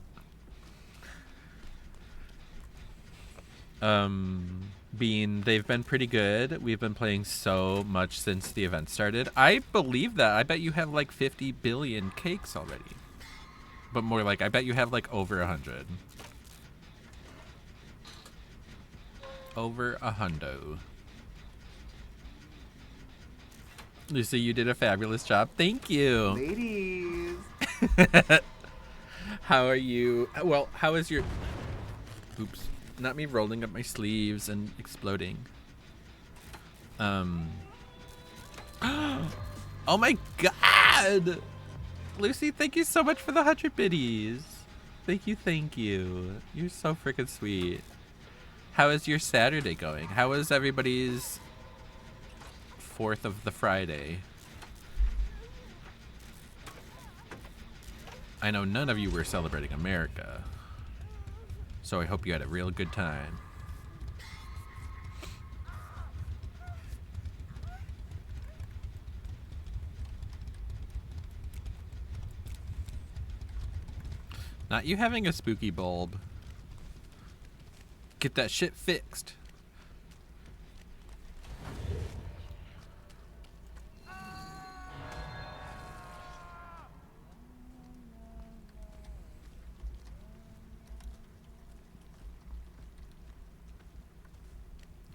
Bean, they've been pretty good. We've been playing so much since the event started. I believe that. I bet you have like 50 billion cakes already. But more like, I bet you have like over 100. Over 100. Lucy, you did a fabulous job. Thank you. Ladies. How are you? Well, how is your... Oops. Not me rolling up my sleeves and exploding. Oh my god! Lucy, thank you so much for the 100 biddies. Thank you, thank you. You're so freaking sweet. How is your Saturday going? How is everybody's 4th of the Friday? I know none of you were celebrating America, so I hope you had a real good time. Not you having a spooky bulb. Get that shit fixed.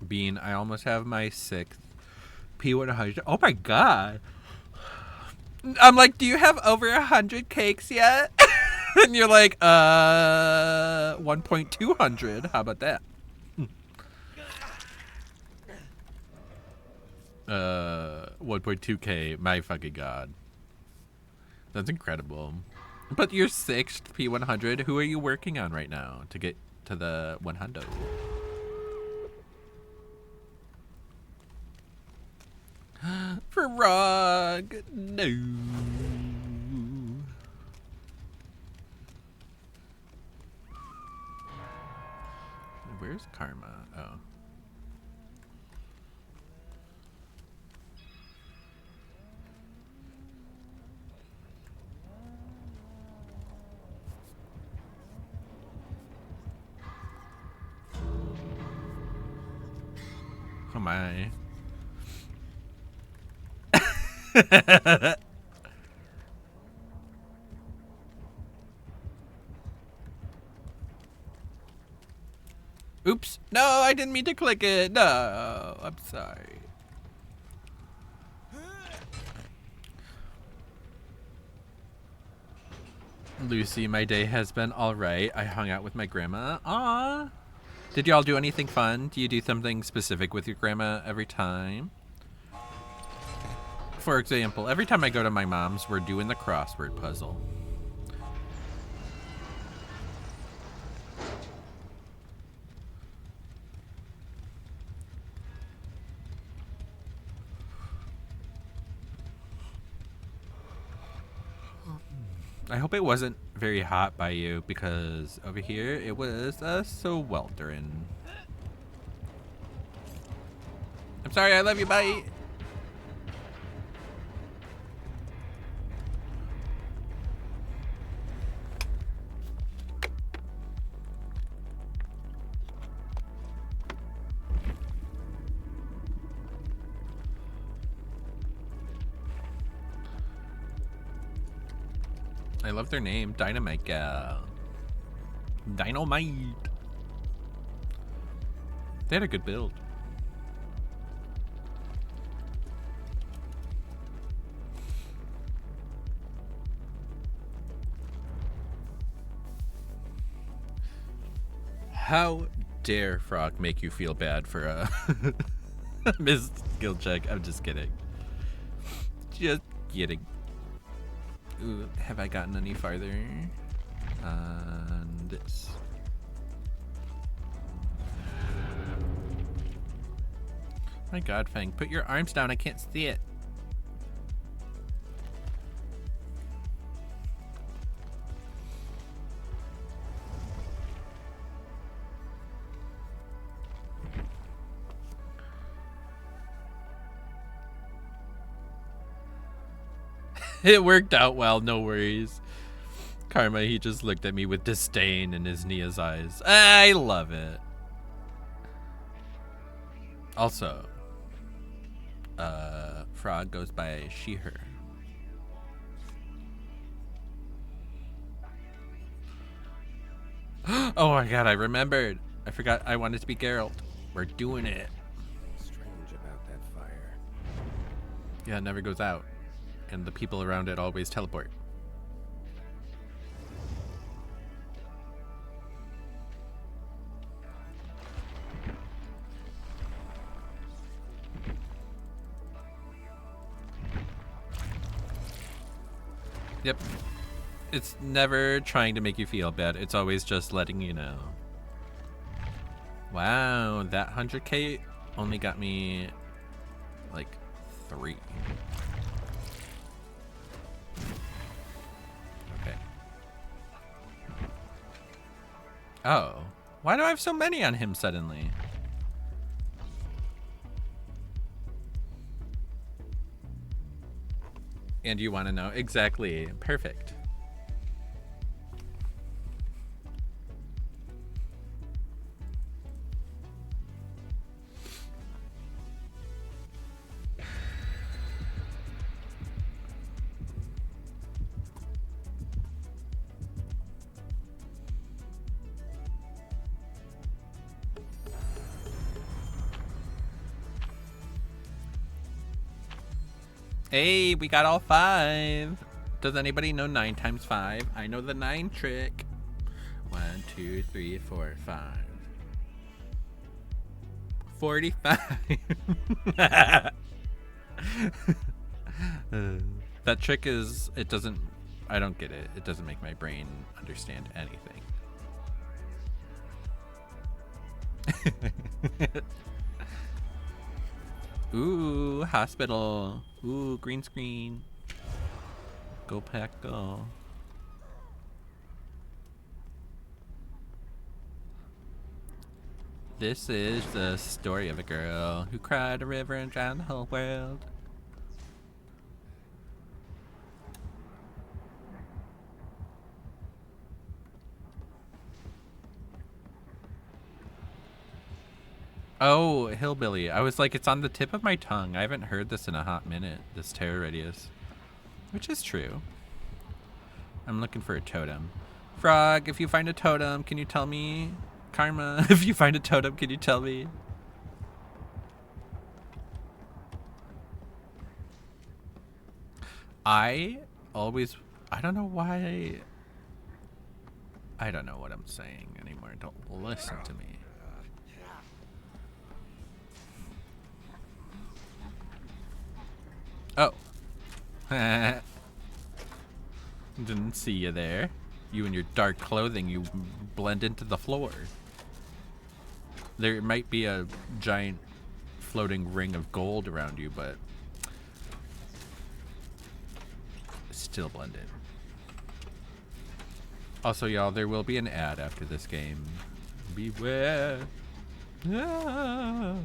Bean, I almost have my 6th P100. Oh my god. I'm like, do you have over 100 cakes yet? And you're like, 1.200. How about that? 1.2K. My fucking god. That's incredible. But your 6th P100, who are you working on right now to get to the 100? Frog, no. Where's Karma? Oh. Oh my. Oops. No, I didn't mean to click it. No, I'm sorry. Lucy, my day has been all right. I hung out with my grandma. Aw. Did y'all do anything fun? Do you do something specific with your grandma every time? For example, every time I go to my mom's, we're doing the crossword puzzle. I hope it wasn't very hot by you, because over here it was so weltering. I'm sorry, I love you, bye. I love their name, Dynamite Gal. Dynamite. They had a good build. How dare Frog make you feel bad for a missed skill check? I'm just kidding. Just kidding. Ooh, have I gotten any farther on this? My God, Fang, put your arms down. I can't see it. It worked out well, no worries. Karma, he just looked at me with disdain in his Nia's eyes. I love it. Also, Frog goes by she, her. Oh my God, I remembered. I forgot I wanted to be Geralt. We're doing it. Strange about that fire. Yeah, it never goes out. And the people around it always teleport. Yep. It's never trying to make you feel bad. It's always just letting you know. Wow, that 100k only got me like 3. Okay. Oh, why do I have so many on him suddenly? And you want to know? Exactly. Perfect. Hey, we got all 5. Does anybody know 9 times 5? I know the 9 trick. 1, 2, 3, 4, 5. 45. That trick is, it doesn't, I don't get it. It doesn't make my brain understand anything. Ooh, hospital. Ooh, green screen. Go pack, go. This is the story of a girl who cried a river and drowned the whole world. Oh, hillbilly. I was like, it's on the tip of my tongue. I haven't heard this in a hot minute, this terror radius. Which is true. I'm looking for a totem. Frog, if you find a totem, can you tell me? Karma, if you find a totem, can you tell me? I don't know why. I don't know what I'm saying anymore. Don't listen to me. Oh. Didn't see you there. You and your dark clothing, you blend into the floor. There might be a giant floating ring of gold around you, but still blended. Also, y'all, there will be an ad after this game. Beware. Ah.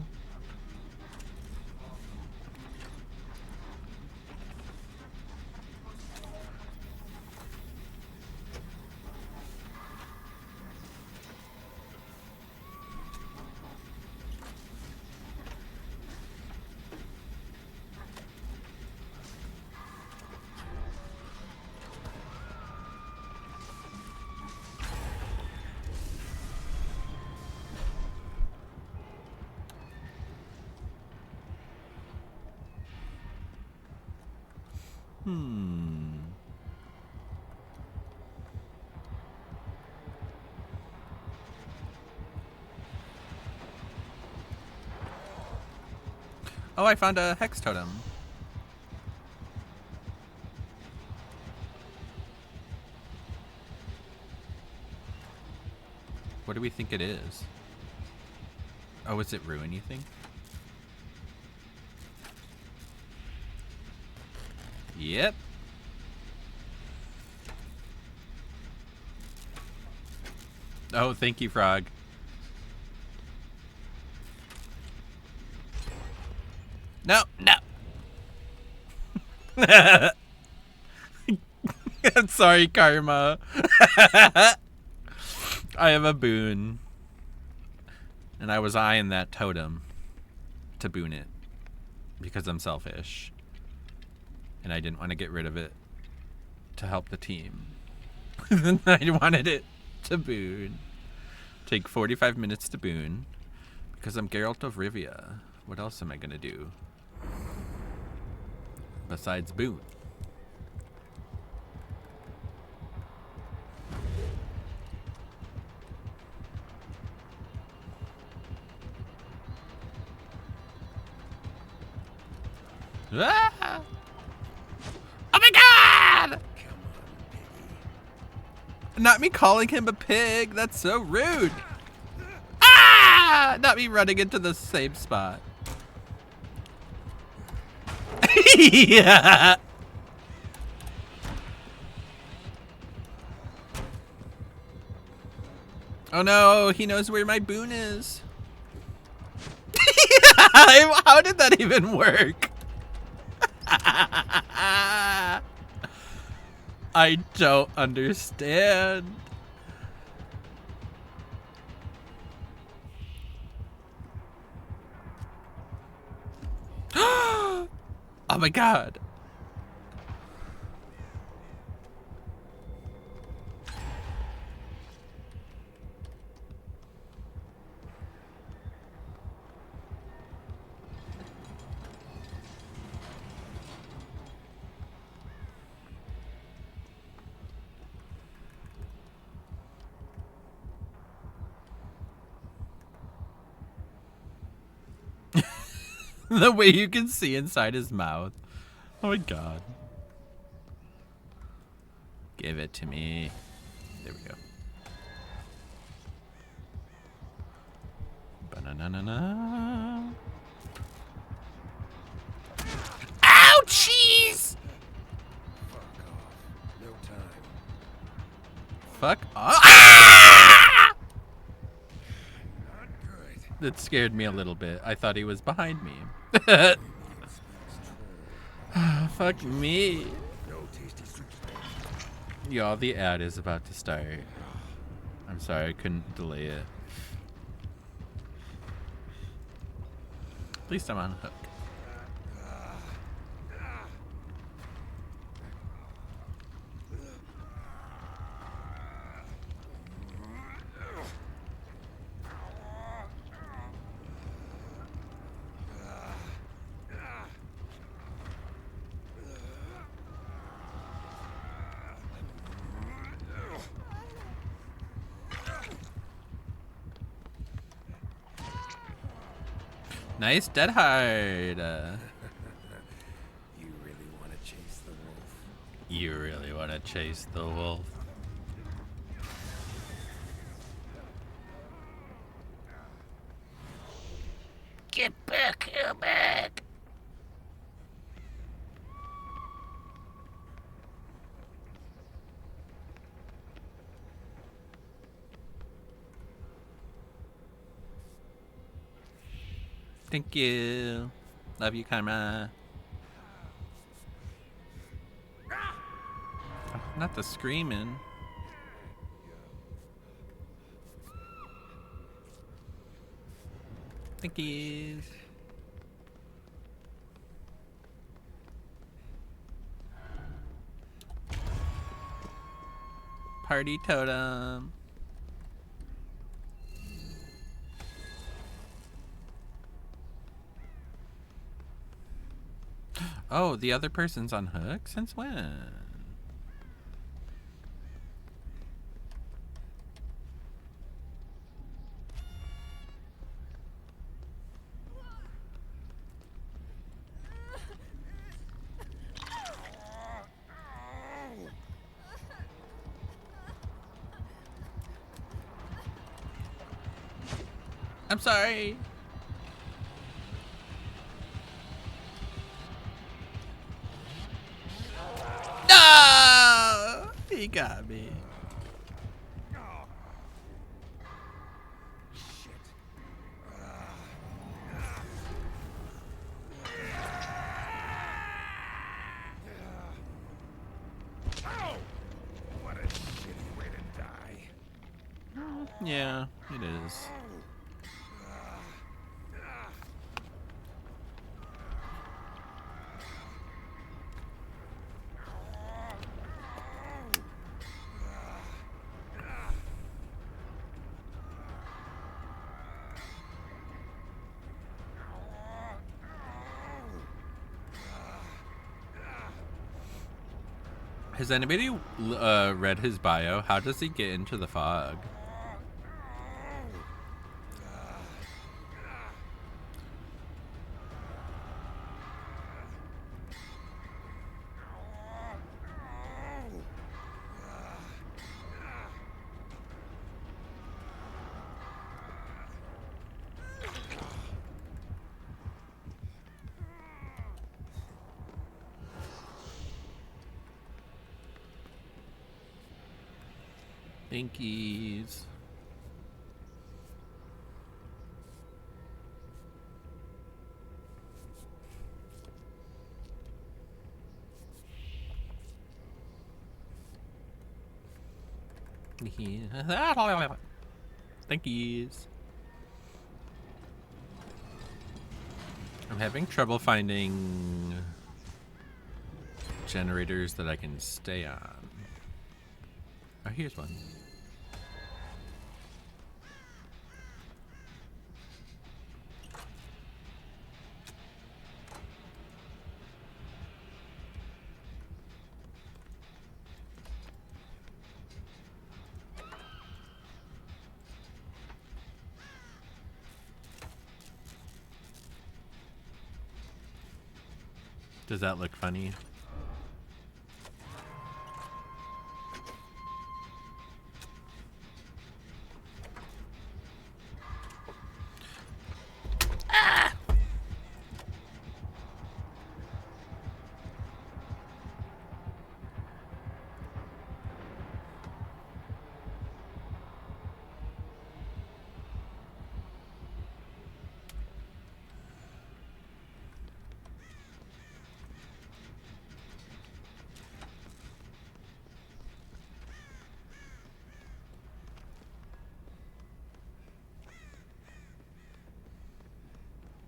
Oh, I found a hex totem. What do we think it is? Oh, is it ruin, you think? Yep. Oh, thank you, Frog. No, no. I'm sorry, Karma. I have a boon. And I was eyeing that totem to boon it. Because I'm selfish. And I didn't want to get rid of it to help the team. I wanted it to boon. Take 45 minutes to boon. Because I'm Geralt of Rivia. What else am I going to do? Besides boon. Ah! Oh my god! Not me calling him a pig. That's so rude. Ah! Not me running into the same spot. Yeah. Oh no, he knows where my boon is. How did that even work? I don't understand. Oh my god. The way you can see inside his mouth. Oh my god. Give it to me. There we go. Ba-na-na-na-na. Ouchies! No time. Fuck off. Ah! Not good. That scared me a little bit. I thought he was behind me. Fuck me. No tasty soup. Y'all, the ad is about to start. I'm sorry, I couldn't delay it. At least I'm on hook. Nice dead hard. You really want to chase the wolf? You really want to chase the wolf? Get back here, back. Thank you. Love you, Karma. Oh, not the screaming. Thank you. Party totem. Oh, the other person's on hook? Since when? I'm sorry. No! He got me. What a shitty way to die. Yeah, it is. Has anybody read his bio? How does he get into the fog? Binkies. Thankies. I'm having trouble finding generators that I can stay on. Oh, here's one. Does that look funny?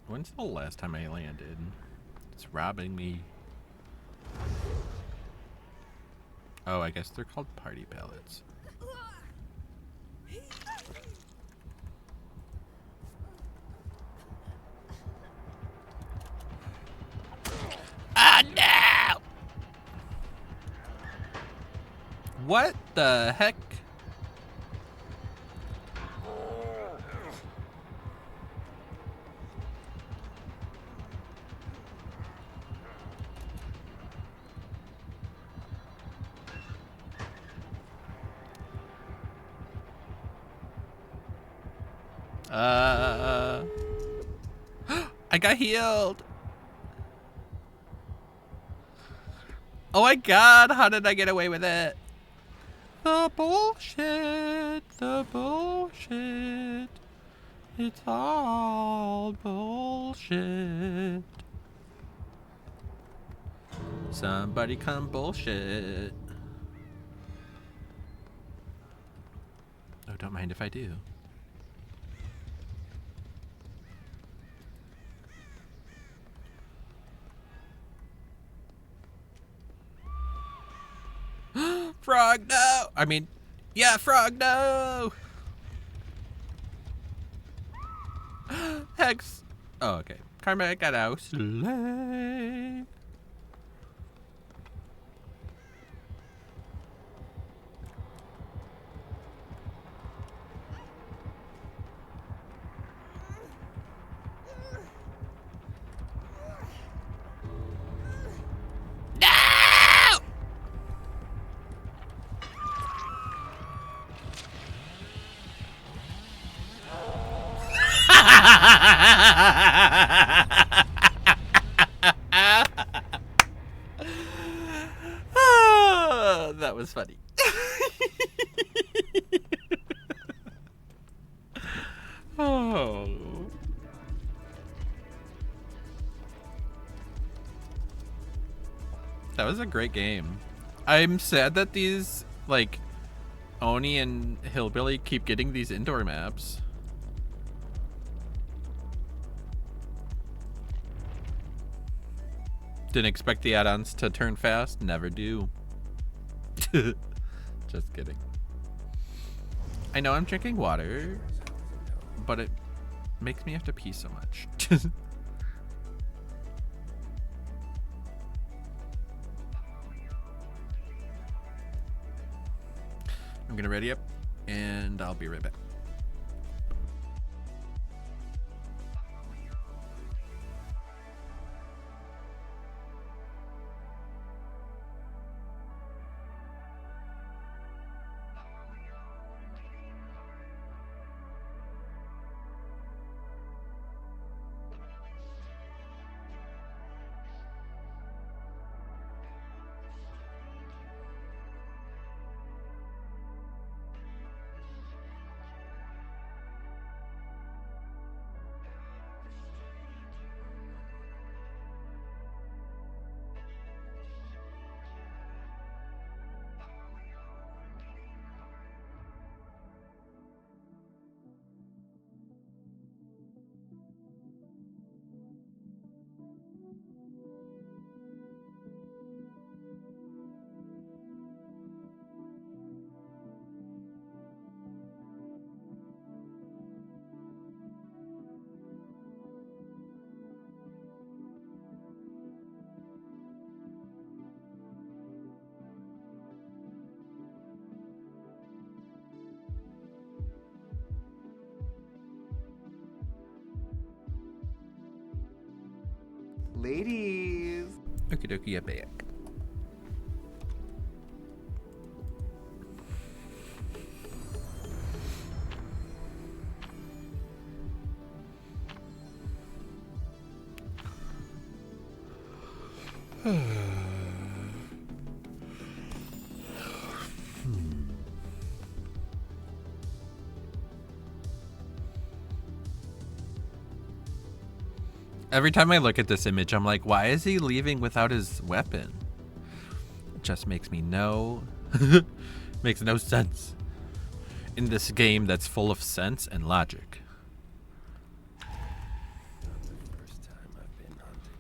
When's the last time I landed? It's robbing me. Oh, I guess they're called party pellets. Ah, no! What the heck? I got healed. Oh my god, how did I get away with it? The bullshit, the bullshit. It's all bullshit. Somebody come bullshit. Oh, don't mind if I do. Frog, no! I mean, yeah, frog, no! Hex. Oh, okay. Karma got out. Slay. That was funny. Oh. That was a great game. I'm sad that these, like, Oni and Hillbilly keep getting these indoor maps. Didn't expect the add-ons to turn fast. Never do. Just kidding. I know I'm drinking water, but it makes me have to pee so much. I'm gonna ready up, and I'll be right back. Ladies. Okie dokie, yeah, back. Every time I look at this image, I'm like, why is he leaving without his weapon? It just makes me know. Makes no sense. In this game that's full of sense and logic. First time I've been hunted.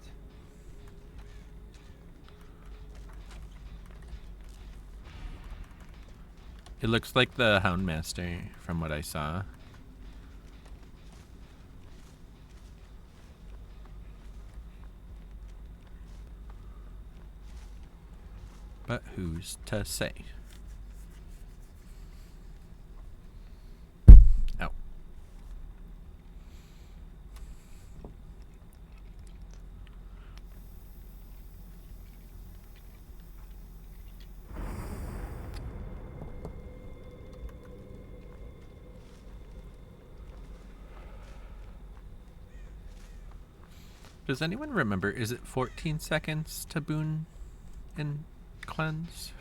It looks like the Houndmaster from what I saw. But who's to say? Ow. Does anyone remember, is it 14 seconds to boon and cleanse?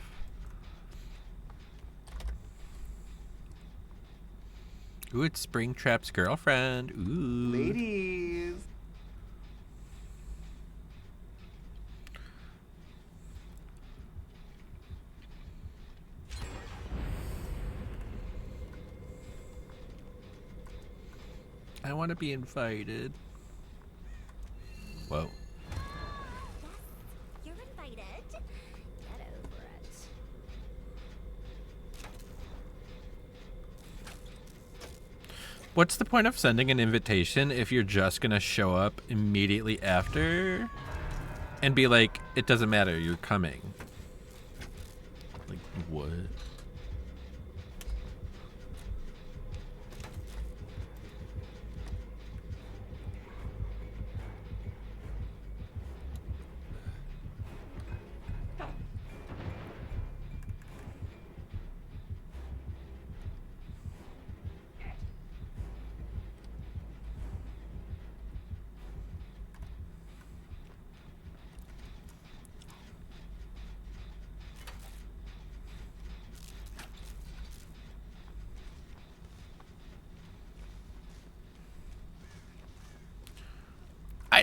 Ooh, it's Springtrap's girlfriend. Ooh. Ladies. I want to be invited. Whoa. You're invited. Get over it. What's the point of sending an invitation if you're just gonna show up immediately after and be like, it doesn't matter, you're coming? Like, what?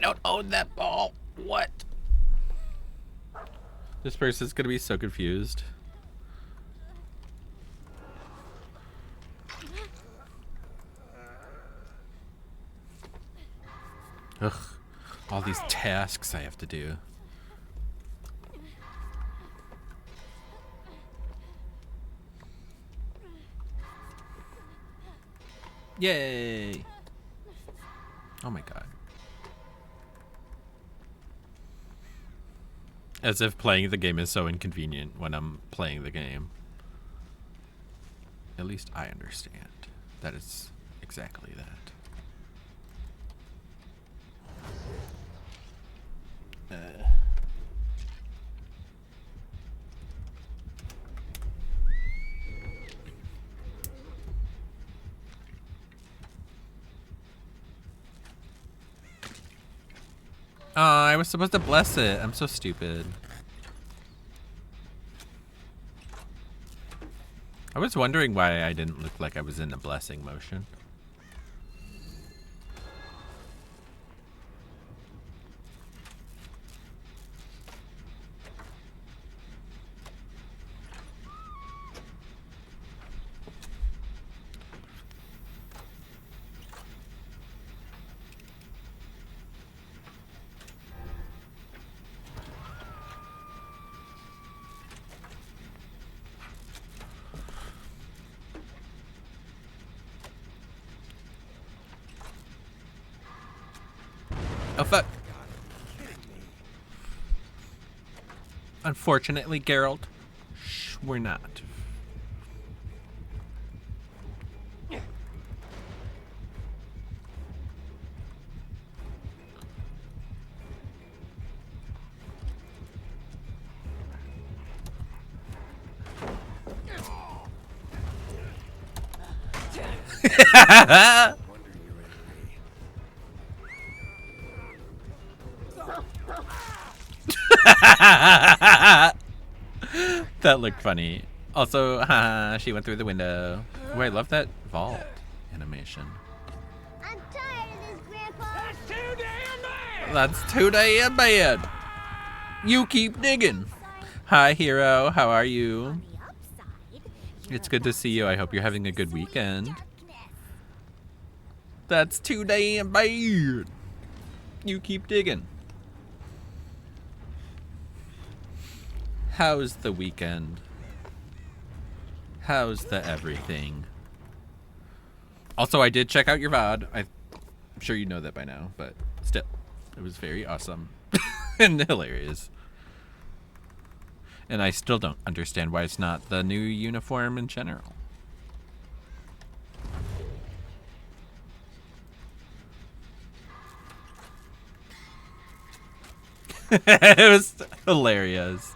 don't own that ball. What? This person's gonna be so confused. Ugh. All these tasks I have to do. Yay! Oh my god. As if playing the game is so inconvenient when I'm playing the game. At least I understand that it's exactly that. Oh, I was supposed to bless it. I'm so stupid. I was wondering why I didn't look like I was in a blessing motion. Oh fuck. Unfortunately, Geralt, we're not. That looked funny. Also, haha, she went through the window. Oh, I love that vault animation. I'm tired of this, Grandpa. That's too damn bad. You keep digging. Hi, hero. How are you? It's good to see you. I hope you're having a good weekend. That's too damn bad. You keep digging. How's the weekend? How's the everything? Also, I did check out your VOD. I'm sure you know that by now, but still, it was very awesome and hilarious. And I still don't understand why it's not the new uniform in general. It was hilarious.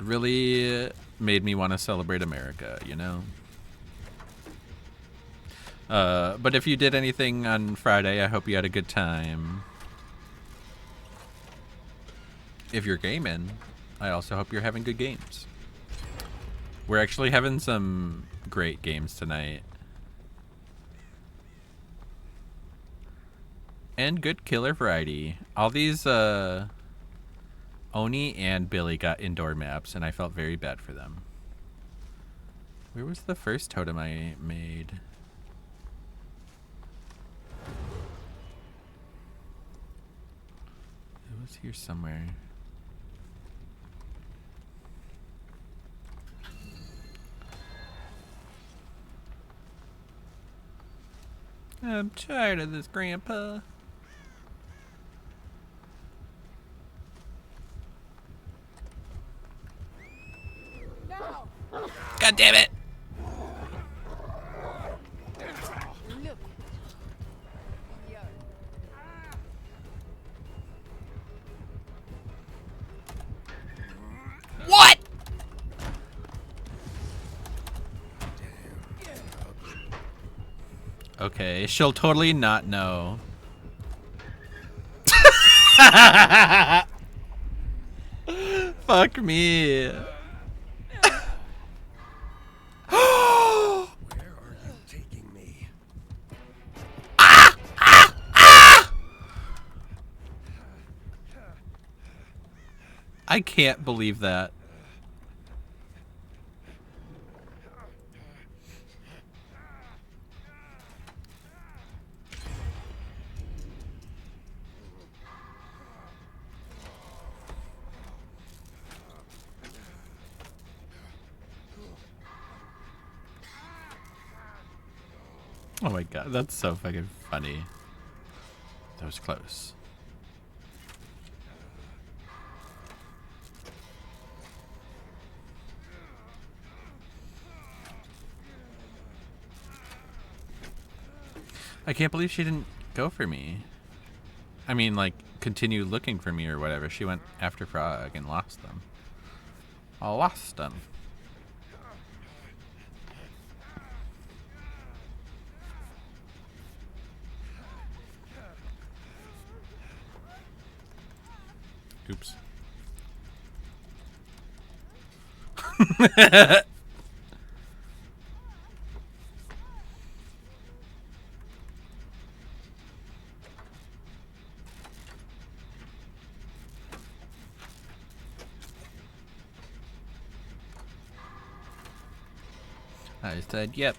Really made me want to celebrate America, you know? But if you did anything on Friday, I hope you had a good time. If you're gaming, I also hope you're having good games. We're actually having some great games tonight. And good killer variety. All these, Oni and Billy got indoor maps, and I felt very bad for them. Where was the first totem I made? It was here somewhere. I'm tired of this, Grandpa. God damn it! What? Okay, she'll totally not know. Fuck me. Where are you taking me? I can't believe that. Oh my god, that's so fucking funny. That was close. I can't believe she didn't go for me. I mean, like, continue looking for me or whatever. She went after Frog and lost them. I lost them. Oops. I said, yep.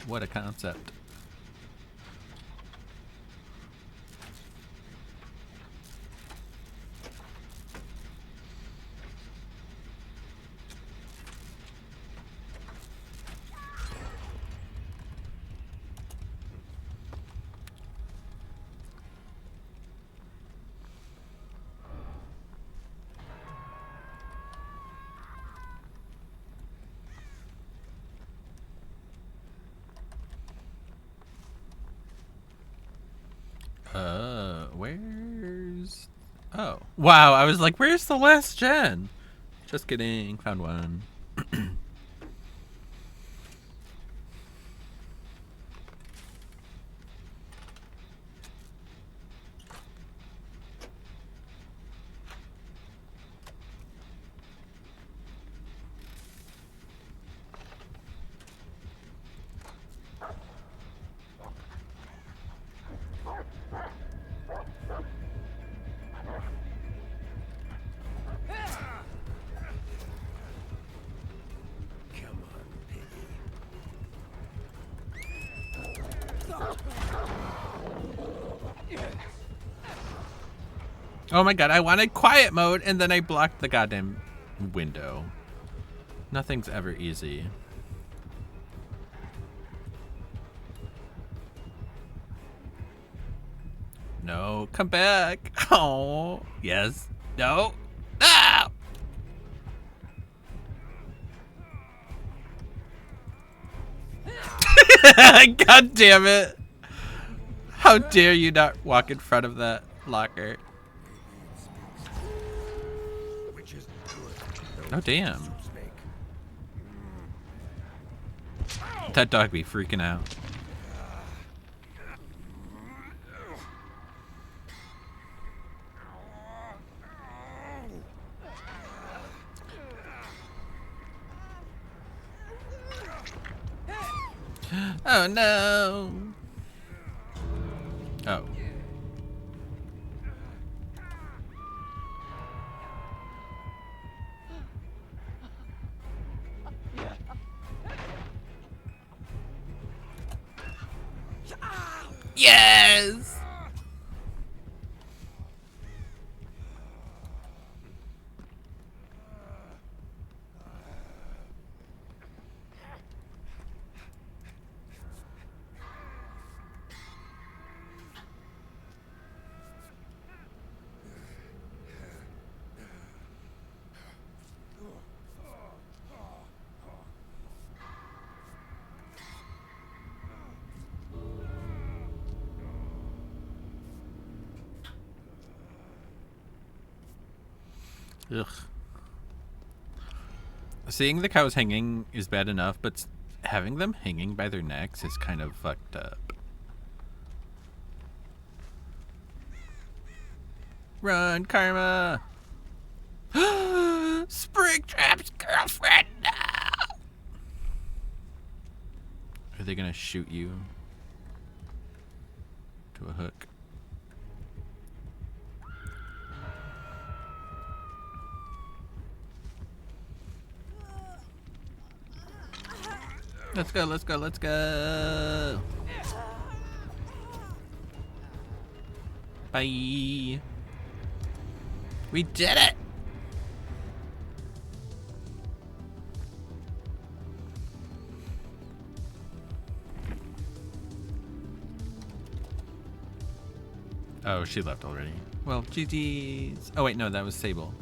What a concept. Where's... Oh. Wow, I was like, where's the last gen? Just kidding. Found one. Oh my god, I wanted quiet mode and then I blocked the goddamn window. Nothing's ever easy. No, come back. Oh, yes. No. No! God damn it. How dare you not walk in front of that locker? Oh, damn. That dog be freaking out. Oh, no. Oh. Yes! Ugh. Seeing the cows hanging is bad enough, but having them hanging by their necks is kind of fucked up. Run, Karma! Springtrap's girlfriend! No! Are they gonna shoot you to a hook? Let's go, let's go, let's go. Bye. We did it. Oh, she left already. Well, GG's. Oh, wait, no, that was Sable.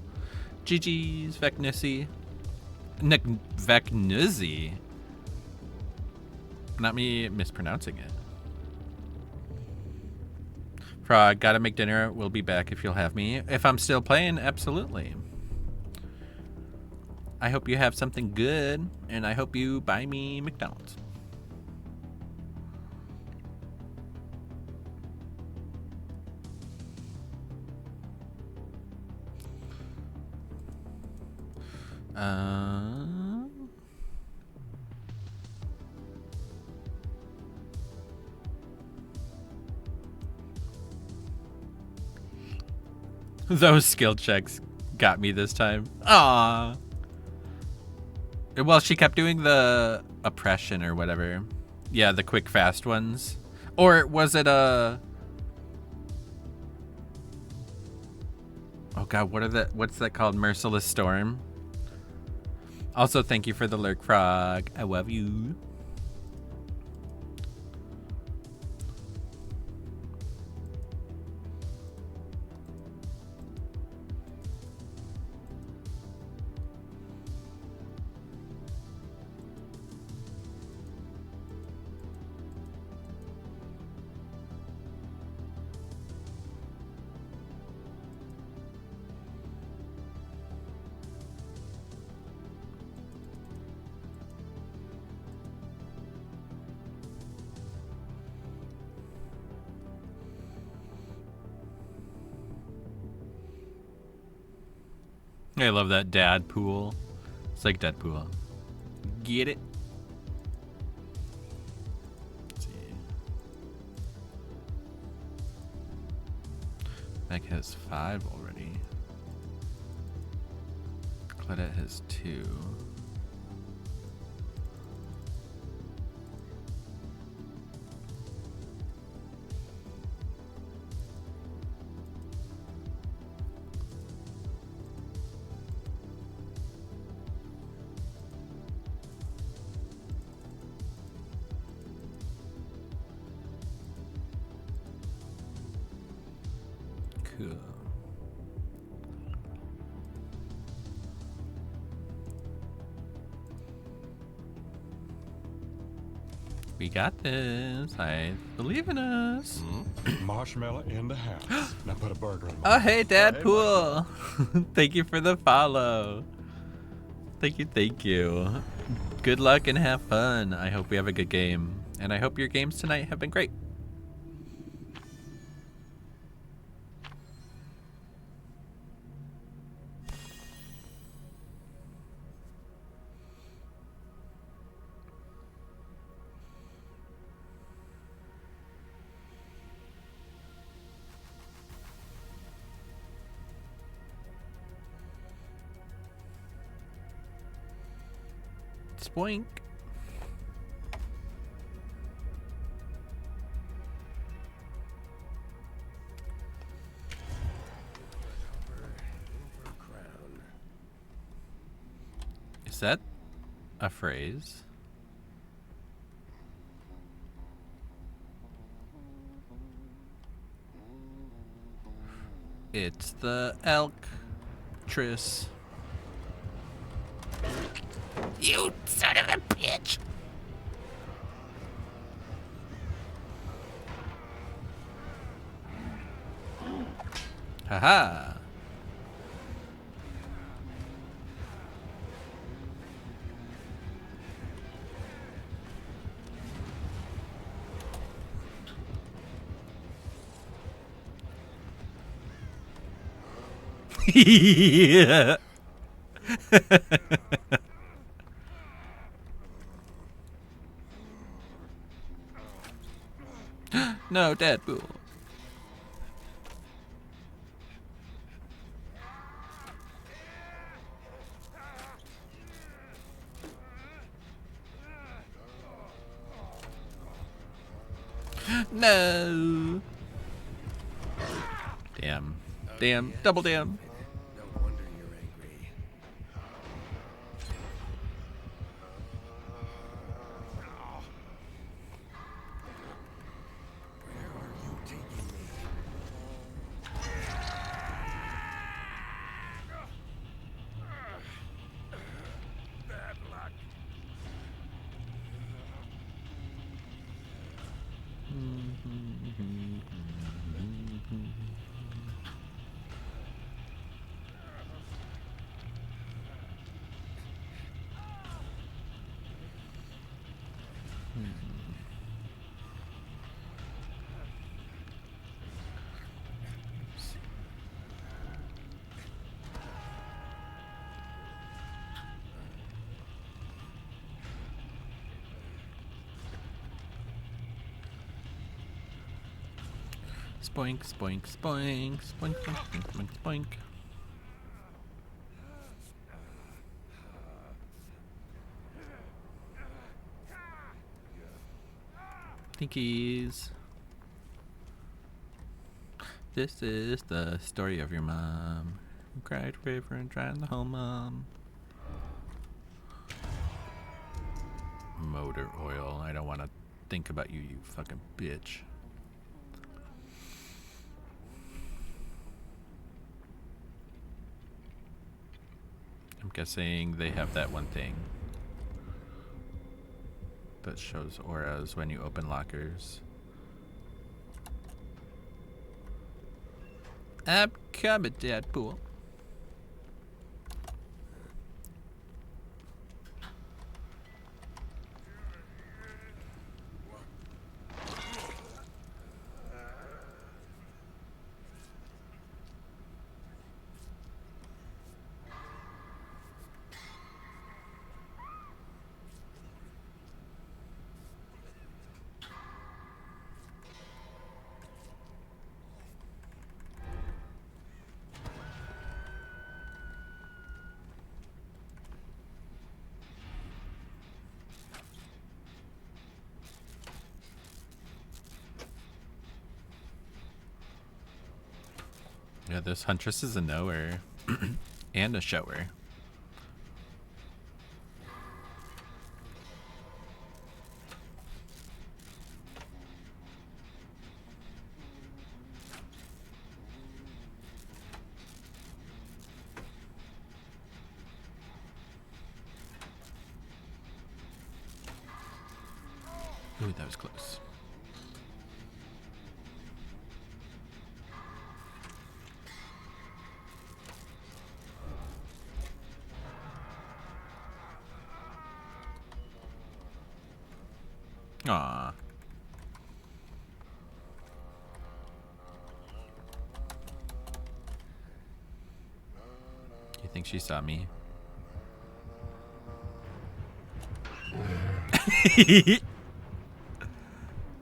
GG's, Vecnussi. Vecnuzzi. Not me mispronouncing it. Frog, gotta make dinner. We'll be back if you'll have me. If I'm still playing, absolutely. I hope you have something good, and I hope you buy me McDonald's. Those skill checks got me this time. Aww. Well, she kept doing the oppression or whatever. Yeah, the quick, fast ones. Or was it a... Oh god, what's that called? Merciless Storm? Also, thank you for the lurk, Frog. I love you. I love that dad pool. It's like Deadpool. Get it? Let's see. Meg has 5 already. Claudette has 2. Cool. We got this. I believe in us. Marshmallow in the house. Now put a burger in my Oh, mouth. hey, Dadpool. Thank you for the follow. Thank you, thank you. Good luck and have fun. I hope we have a good game. And I hope your games tonight have been great. Spoink. Is that a phrase? It's the elk Tris. You son of a bitch! Haha! Yeah. No, Deadpool. No. Damn. Damn. Double damn. No wonder you're angry. Where are you taking me? Bad luck. Spoink, spoink, spoink, spoink, spoink, spoink, spoink, spoink. Thinkies. This is the story of your mom. Who cried river and drowned the whole mom. Motor oil. I don't want to think about you, you fucking bitch. I'm guessing they have that one thing that shows auras when you open lockers. I'm coming, Deadpool. Yeah, this huntress is a knower and a shower. Ooh, that was close. Aww. You think she saw me?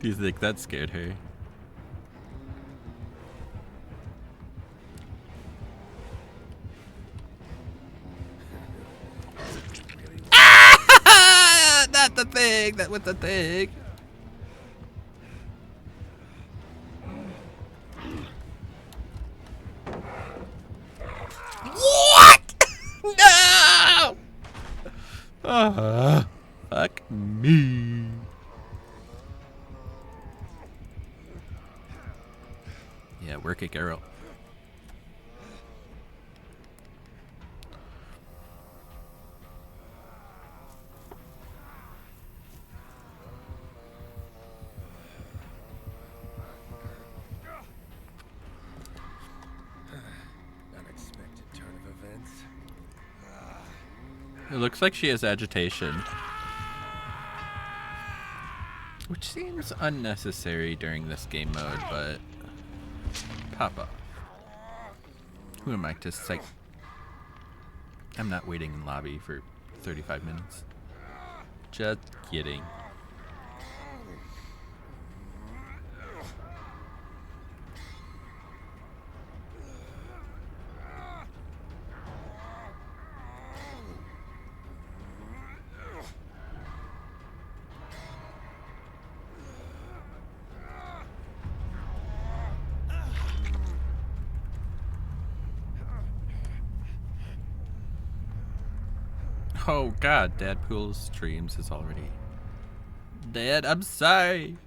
Do you think that scared her? Not the thing! That was the thing! What? No! Fuck me. Yeah, work it, girl. Unexpected turn of events. It looks like she has agitation. Which seems unnecessary during this game mode, but... Papa. Who am I to say? I'm not waiting in lobby for 35 minutes. Just kidding. Oh god, Dadpool's streams is already dead. I'm sorry.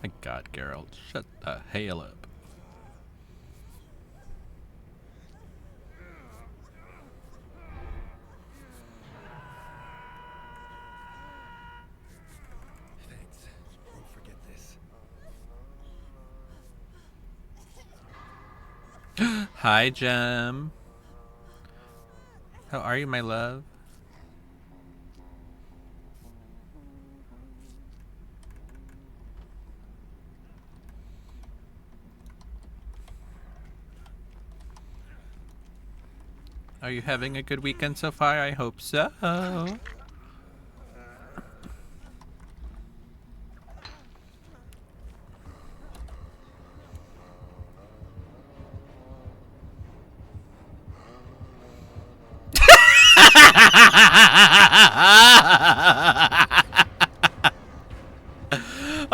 My god, Geralt, shut the hell up. Thanks. Won't forget this. Hi, Gem. How are you, my love? Are you having a good weekend so far? I hope so.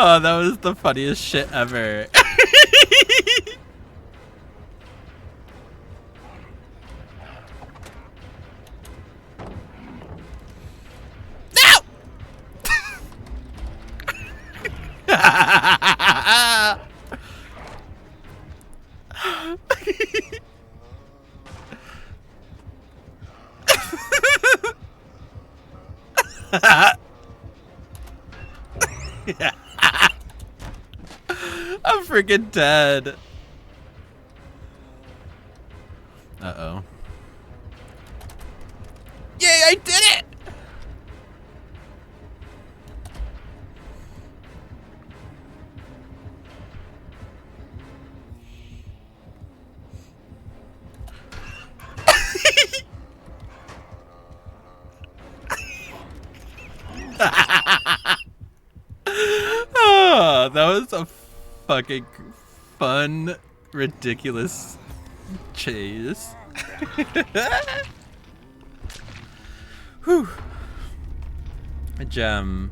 Oh, that was the funniest shit ever. No! I'm freaking dead. Uh-oh. Yay, I did it! Oh, that was a fucking fun, ridiculous chase. Whew. Gem,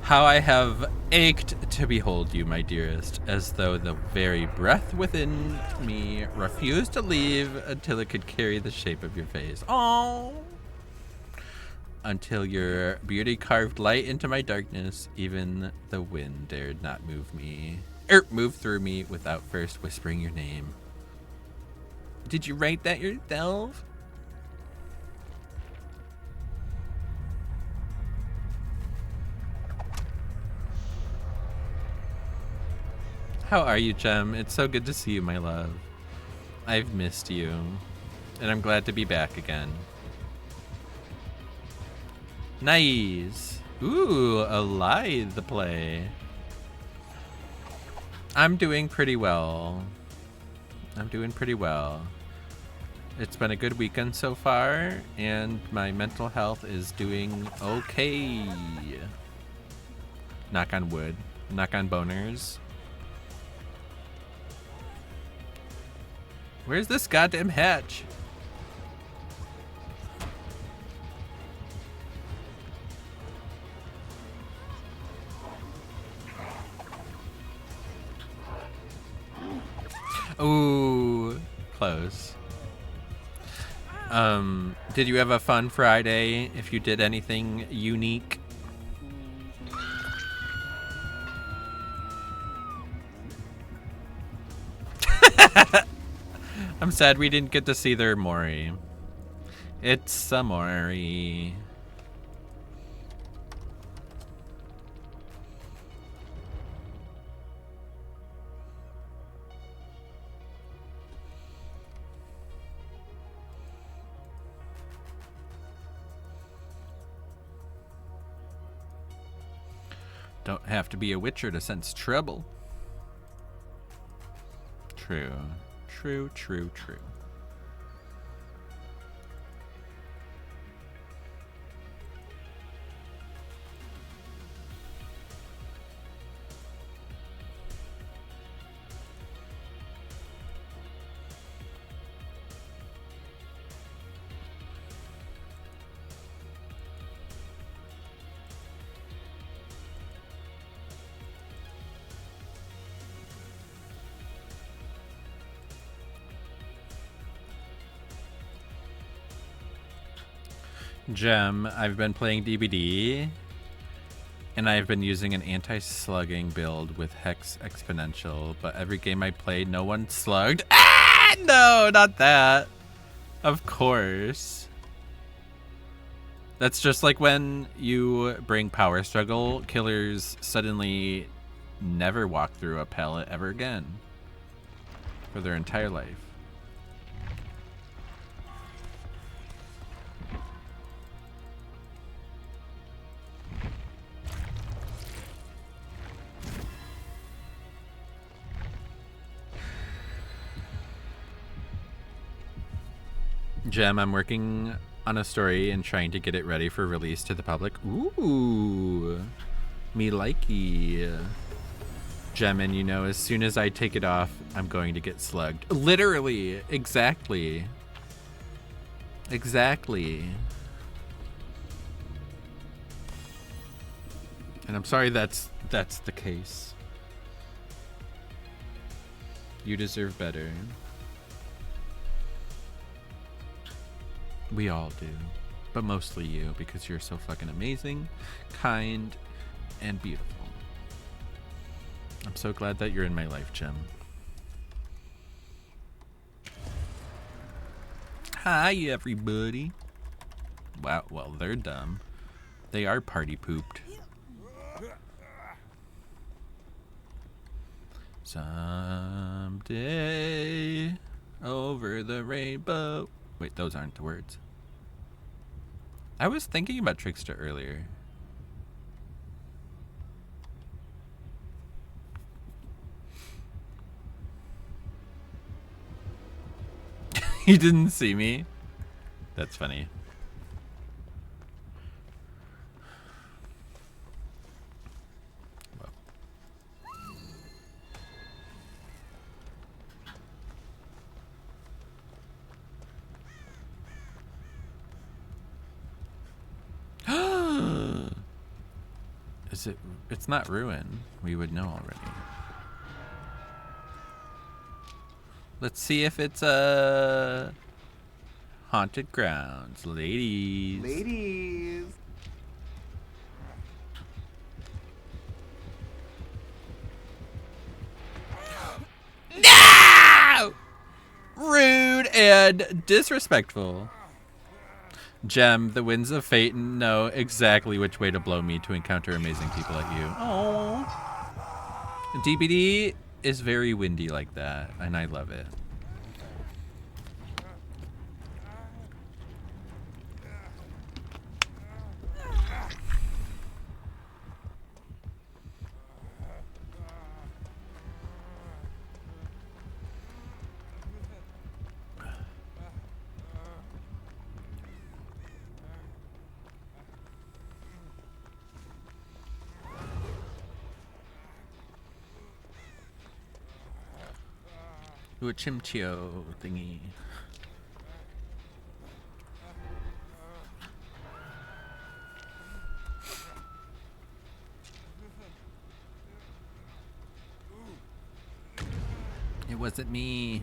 how I have ached to behold you, my dearest, as though the very breath within me refused to leave until it could carry the shape of your face. Oh. Until your beauty carved light into my darkness, even the wind dared not move through me without first whispering your name. Did you write that yourself? How are you, Gem? It's so good to see you, my love. I've missed you, and I'm glad to be back again. Nice. Ooh, a lithe play. I'm doing pretty well. It's been a good weekend so far, and my mental health is doing okay. Knock on wood. Knock on boners. Where's this goddamn hatch? Ooh, close. Did you have a fun Friday? If you did anything unique? I'm sad we didn't get to see their Mori. It's a Mori. Don't have to be a witcher to sense trouble. True. True, true, true. Gem, I've been playing DBD, and I've been using an anti-slugging build with Hex Exponential, but every game I played, no one slugged. Ah, no, not that. Of course. That's just like when you bring Power Struggle, killers suddenly never walk through a pallet ever again for their entire life. Gem, I'm working on a story and trying to get it ready for release to the public. Ooh, me likey. Gem, and you know, as soon as I take it off, I'm going to get slugged. Literally, exactly. Exactly. And I'm sorry that's the case. You deserve better. We all do, but mostly you, because you're so fucking amazing, kind, and beautiful. I'm so glad that you're in my life, Gem. Hi, everybody. Wow, well, they're dumb. They are party pooped. Someday over the rainbow. Wait, those aren't the words. I was thinking about Trickster earlier. He didn't see me. That's funny. Is it? It's not ruin. We would know already. Let's see if it's haunted grounds, ladies. Ladies. No! Rude and disrespectful. Gem, the winds of fate know exactly which way to blow me to encounter amazing people like you. Oh. DBD is very windy like that, and I love it. Ooh, a chimchio thingy. It wasn't me.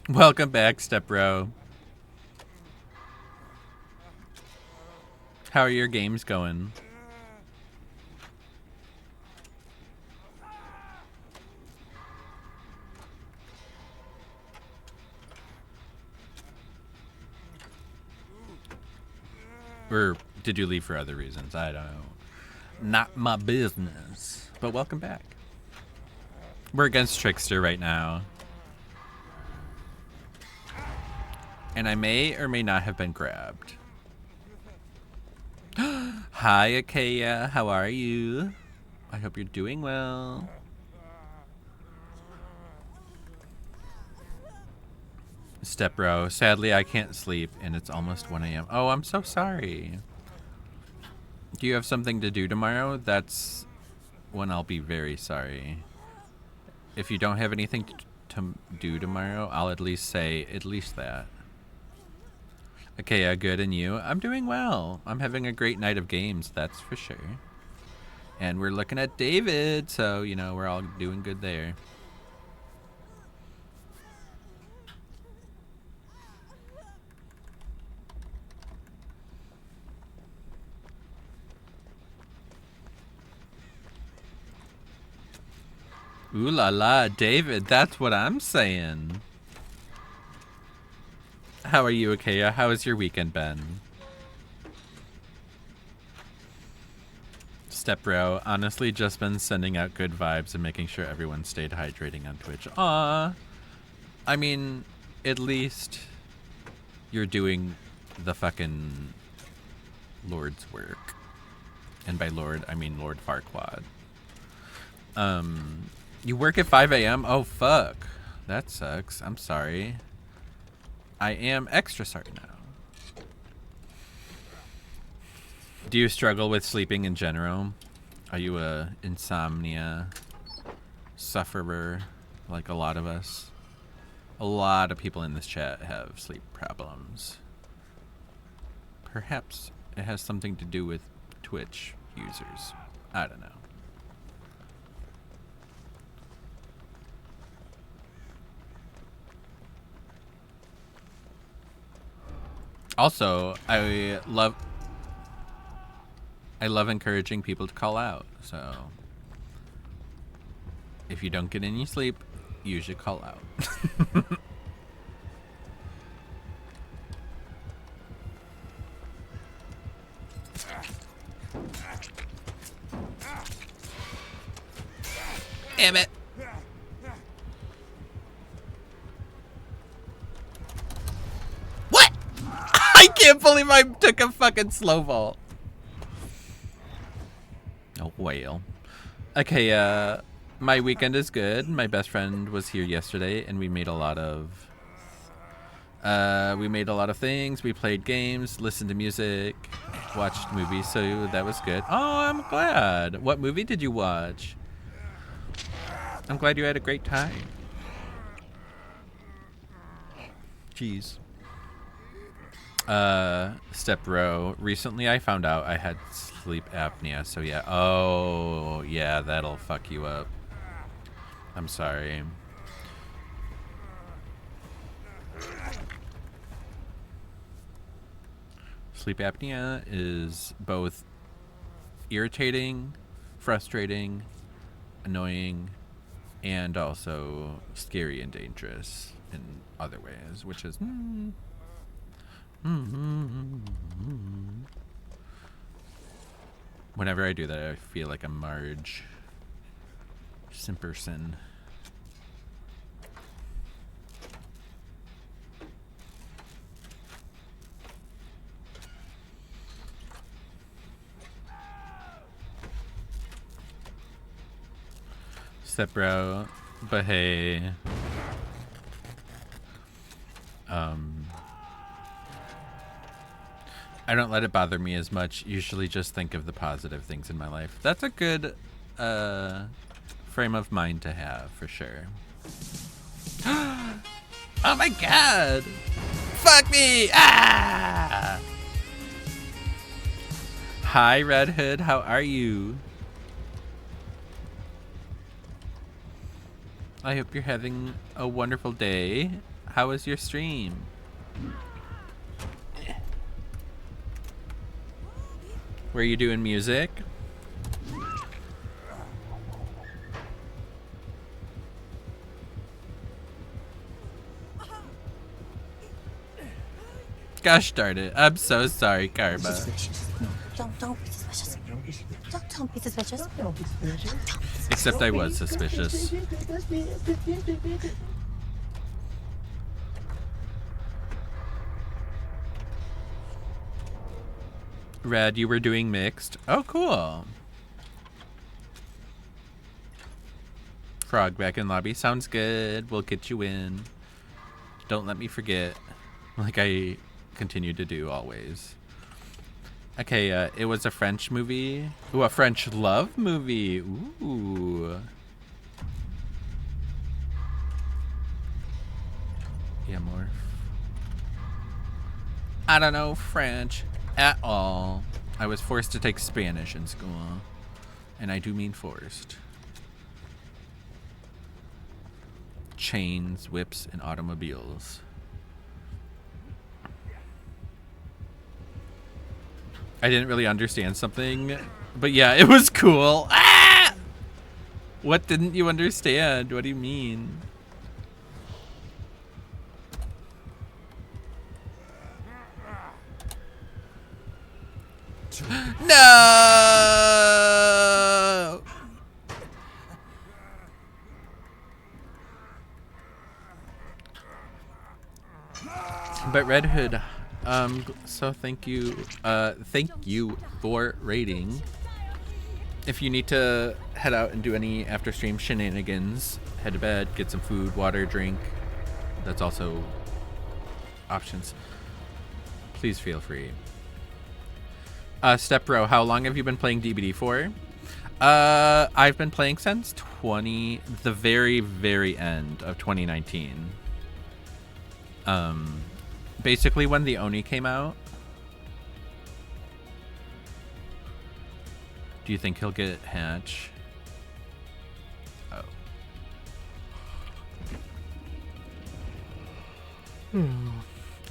Welcome back, Step Bro. How are your games going? Or did you leave for other reasons? I don't know. Not my business. But welcome back. We're against Trickster right now. And I may or may not have been grabbed. Hi, Akeya. How are you? I hope you're doing well. Step Bro. Sadly, I can't sleep, and it's almost 1 a.m. Oh, I'm so sorry. Do you have something to do tomorrow? That's when I'll be very sorry. If you don't have anything to do tomorrow, I'll at least say at least that. Okay, good, and you? I'm doing well. I'm having a great night of games, that's for sure. And we're looking at David, so, you know, we're all doing good there. Ooh la la, David, that's what I'm saying. How are you, Akea? How has your weekend been? Step bro, honestly just been sending out good vibes and making sure everyone stayed hydrating on Twitch. Aw. I mean, at least you're doing the fucking Lord's work. And by Lord, I mean Lord Farquaad. You work at 5 a.m.? Oh, fuck. That sucks. I'm sorry. I am extra sorry now. Do you struggle with sleeping in general? Are you a insomnia sufferer like a lot of us? A lot of people in this chat have sleep problems. Perhaps it has something to do with Twitch users. I don't know. Also, I love encouraging people to call out. So if you don't get any sleep, you should call out. Damn it. What? I can't believe I took a fucking slow vault. Oh, whale. Okay, my weekend is good. My best friend was here yesterday, and we made a lot of things. We played games, listened to music, watched movies, so that was good. Oh, I'm glad. What movie did you watch? I'm glad you had a great time. Jeez. Step bro. Recently I found out I had sleep apnea, so yeah. Oh, yeah, that'll fuck you up. I'm sorry. Sleep apnea is both irritating, frustrating, annoying, and also scary and dangerous in other ways, which is whenever I do that, I feel like a Marge Simpson. Step bro, but hey. I don't let it bother me as much. Usually just think of the positive things in my life. That's a good frame of mind to have, for sure. Oh my god! Fuck me! Ah! Hi, Red Hood. How are you? I hope you're having a wonderful day. How was your stream? Were you doing music? Gosh darn it. I'm so sorry, Karma. Don't be suspicious. Don't be suspicious. Except I was suspicious. Red, you were doing mixed. Oh, cool. Frog back in lobby. Sounds good. We'll get you in. Don't let me forget. Like I continue to do always. Okay, it was a French movie. Ooh, a French love movie. Ooh. I don't know French at all. I was forced to take Spanish in school. And I do mean forced. Chains, whips, and automobiles. I didn't really understand something, but yeah, it was cool. Ah! What didn't you understand? What do you mean? No! But Red Hood, so thank you for raiding. If you need to head out and do any after stream shenanigans, head to bed, get some food, water, drink. That's also options. Please feel free. Step Bro, how long have you been playing DBD for? I've been playing since the very, very end of 2019. Basically when the Oni came out. Do you think he'll get Hatch? Oh.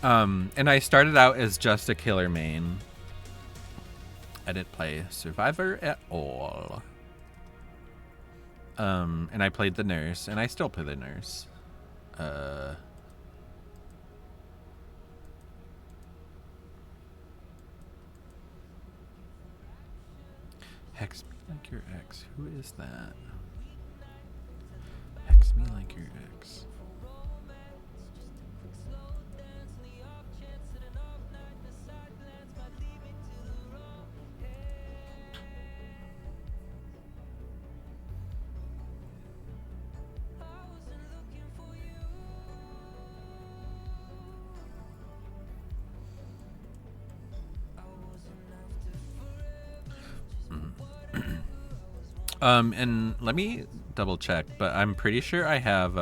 And I started out as just a killer main. I didn't play Survivor at all. And I played the nurse, and I still play the nurse. Hex me like your ex. Who is that? Hex me like your ex. And let me double check, but I'm pretty sure I have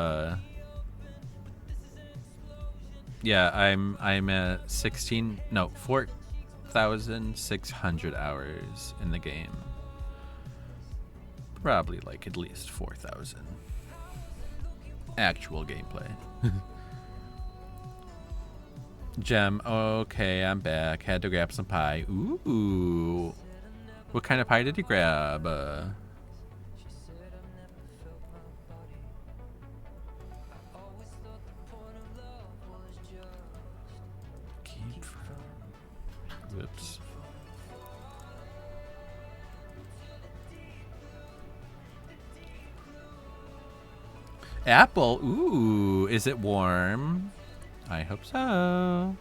yeah, I'm at 4,600 hours in the game. Probably like at least 4,000 actual gameplay. Gem, okay, I'm back. Had to grab some pie. Ooh. What kind of pie did you grab? Whoops. Apple. Ooh, is it warm? I hope so.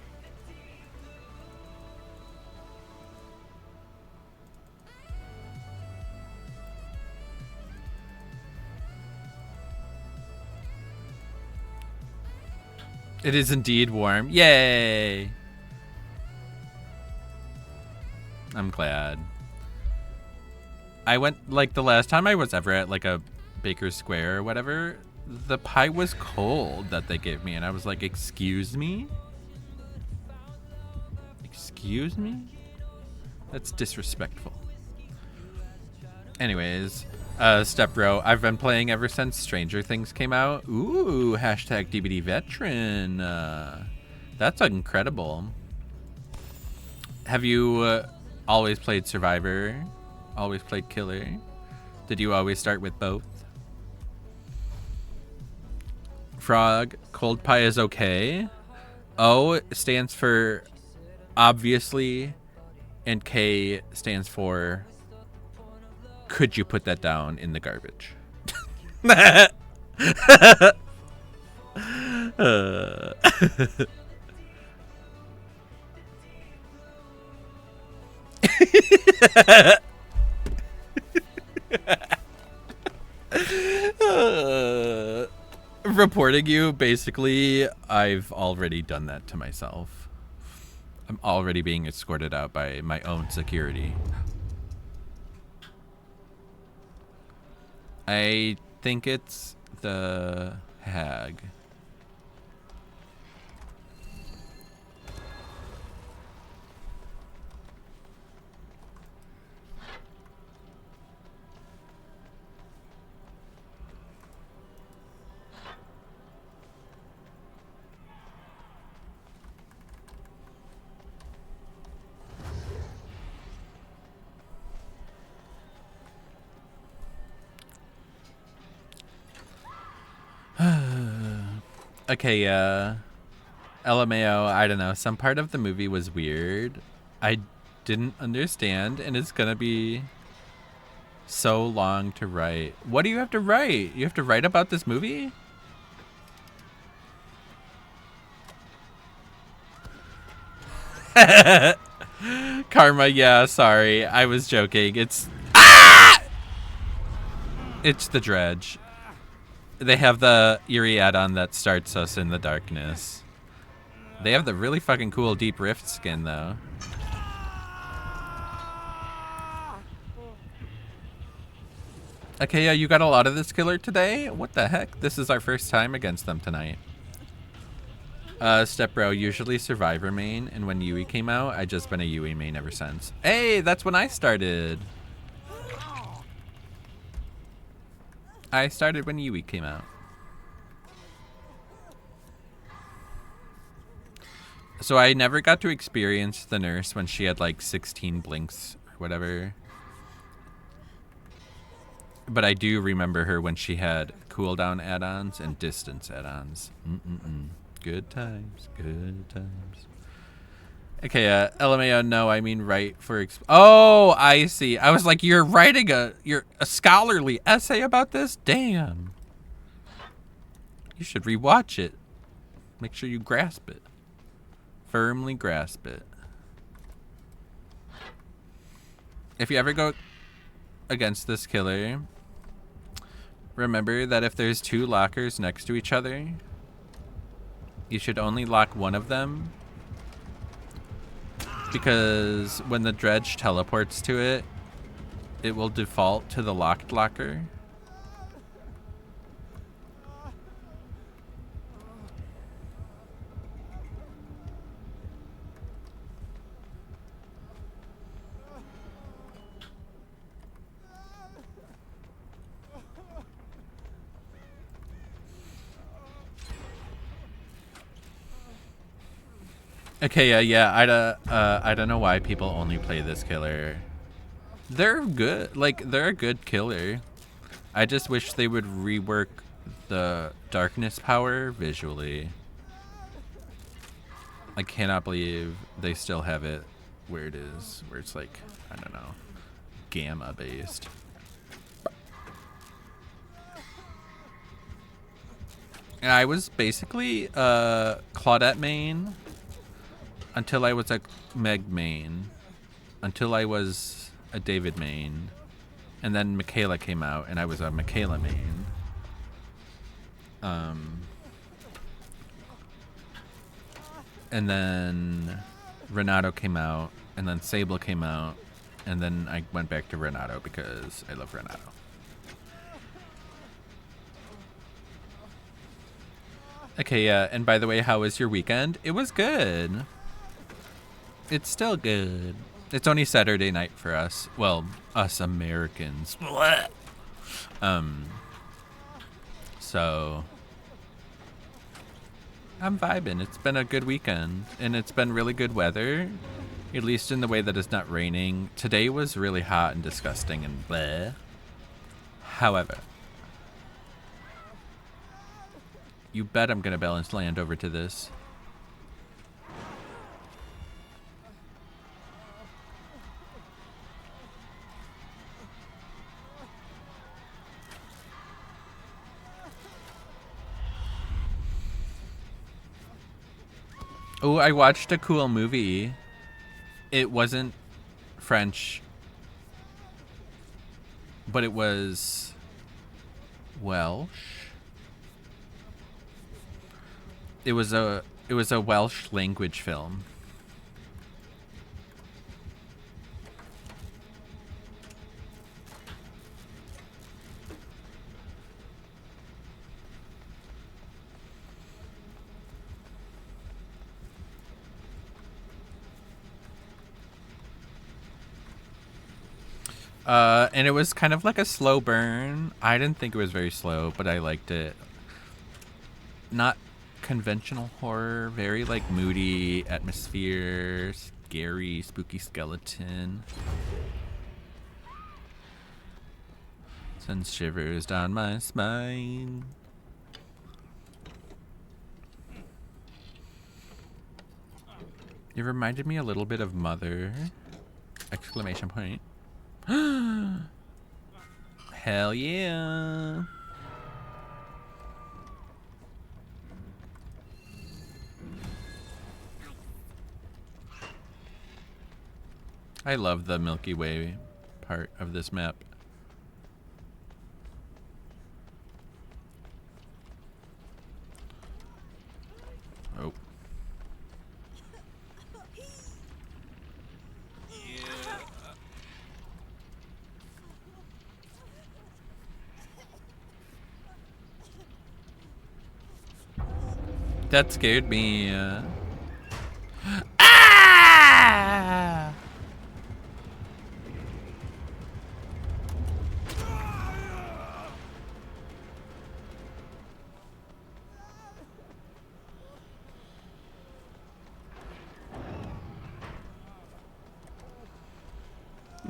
It is indeed warm. Yay! I'm glad. I went, like, the last time I was ever at, like, a Baker's Square or whatever, the pie was cold that they gave me, and I was like, excuse me? Excuse me? That's disrespectful. Anyways, Step Bro, I've been playing ever since Stranger Things came out. Ooh, hashtag DBD veteran. That's incredible. Have you always played Survivor? Always played Killer? Did you always start with both? Frog, cold pie is okay. O stands for obviously, and K stands for could you put that down in the garbage? Reporting you, basically, I've already done that to myself. I'm already being escorted out by my own security. I think it's the hag. Okay, LMAO, I don't know. Some part of the movie was weird. I didn't understand, and it's gonna be so long to write. What do you have to write? You have to write about this movie? Karma, yeah, sorry. I was joking. It's It's the Dredge. They have the eerie add-on that starts us in the darkness. They have the really fucking cool Deep Rift skin, though. Okay, yeah, you got a lot of this killer today? What the heck? This is our first time against them tonight. Step bro, usually Survivor main, and when Yui came out, I just been a Yui main ever since. Hey, that's when I started. I started when Yui came out. So I never got to experience the nurse when she had like 16 blinks or whatever. But I do remember her when she had cooldown add-ons and distance add-ons. Good times, good times. Okay, LMAO, no, I mean write for... Oh, I see. I was like, you're writing a scholarly essay about this? Damn. You should rewatch it. Make sure you grasp it. Firmly grasp it. If you ever go against this killer, remember that if there's 2 lockers next to each other, you should only lock one of them, because when the dredge teleports to it, it will default to the locked locker. Okay, yeah, I don't know why people only play this killer. They're good, like, they're a good killer. I just wish they would rework the darkness power visually. I cannot believe they still have it where it is, where it's like, I don't know, gamma based. And I was basically Claudette main until I was a Meg main, until I was a David main, and then Michaela came out, and I was a Michaela main. And then Renato came out, and then Sable came out, and then I went back to Renato because I love Renato. Okay, yeah, and by the way, how was your weekend? It was good. It's still good. It's only Saturday night for us. Well, us Americans. So I'm vibing. It's been a good weekend, and it's been really good weather, at least in the way that it's not raining. Today was really hot and disgusting and bleh. However, you bet I'm gonna balance land over to this. Oh, I watched a cool movie. It wasn't French, but it was Welsh. It was a Welsh language film. And it was kind of like a slow burn. I didn't think it was very slow, but I liked it. Not conventional horror, very like moody atmosphere, scary, spooky skeleton. Sends shivers down my spine. It reminded me a little bit of Mother. Exclamation point. Hell yeah. I love the Milky Way part of this map. Oh. That scared me. Ah!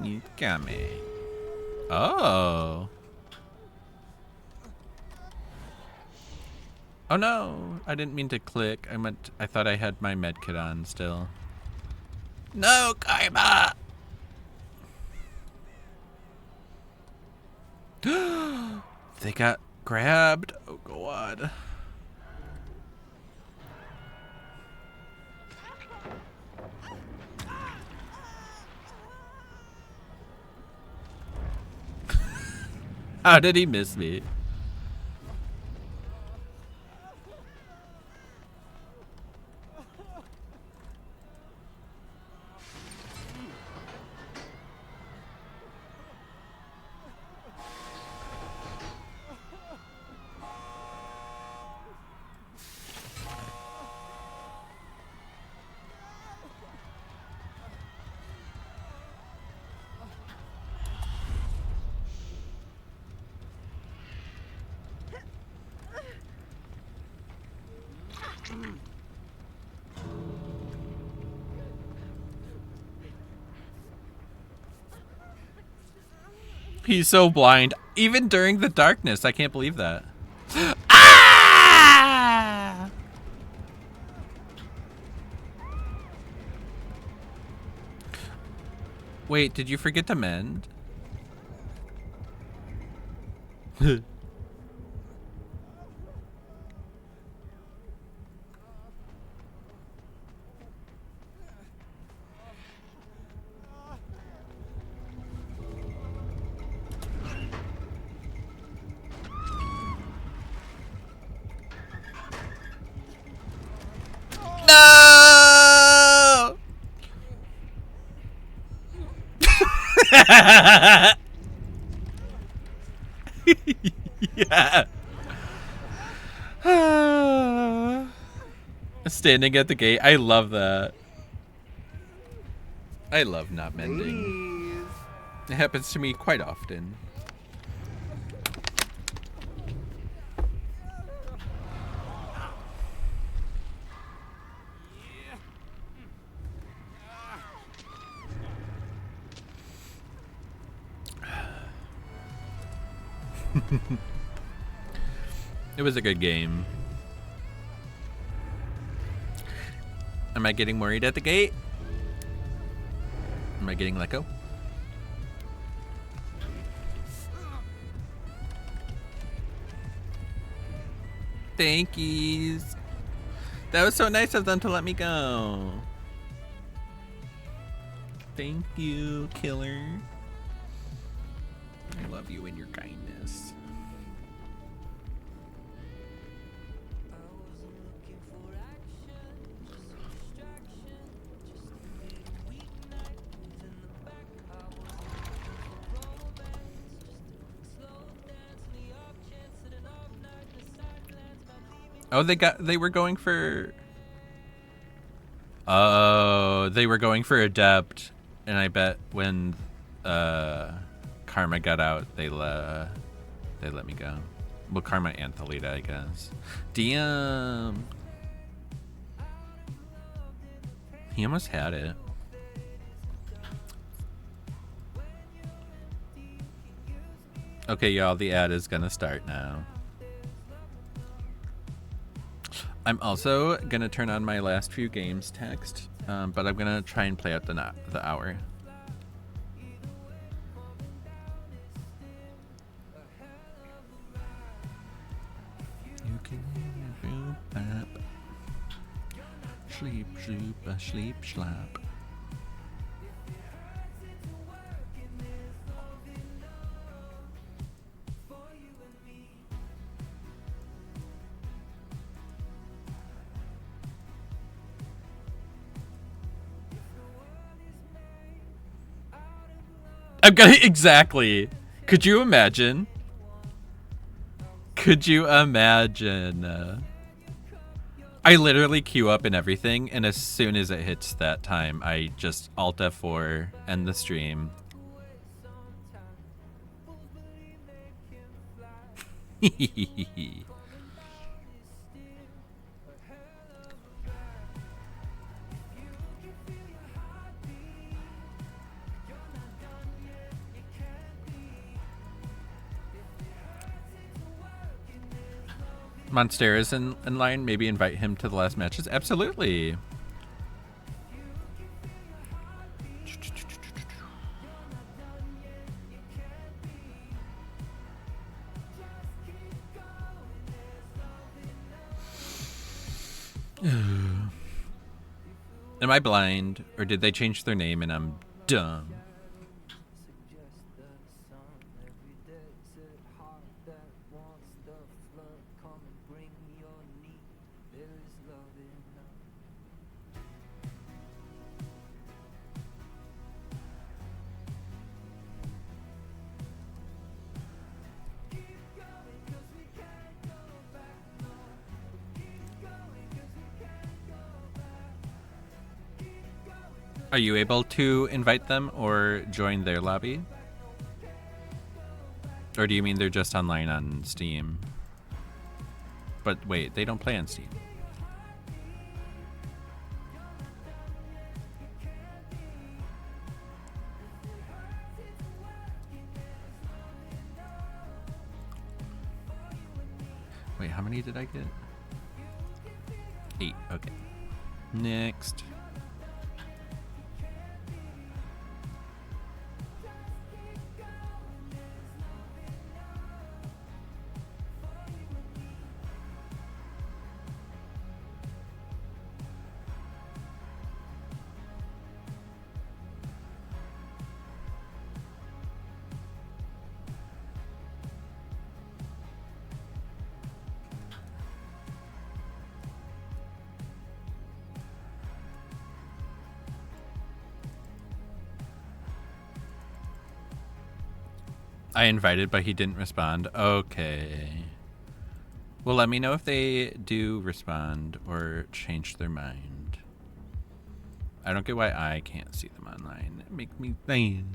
You got me. Oh. Oh no, I didn't mean to click. I thought I had my med kit on still. No, Karma! They got grabbed. Oh god. How did he miss me? He's so blind. Even during the darkness. I can't believe that. Ah! Wait, did you forget to mend? No! Yeah. Standing at the gate. I love that. I love not mending. Ladies. It happens to me quite often. It was a good game. Am I getting worried at the gate? Am I getting let go? Thank yous. That was so nice of them to let me go. Thank you, killer. I love you and your kindness. Oh, they were going for... Oh, they were going for Adept. And I bet when Karma got out, they let me go. Well, Karma and Thalita, I guess. Damn. He almost had it. Okay, y'all, the ad is gonna start now. I'm also gonna turn on my last few games text, but I'm gonna try and play out the hour. You can sleep, sleep, sleep, slap. I'm gonna exactly. Could you imagine? Could you imagine? I literally queue up and everything, and as soon as it hits that time, I just Alt F4, end the stream. Monster is in line. Maybe invite him to the last matches. Absolutely. Am I blind, or did they change their name and I'm dumb? Are you able to invite them or join their lobby? Or do you mean they're just online on Steam? But wait, they don't play on Steam. Wait, how many did I get? 8, okay. Next. I invited, but he didn't respond. Okay. Well, let me know if they do respond or change their mind. I don't get why I can't see them online. It makes me think.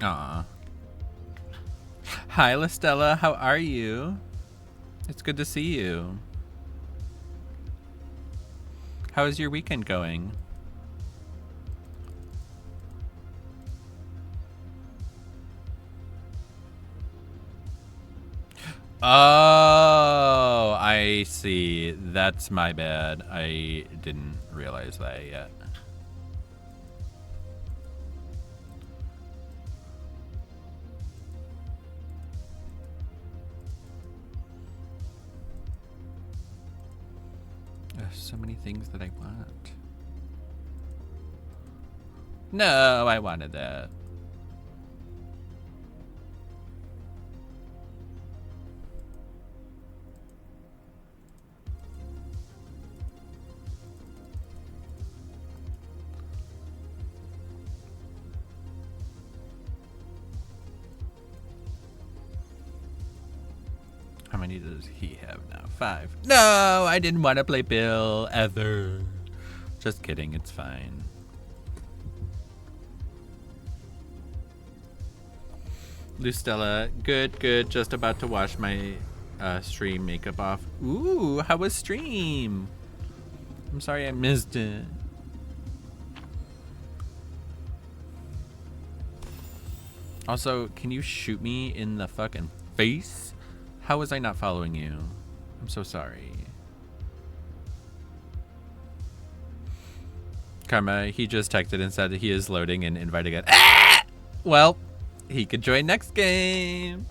Aw. Hi, Listella. How are you? It's good to see you. How is your weekend going? Oh, I see. That's my bad. I didn't realize that yet. There's so many things that I want. No, I wanted that. How many does he have now? 5. No, I didn't want to play Bill ever. Just kidding, it's fine. Lustella, good, good. Just about to wash my stream makeup off. Ooh, how was stream? I'm sorry I missed it. Also, can you shoot me in the fucking face? How was I not following you? I'm so sorry. Karma, he just texted and said he is loading and inviting it. Ah! Well, he could join next game.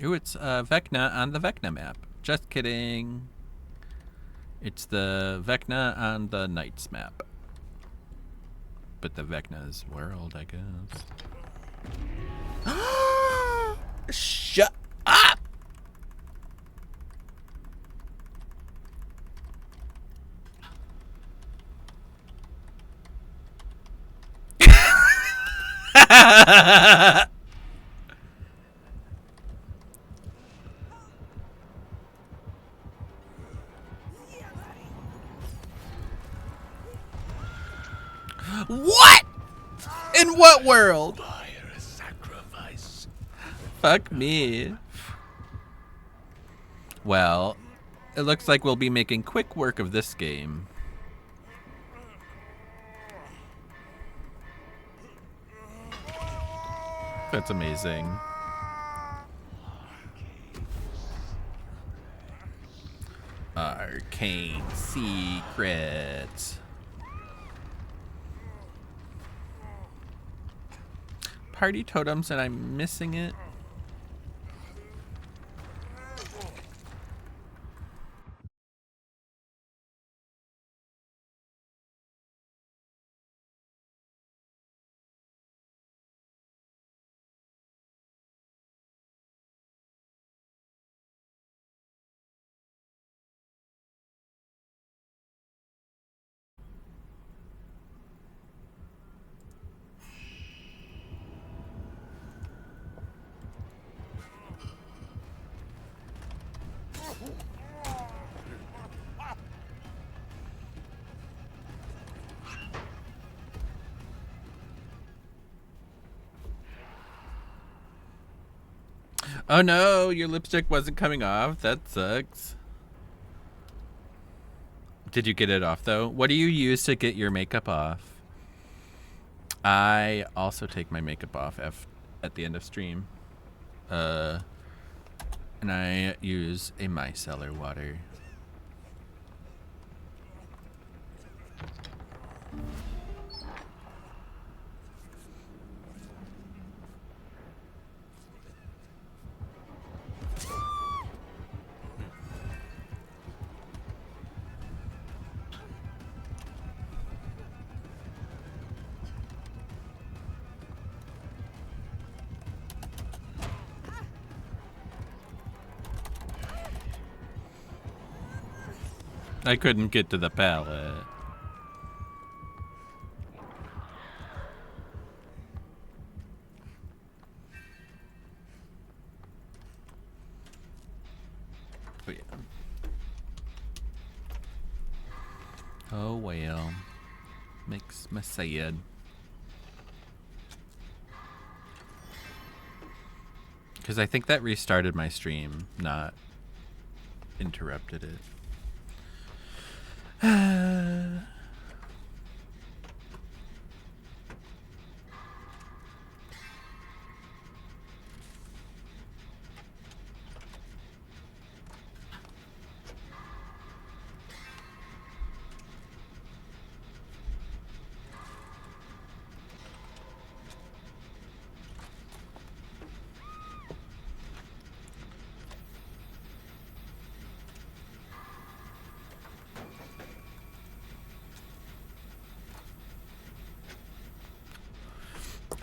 Ooh, it's Vecna on the Vecna map. Just kidding. It's the Vecna on the Knights map. But the Vecna's world, I guess. Shut up! What? In what world? Fire sacrifice. Fuck me. Well, it looks like we'll be making quick work of this game. That's amazing. Arcane secrets. Party totems and I'm missing it. Oh no, your lipstick wasn't coming off. That sucks. Did you get it off though? What do you use to get your makeup off? I also take my makeup off at the end of stream. And I use a micellar water. I couldn't get to the pallet. But yeah. Oh well. Makes me sad. Because I think that restarted my stream, not interrupted it.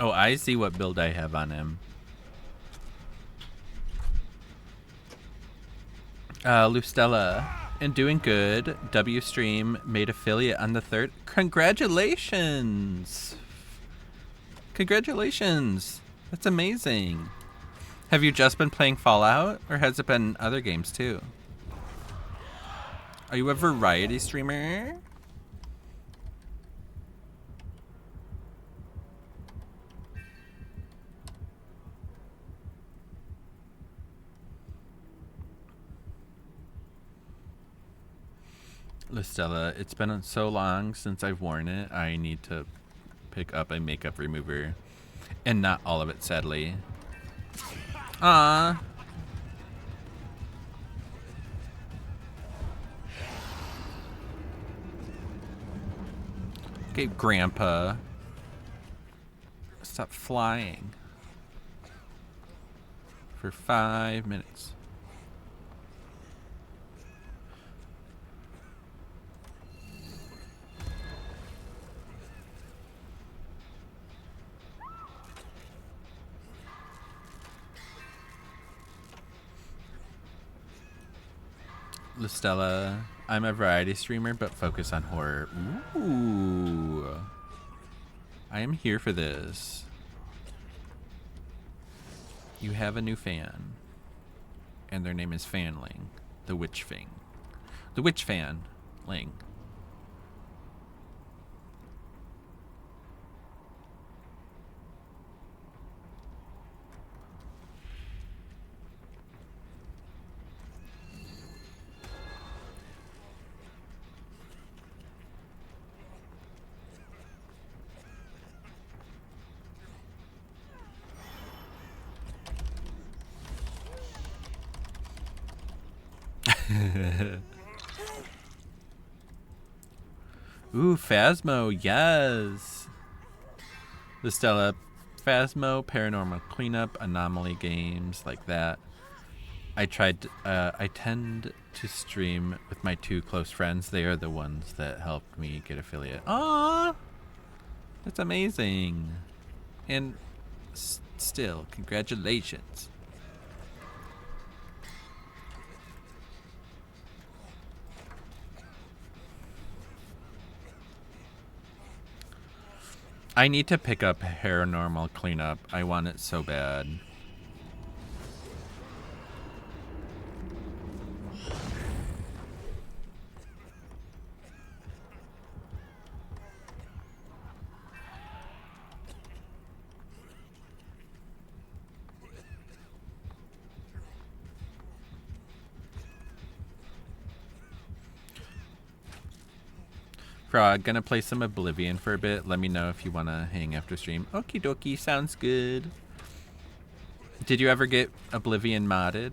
Oh, I see what build I have on him. Lucstella, and doing good. W stream made affiliate on the 3rd. Congratulations! Congratulations! That's amazing. Have you just been playing Fallout, or has it been other games too? Are you a variety streamer? Lucstella, it's been so long since I've worn it. I need to pick up a makeup remover. And not all of it, sadly. Ah. Okay, Grandpa. Stop flying. For 5 minutes. Lucstella, I'm a variety streamer, but focus on horror. Ooh. I am here for this. You have a new fan. And their name is Fanling. The Witch Thing. The Witch Fan. Ling. Ooh, Phasmo, yes. Lucstella, Phasmo, Paranormal Cleanup, Anomaly games like that. I tend to stream with my 2 close friends. They are the ones that helped me get affiliate. Aww, that's amazing. And still, congratulations. I need to pick up Paranormal Cleanup. I want it so bad. Frog, gonna play some Oblivion for a bit. Let me know if you wanna hang after stream. Okie dokie, sounds good. Did you ever get Oblivion modded?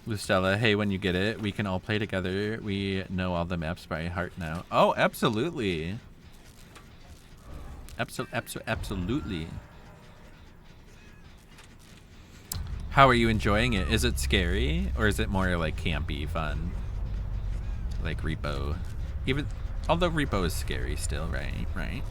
Lucstella, hey, when you get it, we can all play together. We know all the maps by heart now. Oh, absolutely. Absolutely. How are you enjoying it? Is it scary, or is it more like campy fun? Like Repo. Even although Repo is scary still, right? Right?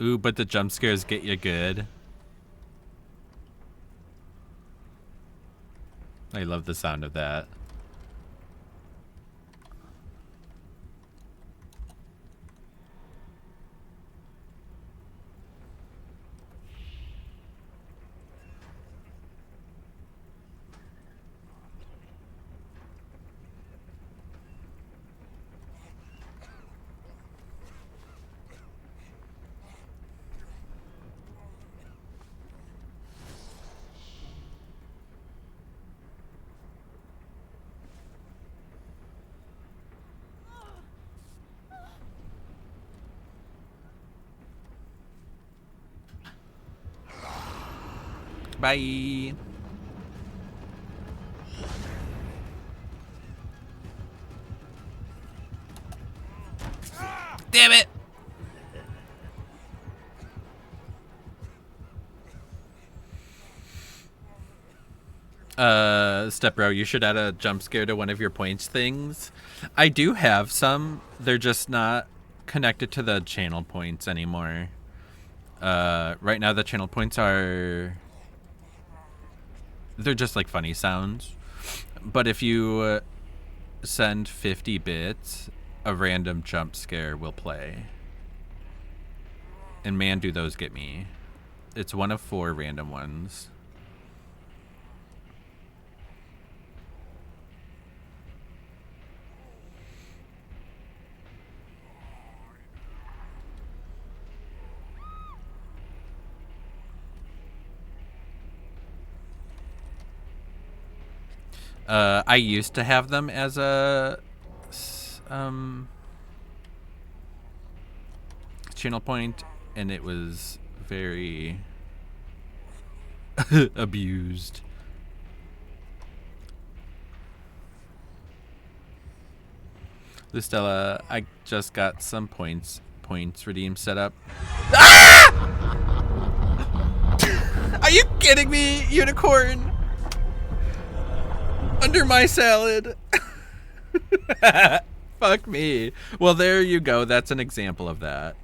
Ooh, but the jump scares get you good. I love the sound of that. Bye. Damn it! Step Bro, you should add a jump scare to one of your points things. I do have some. They're just not connected to the channel points anymore. Right now the channel points are... They're just like funny sounds. But if you send 50 bits, a random jump scare will play. And man, do those get me. It's one of 4 random ones. I used to have them as a channel point, and it was very abused. Lustella, I just got some points redeemed set up. Ah! Are you kidding me, unicorn? Under my salad. Fuck me. Well, there you go. That's an example of that.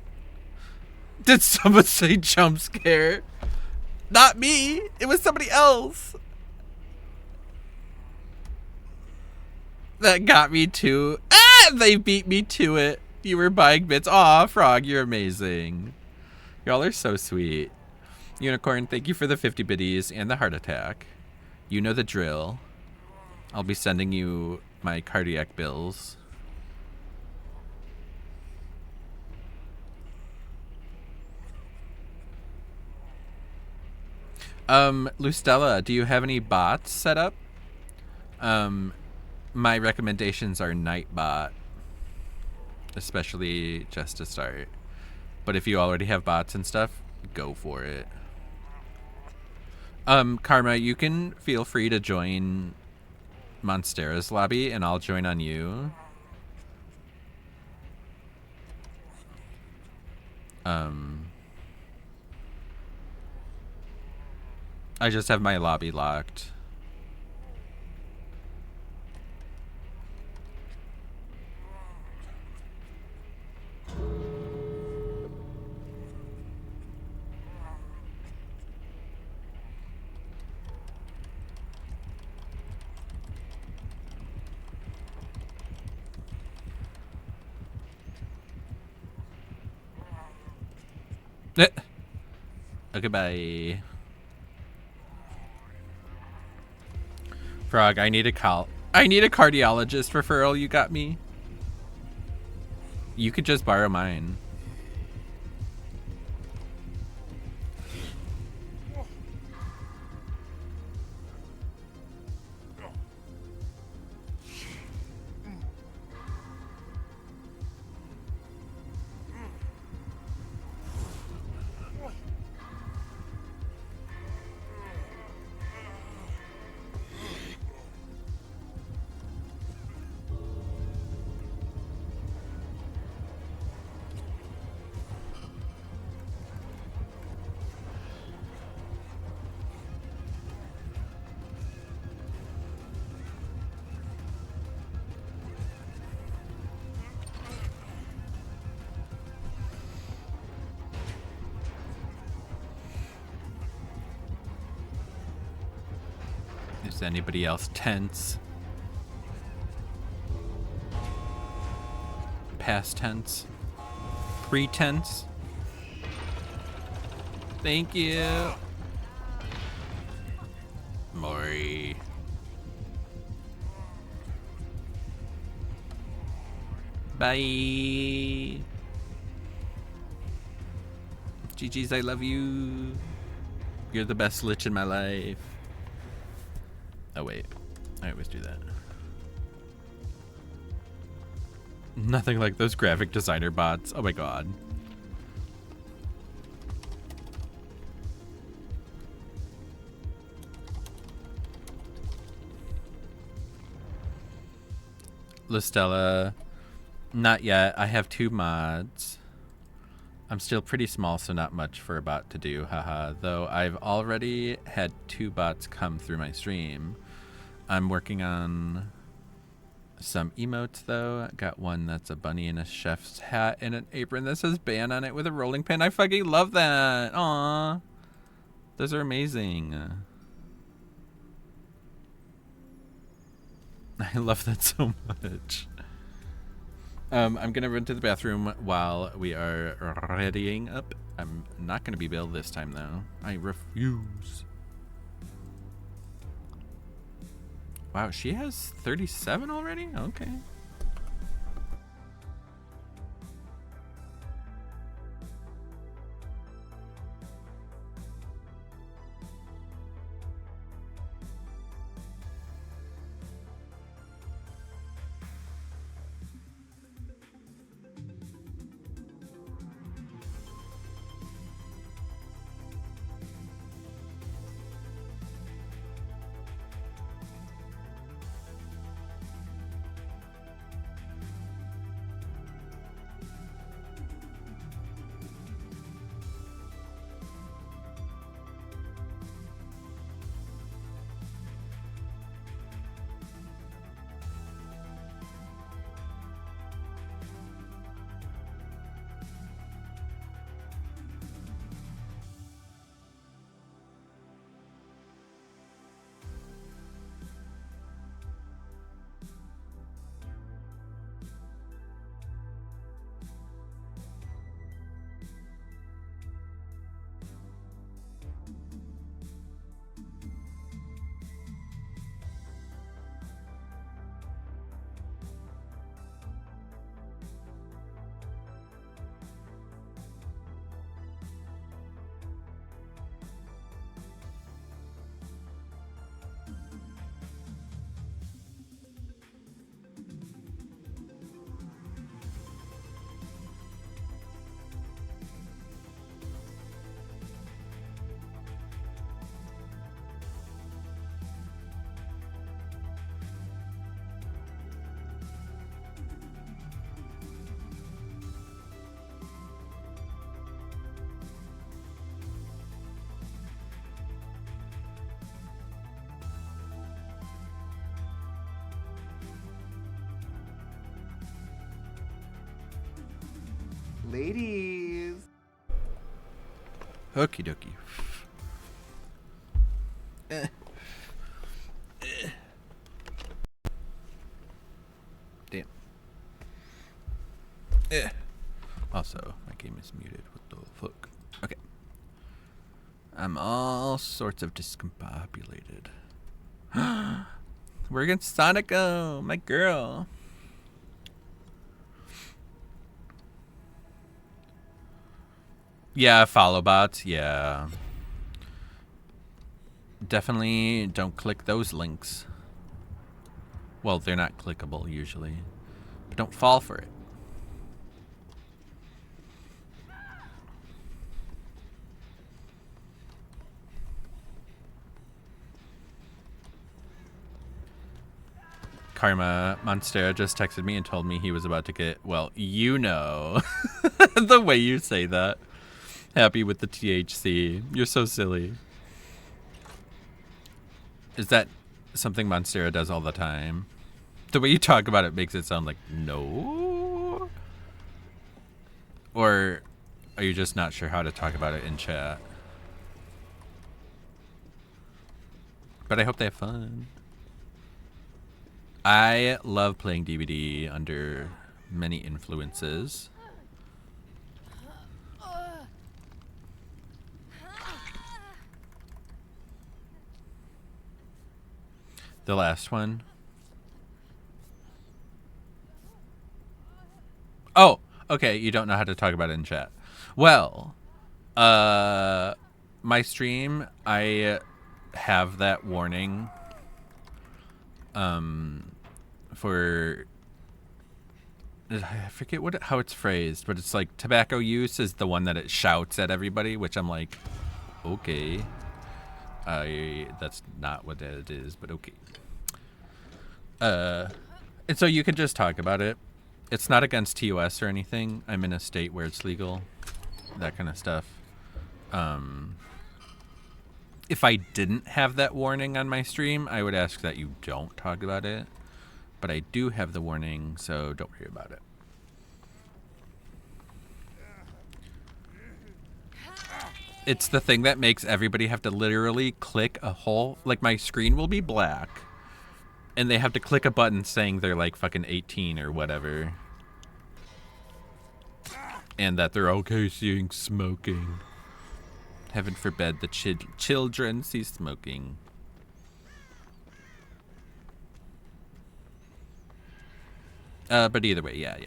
Did someone say jump scare? Not me. It was somebody else. That got me to... Ah! They beat me to it. You were buying bits. Aw, Frog, you're amazing. Y'all are so sweet. Unicorn, thank you for the 50 biddies and the heart attack. You know the drill. I'll be sending you my cardiac bills. Lustella, do you have any bots set up? My recommendations are Nightbot, especially just to start. But if you already have bots and stuff, go for it. Karma, you can feel free to join Monstera's lobby, and I'll join on you. I just have my lobby locked. Okay, bye. Frog, I need a cardiologist referral. You got me. You could just borrow mine. Is anybody else tense? Past tense? Pre-tense? Thank you. Maury. Bye. GG's, I love you. You're the best lich in my life. Oh wait, I always do that. Nothing like those graphic designer bots. Oh my god. Listella, not yet. I have 2 mods. I'm still pretty small, so not much for a bot to do, haha. Though I've already had 2 bots come through my stream. I'm working on some emotes, though. Got one that's a bunny in a chef's hat and an apron that says ban on it with a rolling pin. I fucking love that. Aww. Those are amazing. I love that so much. I'm gonna run to the bathroom while we are readying up. I'm not gonna be Bill this time, though. I refuse. Wow, she has 37 already? Okay. Ladies. Okie dokie. Damn. Also, my game is muted. What the fuck? Okay. I'm all sorts of discombobulated. We're against Sonico, my girl. Yeah, follow bots. Yeah. Definitely don't click those links. Well, they're not clickable usually. But don't fall for it. Karma Monstera just texted me and told me he was about to get, well, you know, the way you say that. Happy with the THC. You're so silly. Is that something Monstera does all the time? The way you talk about it makes it sound like no. Or are you just not sure how to talk about it in chat? But I hope they have fun. I love playing DVD under many influences. The last one. Oh, okay. You don't know how to talk about it in chat. Well, my stream, I have that warning. For I forget how it's phrased, but it's like tobacco use is the one that it shouts at everybody, which I'm like, okay. That's not what it is, but okay. And so you can just talk about it. It's not against TOS or anything. I'm in a state where it's legal. That kind of stuff. If I didn't have that warning on my stream, I would ask that you don't talk about it. But I do have the warning, so don't worry about it. It's the thing that makes everybody have to literally click a whole... Like, my screen will be black. And they have to click a button saying they're, like, fucking 18 or whatever. And that they're okay seeing smoking. Heaven forbid the children see smoking. But either way, yeah.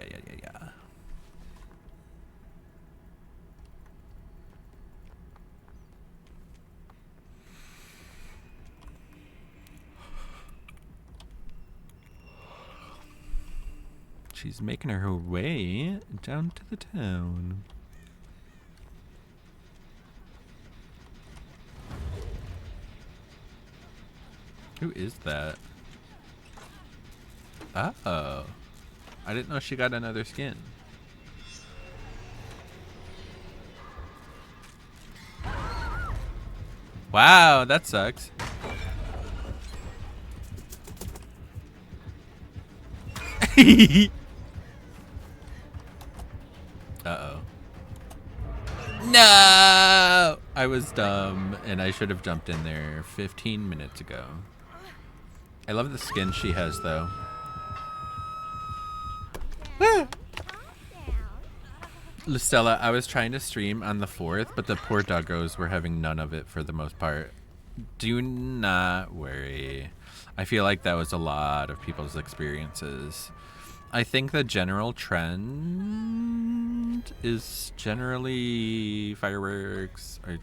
She's making her way down to the town. Who is that? Oh. I didn't know she got another skin. Wow, that sucks. Uh-oh. No! I was dumb, and I should have jumped in there 15 minutes ago. I love the skin she has, though. Lustella, I was trying to stream on the 4th, but the poor doggos were having none of it for the most part. Do not worry. I feel like that was a lot of people's experiences. I think the general trend is generally fireworks are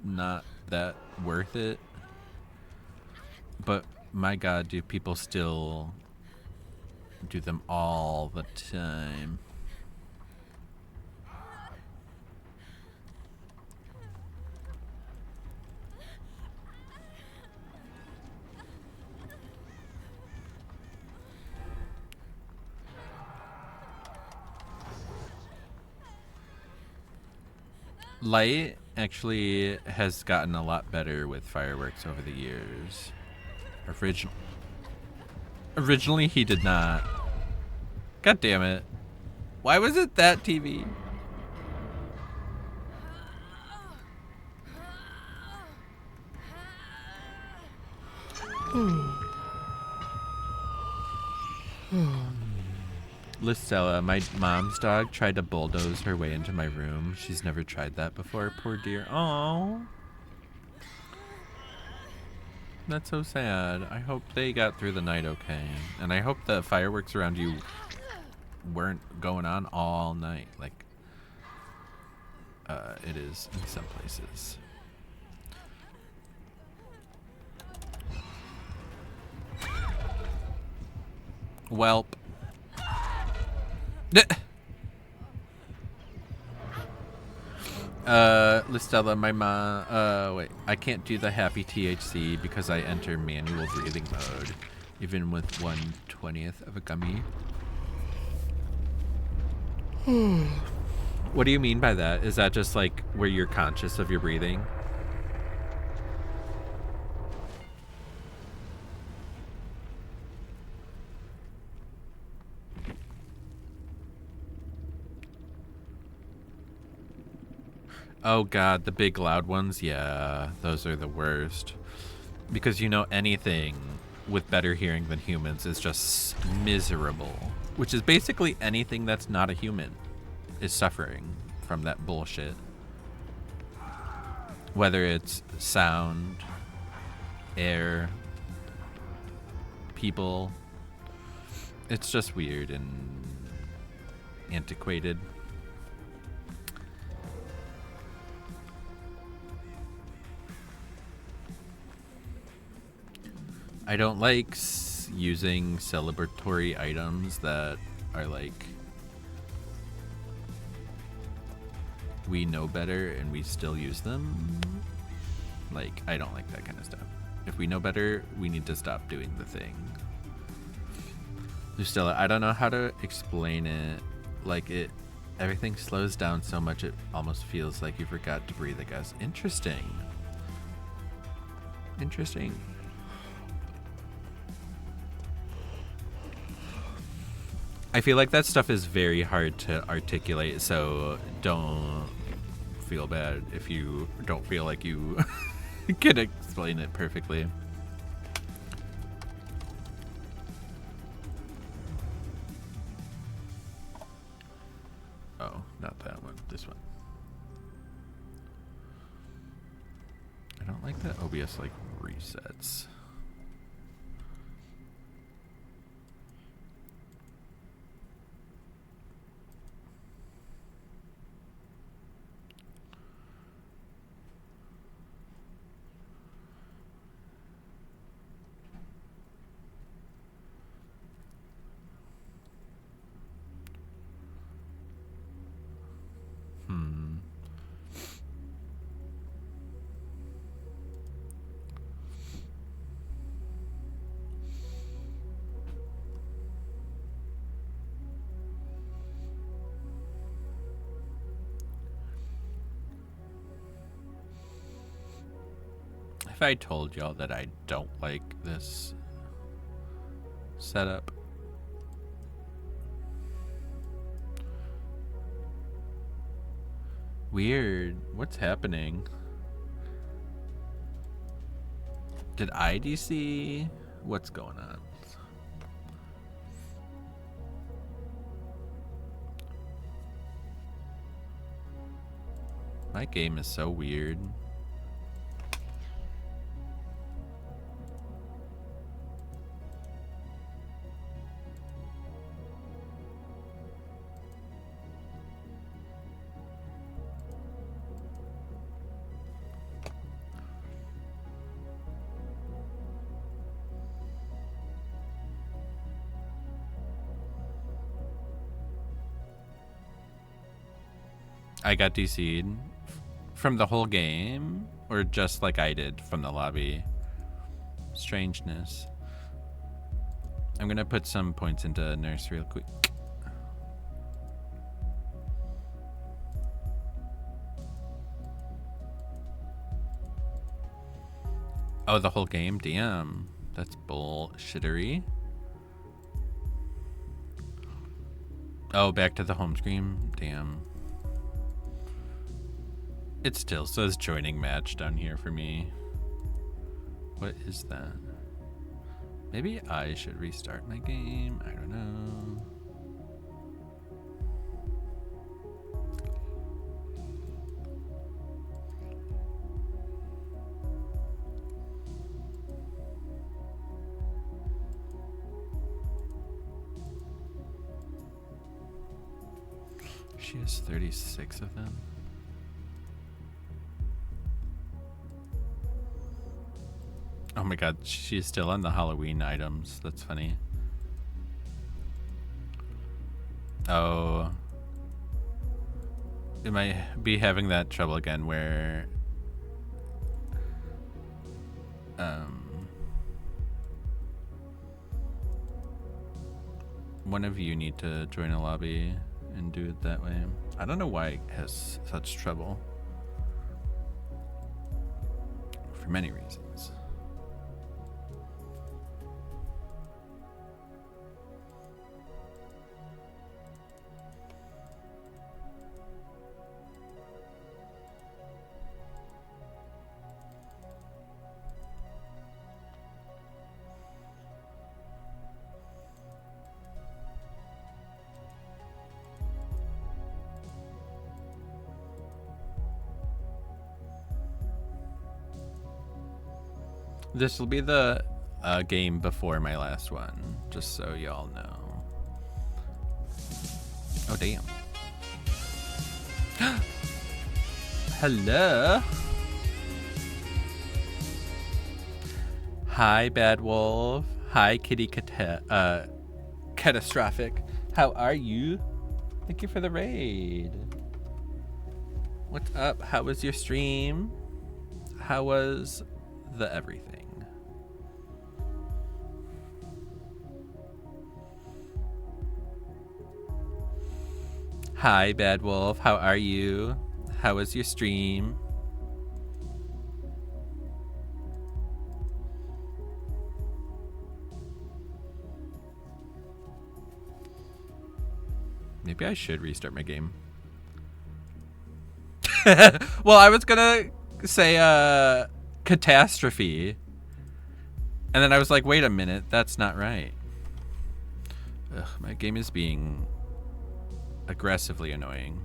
not that worth it. But my God, do people still do them all the time? Light actually has gotten a lot better with fireworks over the years. Originally he did not. God damn it. Why was it that TV? Listella, my mom's dog tried to bulldoze her way into my room. She's never tried that before. Poor dear. Oh, that's so sad. I hope they got through the night okay. And I hope the fireworks around you weren't going on all night like it is in some places. Welp. Listella, my mom, wait, I can't do the happy THC because I enter manual breathing mode, even with 1/20th of a gummy. What do you mean by that? Is that just like where you're conscious of your breathing? Oh God, the big loud ones? Yeah, those are the worst. Because you know anything with better hearing than humans is just miserable. Which is basically anything that's not a human is suffering from that bullshit. Whether it's sound, air, people. It's just weird and antiquated. I don't like using celebratory items that are like, we know better and we still use them. Like, I don't like that kind of stuff. If we know better, we need to stop doing the thing. Lucilla, I don't know how to explain it. Like everything slows down so much it almost feels like you forgot to breathe, I guess. Interesting. Interesting. I feel like that stuff is very hard to articulate, so don't feel bad if you don't feel like you can explain it perfectly. Oh, not that one. This one. I don't like that OBS like resets. If I told y'all that I don't like this setup, weird. What's happening? Did I DC? What's going on? My game is so weird. I got DC'd from the whole game, or just like I did from the lobby? Strangeness. I'm gonna put some points into nurse real quick. Oh, the whole game? Damn. That's bullshittery. Oh, back to the home screen? Damn. It still says joining match down here for me. What is that? Maybe I should restart my game. I don't know. She has 36 of them. Oh my god, she's still on the Halloween items. That's funny. Oh. It might be having that trouble again where one of you need to join a lobby and do it that way. I don't know why it has such trouble. For many reasons. This will be the game before my last one, just so y'all know. Oh, damn. Hello. Hi, Bad Wolf. Hi, Kitty Catastrophic. How are you? Thank you for the raid. What's up? How was your stream? How was the everything? Hi, Bad Wolf. How are you? How was your stream? Maybe I should restart my game. Well, I was gonna say catastrophe. And then I was like, wait a minute, that's not right. Ugh, my game is being aggressively annoying.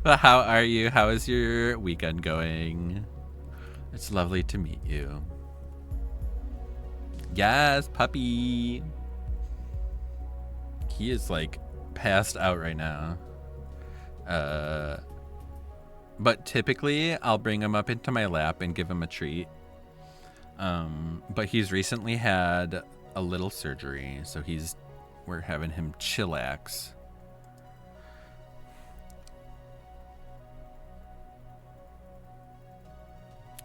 But how are you? How is your weekend going? It's lovely to meet you. Yes, puppy. He is like passed out right now. But typically I'll bring him up into my lap and give him a treat. But he's recently had a little surgery, so we're having him chillax.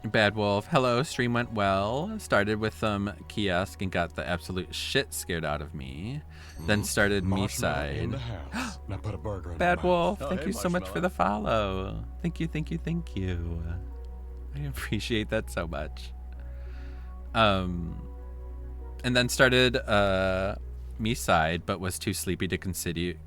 Bad Wolf, hello, stream went well. Started with some kiosk and got the absolute shit scared out of me. Then started me Marshmallow in side. the house. Now put a burger in Bad my mouth. Wolf, thank you so much for the follow. Thank you, thank you, thank you. I appreciate that so much. And then started me side, but was too sleepy to continue.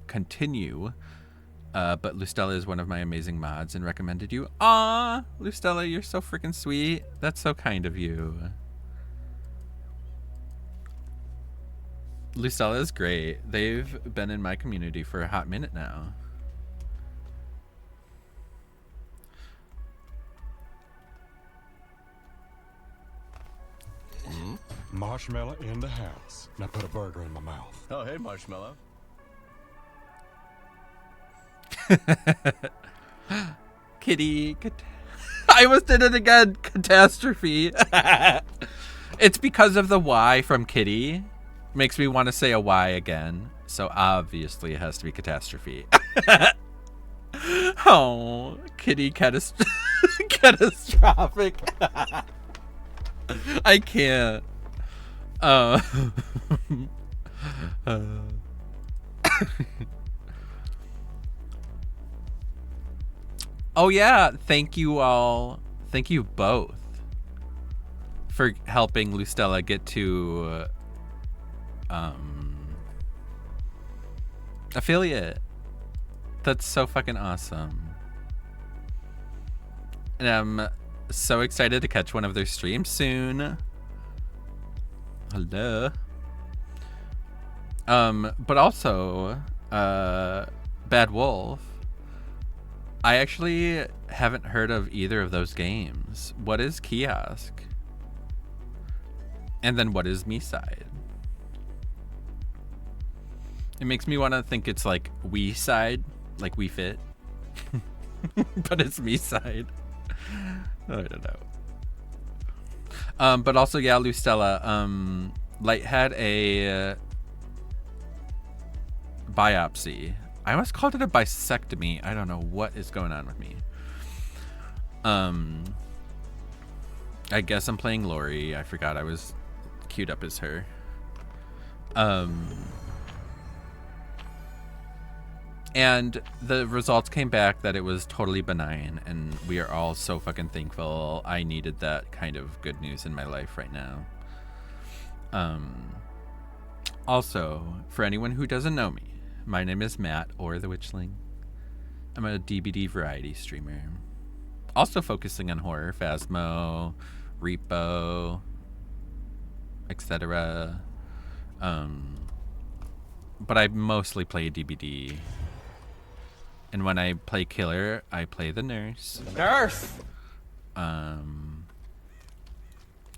But Lustella is one of my amazing mods and recommended you. Aw, Lustella, you're so freaking sweet. That's so kind of you. Lustella is great. They've been in my community for a hot minute now. Marshmallow in the house. Now put a burger in my mouth. Oh, hey, Marshmallow. Kitty. I almost did it again. Catastrophe. It's because of the Y from Kitty. Makes me want to say a Y again. So obviously it has to be catastrophe. Oh, Kitty catastrophic. I can't. Oh yeah, thank you all. Thank you both for helping Lustella get to affiliate. That's so fucking awesome. And I'm so excited to catch one of their streams soon. Hello. But also, Bad Wolf, I actually haven't heard of either of those games. What is Kiosk? And then what is Me Side? It makes me want to think it's like We Side, like We Fit. But it's Me Side. I don't know. But also, yeah, Lustella, Light had a biopsy. I almost called it a bisectomy. I don't know what is going on with me. I guess I'm playing Lori. I forgot I was queued up as her. And the results came back that it was totally benign, and we are all so fucking thankful. I needed that kind of good news in my life right now. Also, for anyone who doesn't know me, my name is Matt, or The Witchling. I'm a DBD variety streamer. Also focusing on horror, Phasmo, Repo, etc. But I mostly play DBD. And when I play killer, I play the nurse. Nurse!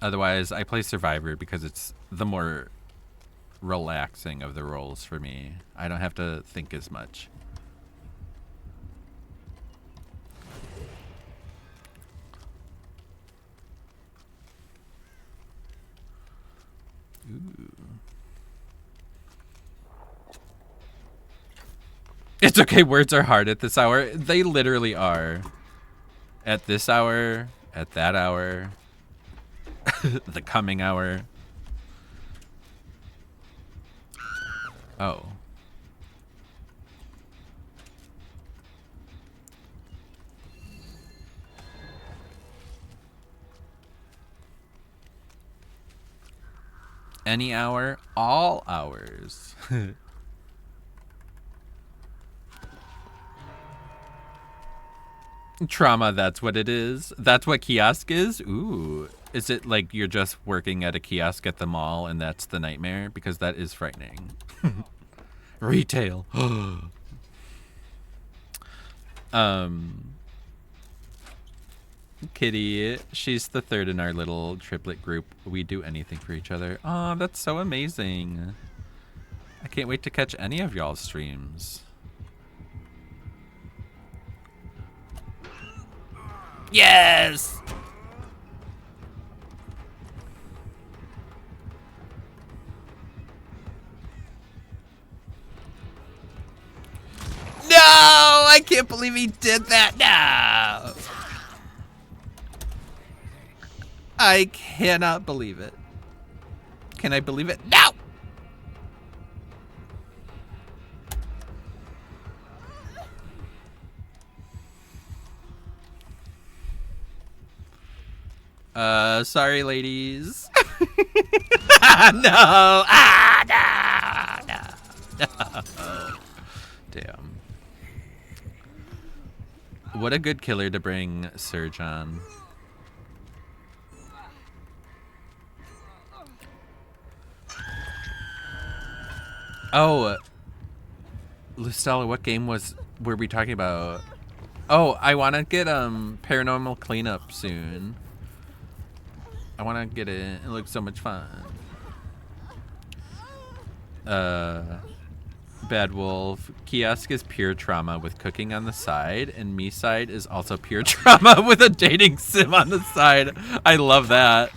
Otherwise, I play survivor because it's the more relaxing of the roles for me. I don't have to think as much. Ooh. It's okay, words are hard at this hour. They literally are. At this hour, at that hour, the coming hour. Oh. Any hour, all hours. Trauma, that's what it is. That's what kiosk is? Ooh. Is it like you're just working at a kiosk at the mall and that's the nightmare? Because that is frightening. Retail. Kitty, she's the third in our little triplet group. We do anything for each other. Oh, that's so amazing. I can't wait to catch any of y'all's streams. Yes! No! I can't believe he did that. No! I cannot believe it. Can I believe it? No! Sorry, ladies. No! Ah, no! No! Damn. What a good killer to bring Surge on. Oh, Lucella, what game were we talking about? Oh, I want to get Paranormal Cleanup soon. I want to get it. It looks so much fun. Bad Wolf. Kiosk is pure trauma with cooking on the side, and me side is also pure trauma with a dating sim on the side. I love that.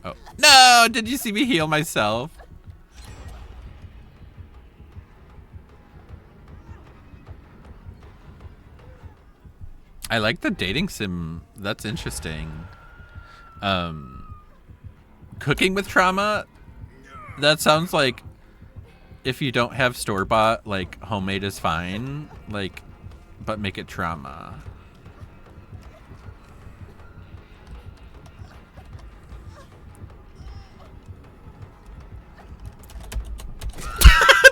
Oh. No! Did you see me heal myself? I like the dating sim. That's interesting. Cooking with trauma? That sounds like if you don't have store-bought, like, homemade is fine. Like, but make it trauma.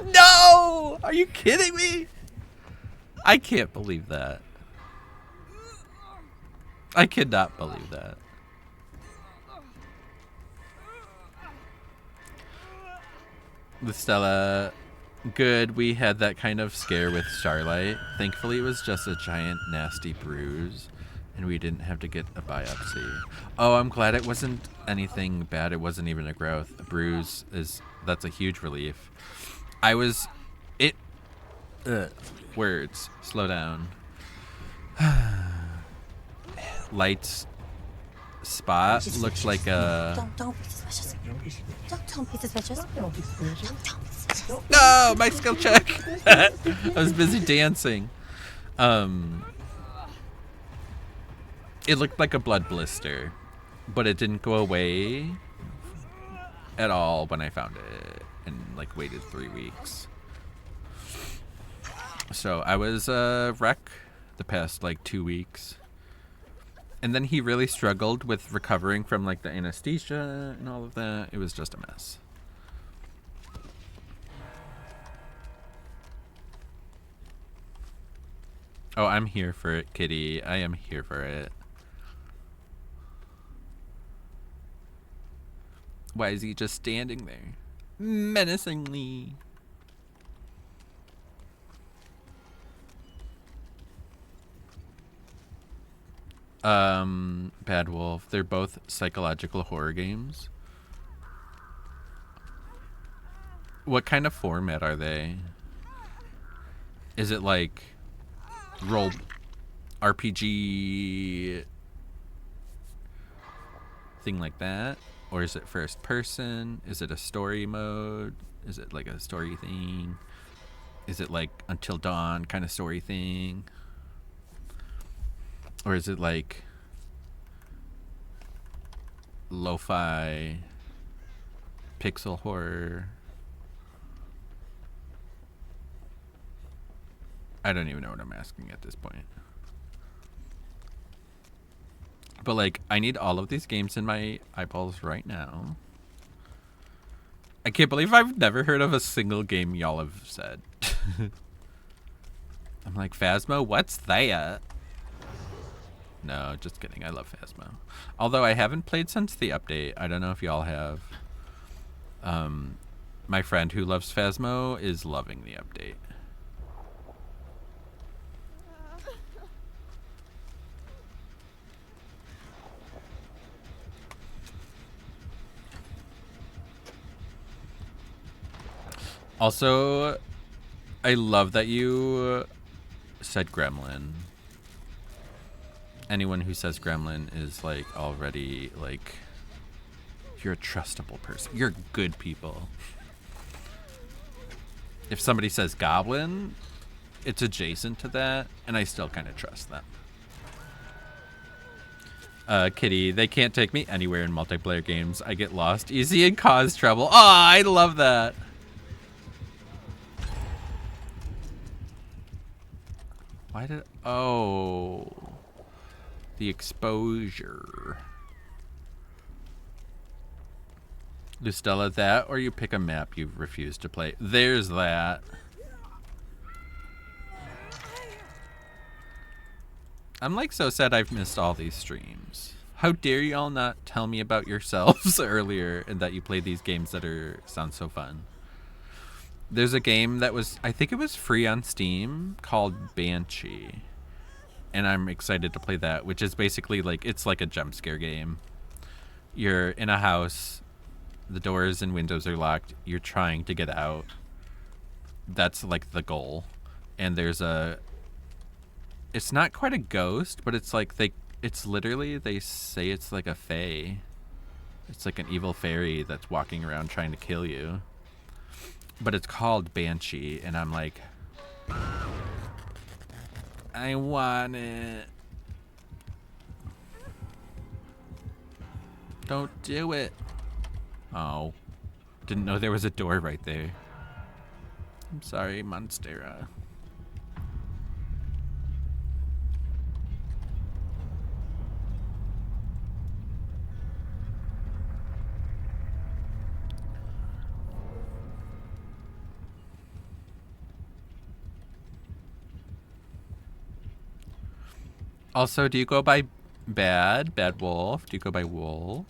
No! Are you kidding me? I can't believe that. I cannot believe that. With Stella, good. We had that kind of scare with Starlight. Thankfully, it was just a giant nasty bruise, and we didn't have to get a biopsy. Oh, I'm glad it wasn't anything bad. It wasn't even a growth. A bruise that's a huge relief. Words. Slow down. Lights spot looks like a... Don't be suspicious. Don't be suspicious. Don't be suspicious. No, my skill check. I was busy dancing. It looked like a blood blister, but it didn't go away at all when I found it and like waited 3 weeks. So I was wreck the past like 2 weeks. And then he really struggled with recovering from like the anesthesia and all of that. It was just a mess. Oh, I'm here for it, Kitty. I am here for it. Why is he just standing there? Menacingly. Bad Wolf. They're both psychological horror games. What kind of format are they? Is it like role RPG thing like that? Or is it first person? Is it a story mode? Is it like a story thing? Is it like Until Dawn kind of story thing? Or is it like lo-fi pixel horror? I don't even know what I'm asking at this point. But like, I need all of these games in my eyeballs right now. I can't believe I've never heard of a single game y'all have said. I'm like, Phasmo? What's that? No, just kidding. I love Phasmo. Although I haven't played since the update. I don't know if y'all have. My friend who loves Phasmo is loving the update. Also, I love that you said gremlin. Anyone who says gremlin is like already like, you're a trustable person. You're good people. If somebody says goblin, it's adjacent to that, and I still kind of trust them. Kitty, they can't take me anywhere in multiplayer games. I get lost easy and cause trouble. Oh, I love that. Why did... Oh. The exposure. Lustella, that or you pick a map you've refused to play. There's that. I'm like so sad I've missed all these streams. How dare y'all not tell me about yourselves earlier and that you play these games that sound so fun. There's a game that was, I think it was free on Steam, called Banshee. And I'm excited to play that, which is basically like, it's like a jump scare game. You're in a house, the doors and windows are locked, you're trying to get out. That's like the goal. And there's it's not quite a ghost, but it's like it's literally, they say it's like a fae. It's like an evil fairy that's walking around trying to kill you. But it's called Banshee, and I'm like, I want it. Don't do it. Oh. Didn't know there was a door right there. I'm sorry, Monstera. Also, do you go by Bad Wolf? Do you go by Wolf?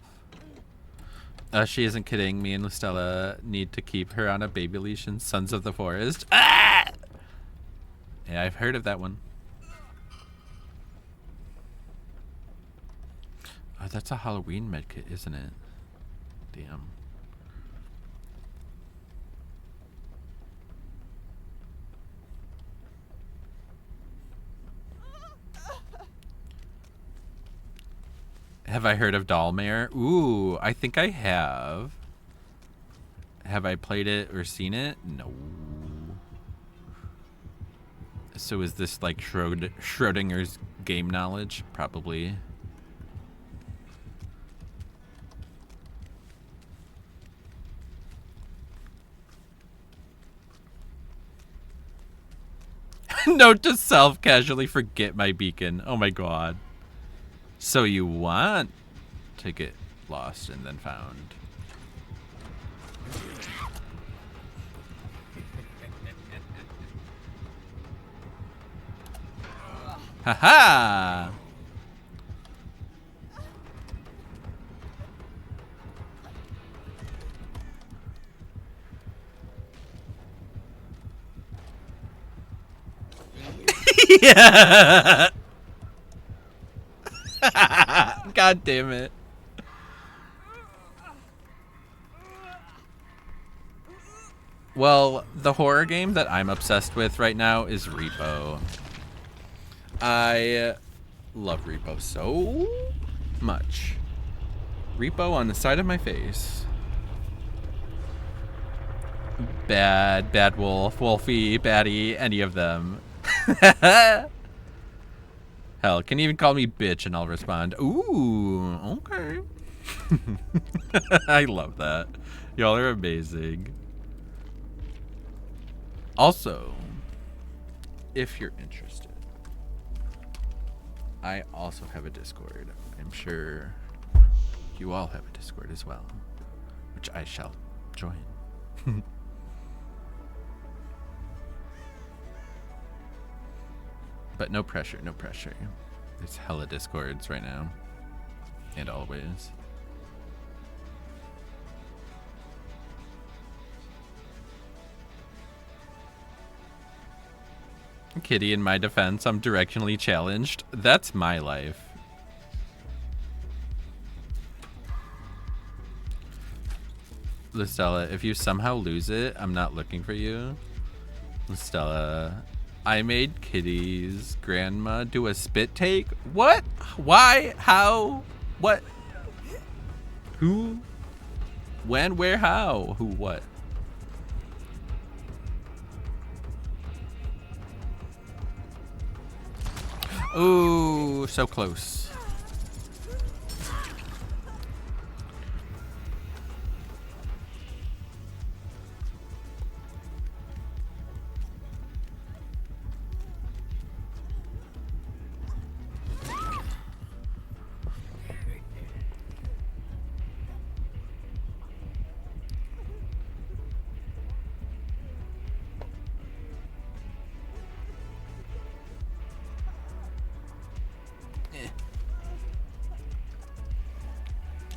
She isn't kidding. Me and Lustella need to keep her on a baby leash in Sons of the Forest. Ah! Yeah, I've heard of that one. Oh, that's a Halloween medkit, isn't it? Damn. Have I heard of Dollmare? Ooh, I think I have. Have I played it or seen it? No. So is this like Schrodinger's game knowledge? Probably. Note to self, casually forget my beacon. Oh my god. So you want to get lost and then found. Haha! Yeah! God damn it. Well, the horror game that I'm obsessed with right now is Repo. I love Repo so much. Repo on the side of my face. Bad Wolf, Wolfie, Baddie, any of them. Hell, can you even call me bitch and I'll respond. Ooh, okay. I love that. Y'all are amazing. Also, if you're interested, I also have a Discord. I'm sure you all have a Discord as well, which I shall join. But no pressure, no pressure. There's hella Discords right now. And always. Kitty, in my defense, I'm directionally challenged. That's my life. Listella, if you somehow lose it, I'm not looking for you. Listella, I made Kitty's grandma do a spit take? What? Why? How? What? Who? When? Where? How? Who? What? Ooh, so close.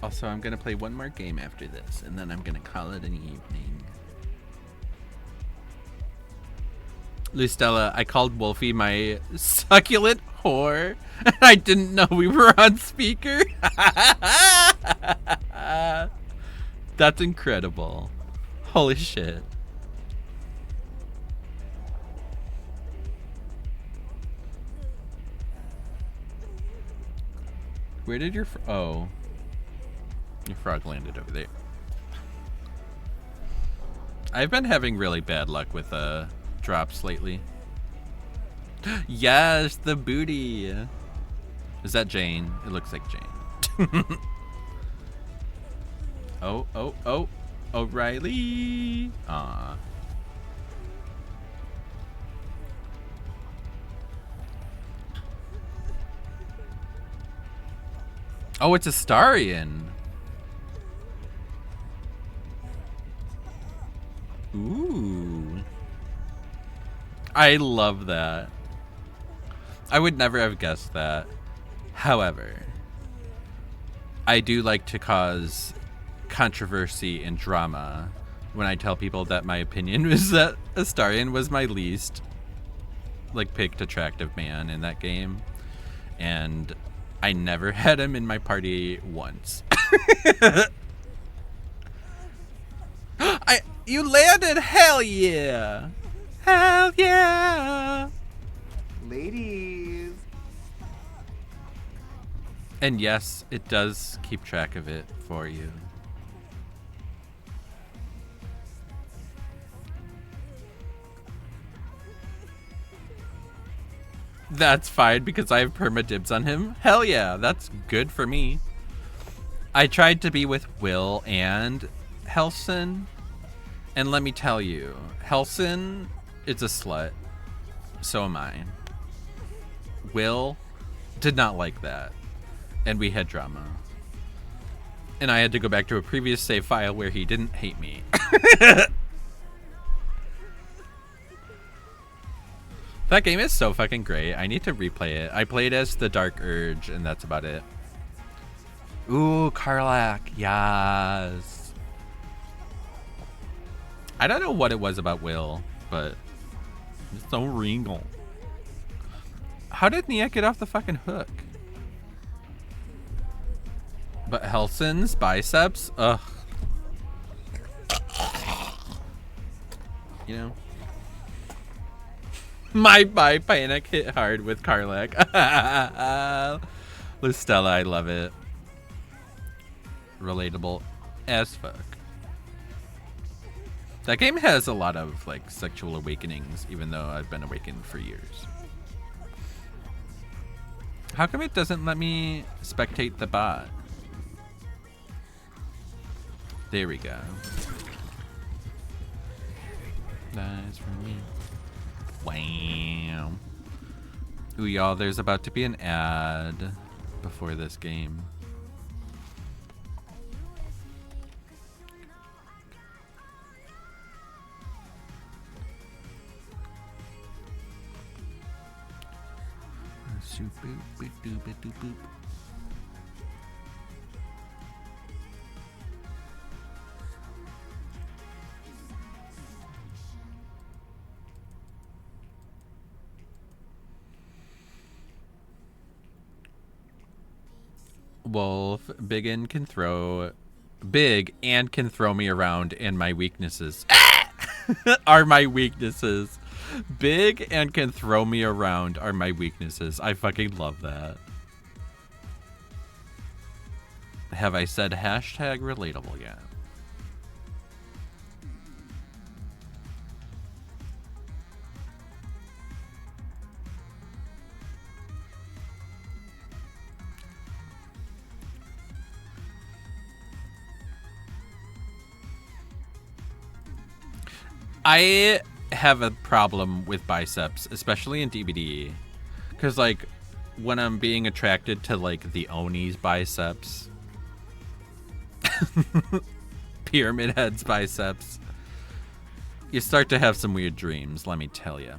Also, I'm gonna play one more game after this, and then I'm gonna call it an evening. Lustella, I called Wolfie my succulent whore, and I didn't know we were on speaker. That's incredible. Holy shit. Where did your oh. Your frog landed over there. I've been having really bad luck with drops lately. Yes, the booty. Is that Jane? It looks like Jane. Oh, O'Reilly. Aw. Oh, it's a Starian. Ooh. I love that. I would never have guessed that. However, I do like to cause controversy and drama when I tell people that my opinion was that Astarion was my least picked attractive man in that game. And I never had him in my party once. You landed! Hell yeah! Hell yeah! Ladies. And yes, it does keep track of it for you. That's fine because I have perma-dibs on him. Hell yeah, that's good for me. I tried to be with Will and Helson. And let me tell you, Helson is a slut. So am I. Will did not like that. And we had drama. And I had to go back to a previous save file where he didn't hate me. That game is so fucking great. I need to replay it. I played as the Dark Urge, and that's about it. Ooh, Kalax. Yes. I don't know what it was about Will, but it's so regal. How did Nia get off the fucking hook? But Helson's biceps? Ugh. You know? My panic hit hard with Kalax. Lustella, I love it. Relatable as fuck. That game has a lot of sexual awakenings, even though I've been awakened for years. How come it doesn't let me spectate the bot? There we go. Nice for me. Wow. Ooh, y'all, there's about to be an ad before this game. Wolf, big and can throw me around, and my weaknesses are my weaknesses. Big and can throw me around are my weaknesses. I fucking love that. Have I said hashtag relatable yet? I have a problem with biceps, especially in DBD, because like when I'm being attracted to like the Oni's biceps, Pyramid Head's biceps, you start to have some weird dreams, let me tell you.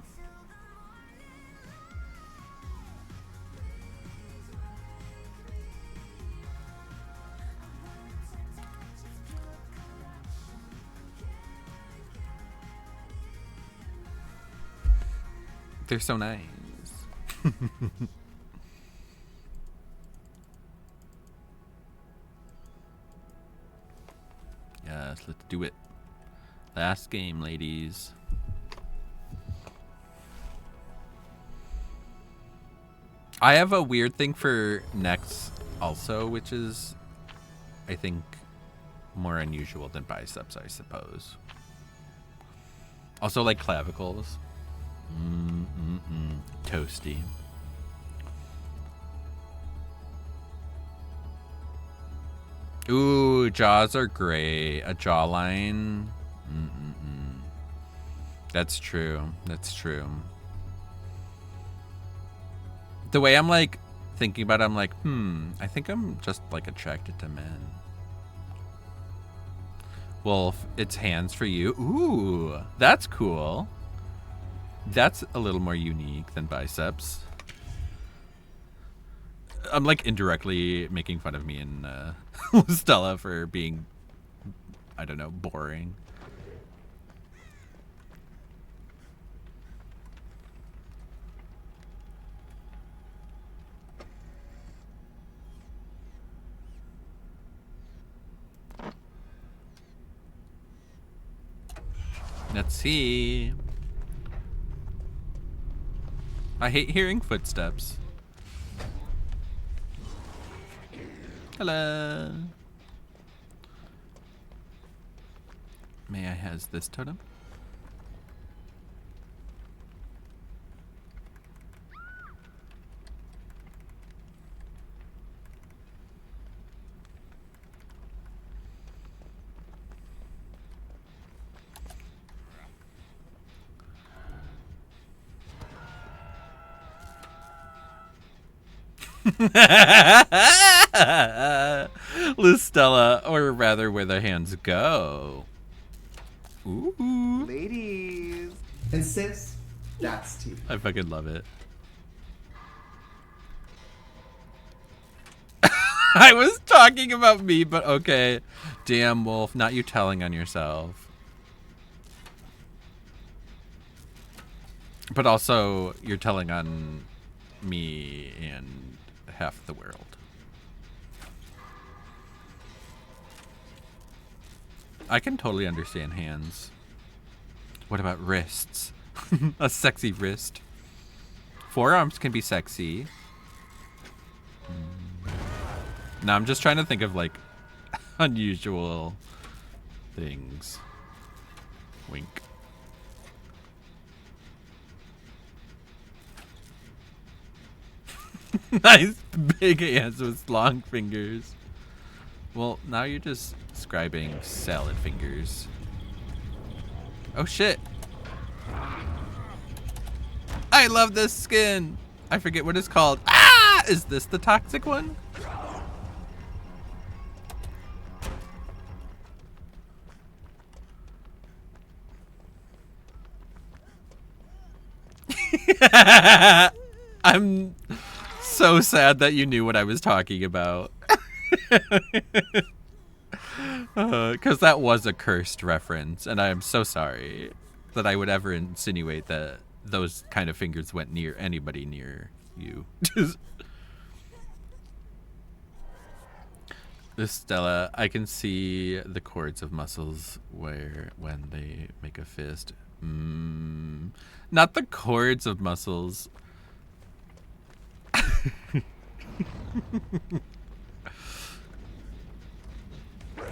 They're so nice. Yes, let's do it. Last game, ladies. I have a weird thing for necks also, which is, I think, more unusual than biceps, I suppose. Also like clavicles. Toasty. Ooh, jaws are great. A jawline. That's true. That's true. The way I'm like thinking about it, I'm like, I think I'm just like attracted to men. Wolf, it's hands for you. Ooh, that's cool. That's a little more unique than biceps. I'm like indirectly making fun of me and Stella for being, I don't know, boring. Let's see. I hate hearing footsteps. Hello. May I has this totem? Lustella, or rather where the hands go. Ooh. Ladies. And sis, that's tea. I fucking love it. I was talking about me, but okay. Damn, Wolf, not you telling on yourself. But also, you're telling on me and half the world. I can totally understand hands. What about wrists? A sexy wrist. Forearms can be sexy. No, I'm just trying to think of like unusual things. Wink. Nice big hands with long fingers. Well, now you're just describing salad fingers. Oh shit. I love this skin. I forget what it's called. Ah! Is this the toxic one? I'm so sad that you knew what I was talking about. Because that was a cursed reference, and I am so sorry that I would ever insinuate that those kind of fingers went near anybody near you. This Stella, I can see the cords of muscles when they make a fist. Not the cords of muscles.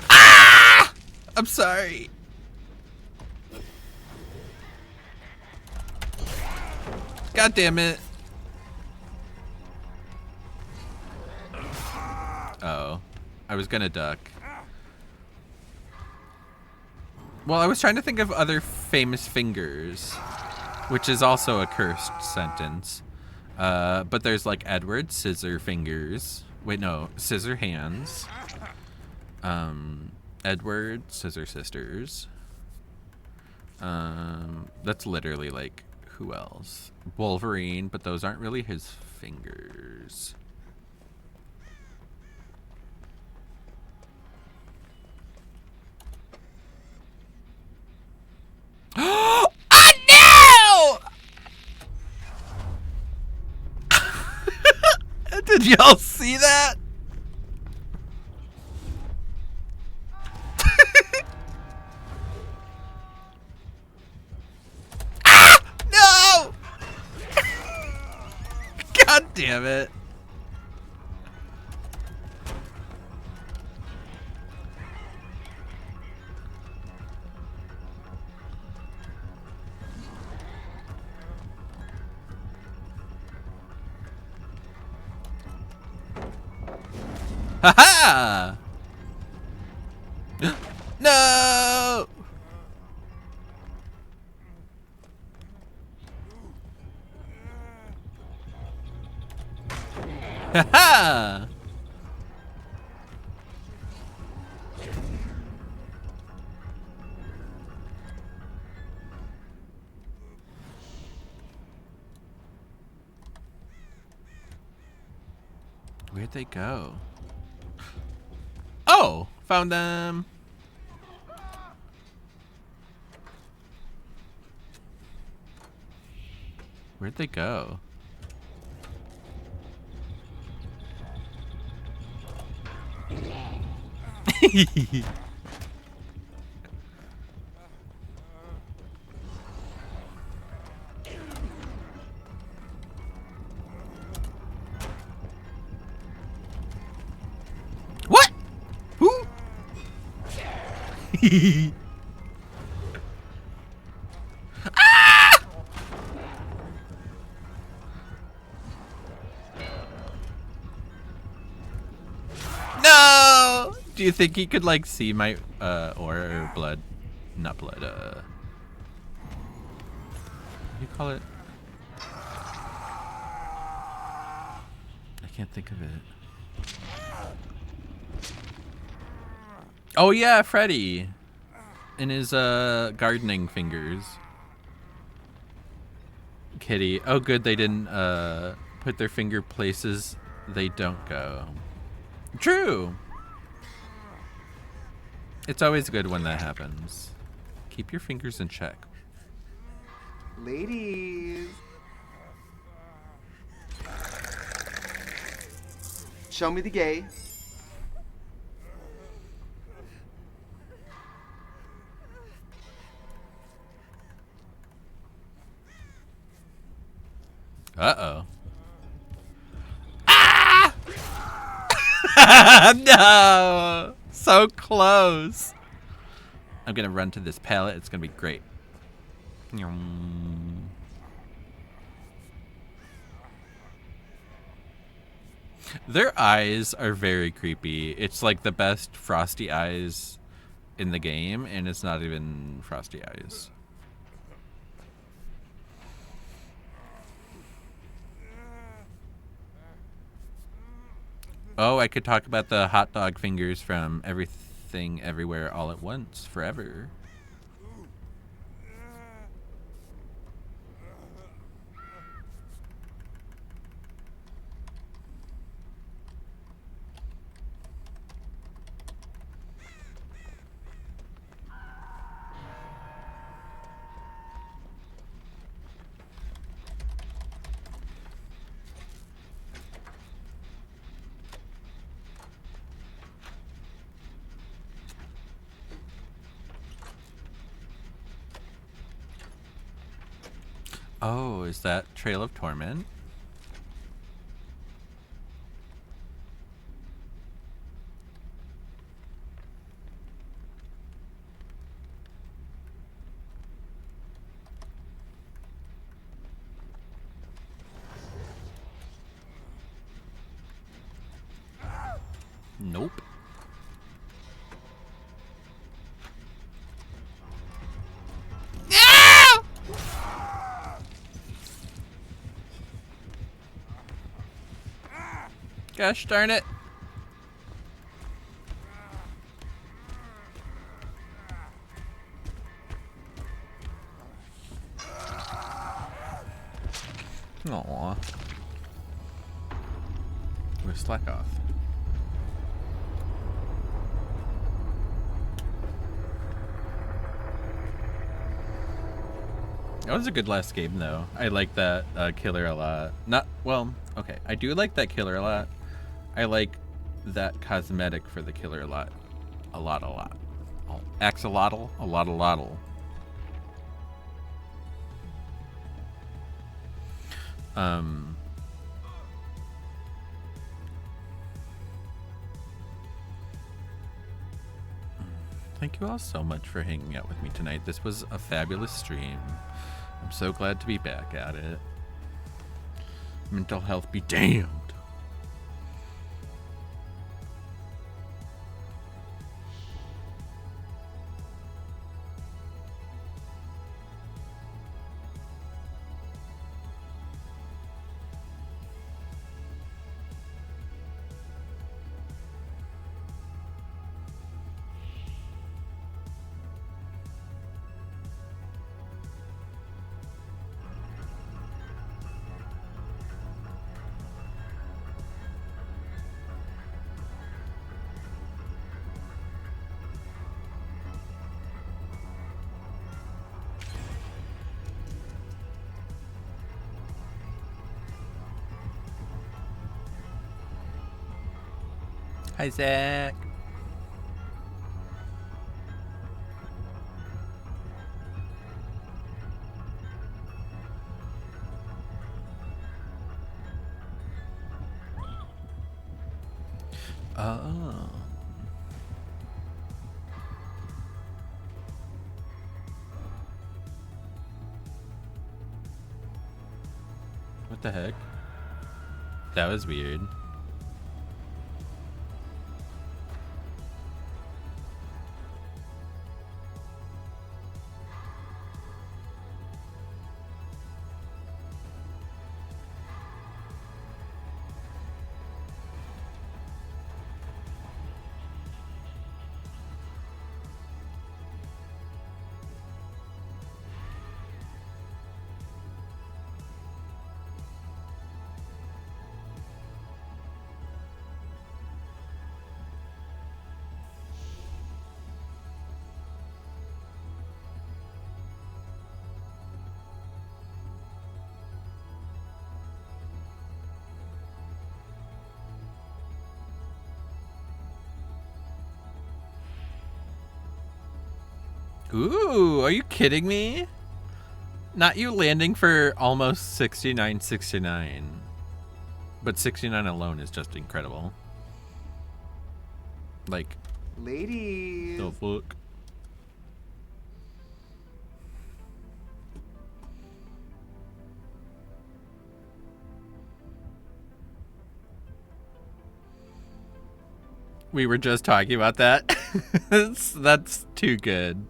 Ah! I'm sorry. God damn it. Oh, I was gonna duck. Well, I was trying to think of other famous fingers, which is also a cursed sentence. But there's like Edward Scissor Fingers. Wait, no, Scissor Hands. Edward Scissor Sisters. That's literally like, who else? Wolverine, but those aren't really his fingers. Oh no! Did y'all see that? Ah! No! God damn it. Ha-ha! No! Ha-ha! Where'd they go? Oh, found them. Where'd they go? What? Who? Ah! No! Do you think he could like see my or blood? Not blood, what do you call it? I can't think of it. Oh yeah, Freddy. In his gardening fingers. Kitty. Oh good, they didn't put their finger places they don't go. True. It's always good when that happens. Keep your fingers in check. Ladies. Show me the gay. Uh-oh. Ah! No! So close. I'm gonna run to this pallet. It's gonna be great. Their eyes are very creepy. It's like the best frosty eyes in the game, and it's not even frosty eyes. Oh, I could talk about the hot dog fingers from Everything Everywhere All at Once forever. Oh, is that Trail of Torment? Nope. Gosh darn it. Aww. We're slack off. That was a good last game, though. I like that killer a lot. Not, well, okay. I do like that killer a lot. I like that cosmetic for the killer a lot. A lot. Oh, axolotl? A lot. Thank you all so much for hanging out with me tonight. This was a fabulous stream. I'm so glad to be back at it. Mental health be damned. Hi, Zach. Oh. What the heck? That was weird. Ooh, are you kidding me? Not you landing for almost 69.69. But 69 alone is just incredible. Like, Ladies. the fuck? We were just talking about that. That's too good.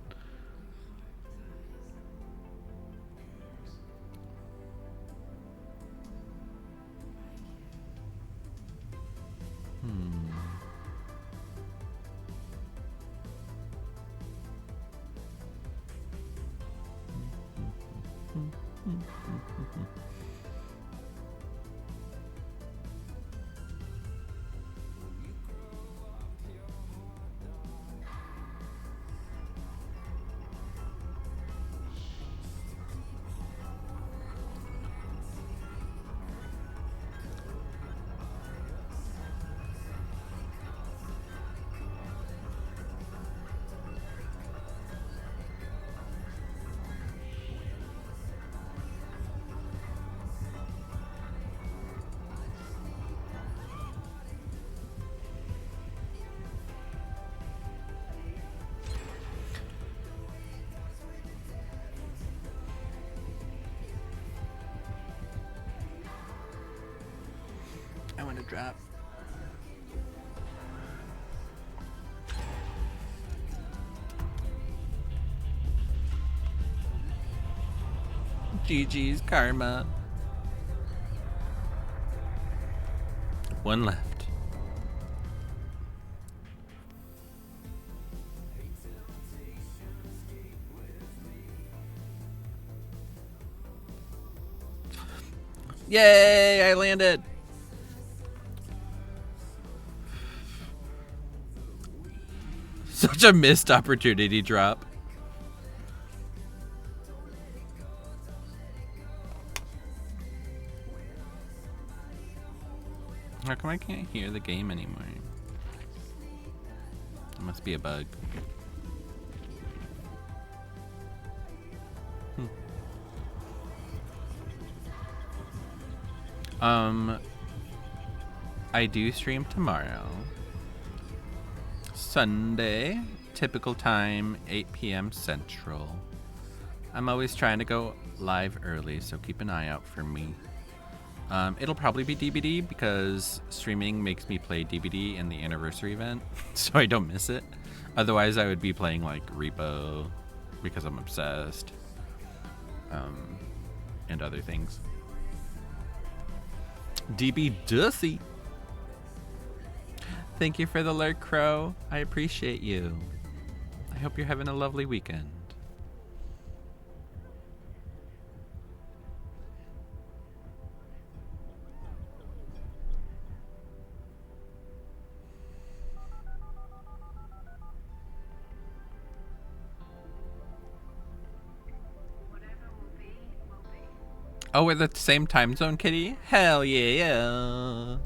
I want to drop. GG's karma. One left. Yay, I landed. Such a missed opportunity drop. How come I can't hear the game anymore? It must be a bug. I do stream tomorrow. Sunday, typical time, 8 p.m. Central. I'm always trying to go live early, so keep an eye out for me. It'll probably be DBD because streaming makes me play DBD in the anniversary event, so I don't miss it. Otherwise, I would be playing like Repo because I'm obsessed, and other things. DB Dussy. Thank you for the lurk, Crow. I appreciate you. I hope you're having a lovely weekend. Oh, we're the same time zone, Kitty? Hell yeah.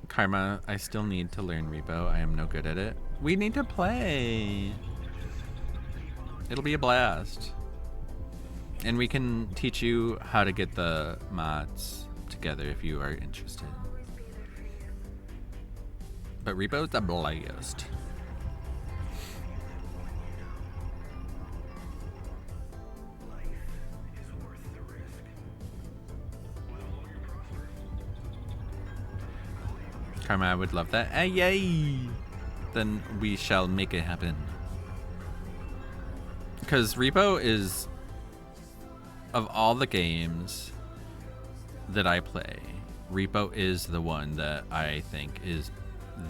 Karma, I still need to learn Repo. I am no good at it. We need to play. It'll be a blast. And we can teach you how to get the mods together if you are interested. But Repo's the blast. Karma, I would love that. Hey, yay! Then we shall make it happen. Because Repo is, of all the games that I play, Repo is the one that I think is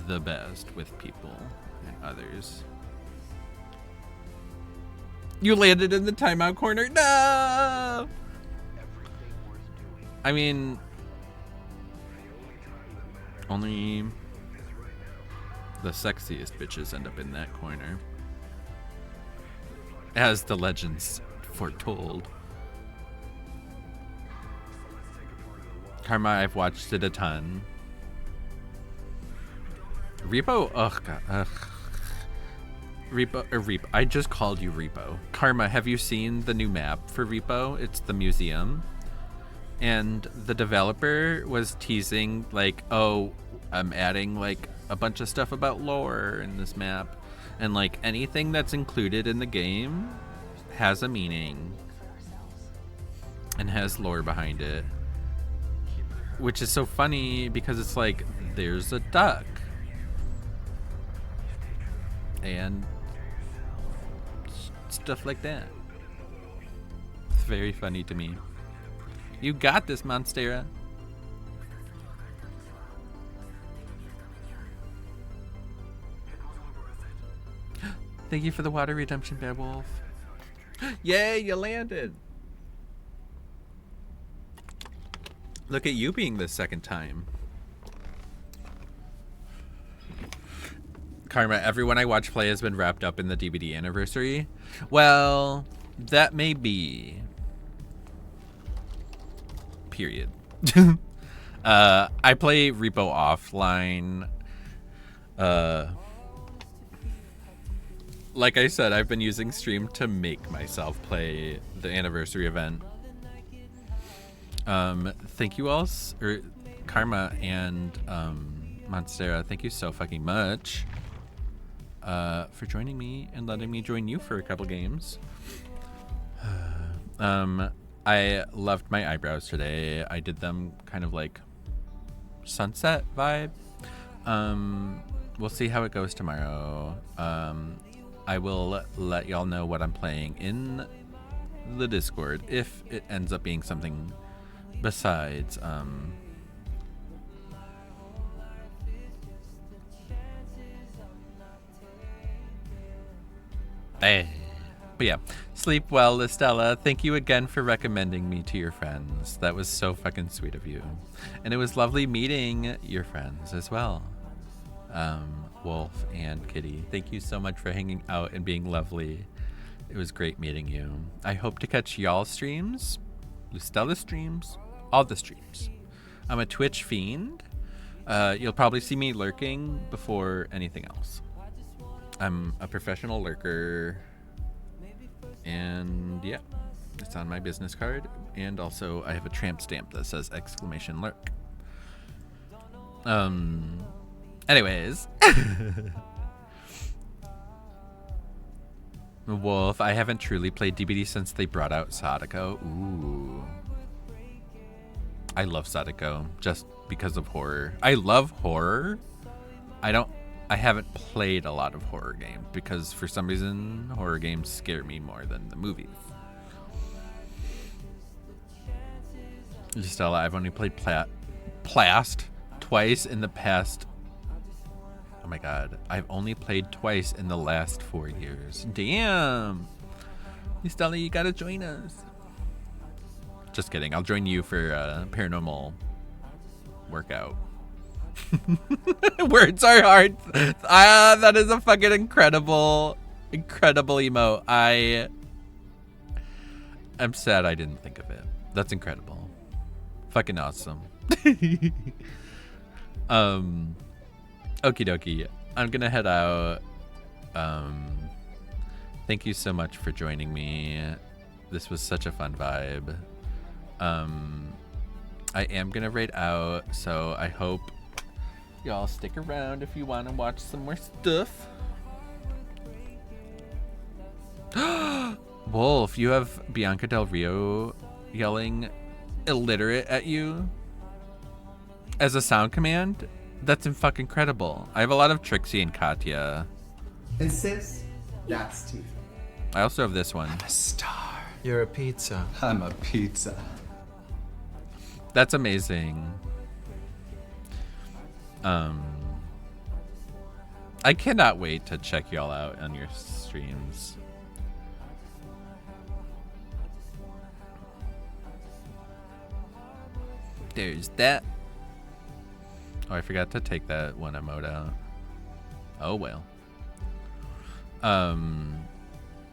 the best with people and others. You landed in the timeout corner. No! I mean, only the sexiest bitches end up in that corner, as the legends foretold. Karma, I've watched it a ton. Repo, ugh, God, ugh. Repo, I just called you Repo. Karma, have you seen the new map for Repo? It's the museum. And the developer was teasing, like, oh, I'm adding, like, a bunch of stuff about lore in this map. And, like, anything that's included in the game has a meaning and has lore behind it. which is so funny because it's like there's a duck and stuff like that. It's very funny to me. You got this, Monstera. Thank you for the water redemption, Beowulf. Yay, you landed. Look at you being the second time. Karma, everyone I watch play has been wrapped up in the DVD anniversary. Well, that may be. Period. I play Repo offline. Like I said, I've been using Stream to make myself play the anniversary event. Thank you all, Karma and Monstera, thank you so fucking much for joining me and letting me join you for a couple games. I loved my eyebrows today. I did them kind of like sunset vibe. We'll see how it goes tomorrow. I will let y'all know what I'm playing in the Discord if it ends up being something besides but yeah, sleep well, Listella. Thank you again for recommending me to your friends. That was so fucking sweet of you, and it was lovely meeting your friends as well. Wolf and Kitty, thank you so much for hanging out and being lovely. It was great meeting you. I hope to catch y'all streams, Listella streams, all the streams. I'm a Twitch fiend. You'll probably see me lurking before anything else. I'm a professional lurker, and yeah, it's on my business card, and also I have a tramp stamp that says !lurk. Anyways. Wolf, I haven't truly played DBD since they brought out Sadako. Ooh. I love Sadako just because of horror. I love horror. I haven't played a lot of horror games because for some reason horror games scare me more than the movies. Stella, I've only played Plast twice in the past. Oh my god, I've only played twice in the last 4 years. Damn. Stella, you gotta join us. Just kidding. I'll join you for paranormal workout. Words are hard. That is a fucking incredible emote. I'm sad I didn't think of it. That's incredible. Fucking awesome. Okie dokie. I'm gonna head out. Thank you so much for joining me. This was such a fun vibe. I am gonna raid out, so I hope y'all stick around if you want to watch some more stuff. Wolf, you have Bianca Del Rio yelling illiterate at you as a sound command? That's fucking incredible. I have a lot of Trixie and Katya. And sis, that's T. I also have this one. I'm a star. You're a pizza. I'm a pizza. That's amazing. I cannot wait to check y'all out on your streams. There's that. Oh, I forgot to take that one emote out. Oh well.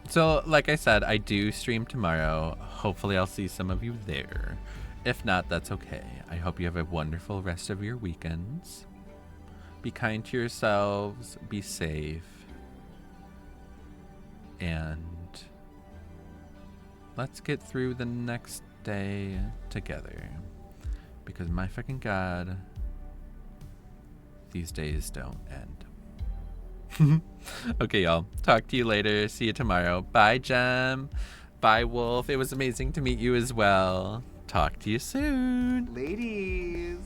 So like I said, I do stream tomorrow. Hopefully I'll see some of you there. If not, that's okay. I hope you have a wonderful rest of your weekends. Be kind to yourselves, be safe, and let's get through the next day together. Because my fucking god, these days don't end. Okay, y'all. Talk to you later. See you tomorrow. Bye, Gem. Bye, Wolf. It was amazing to meet you as well. Talk to you soon. Ladies.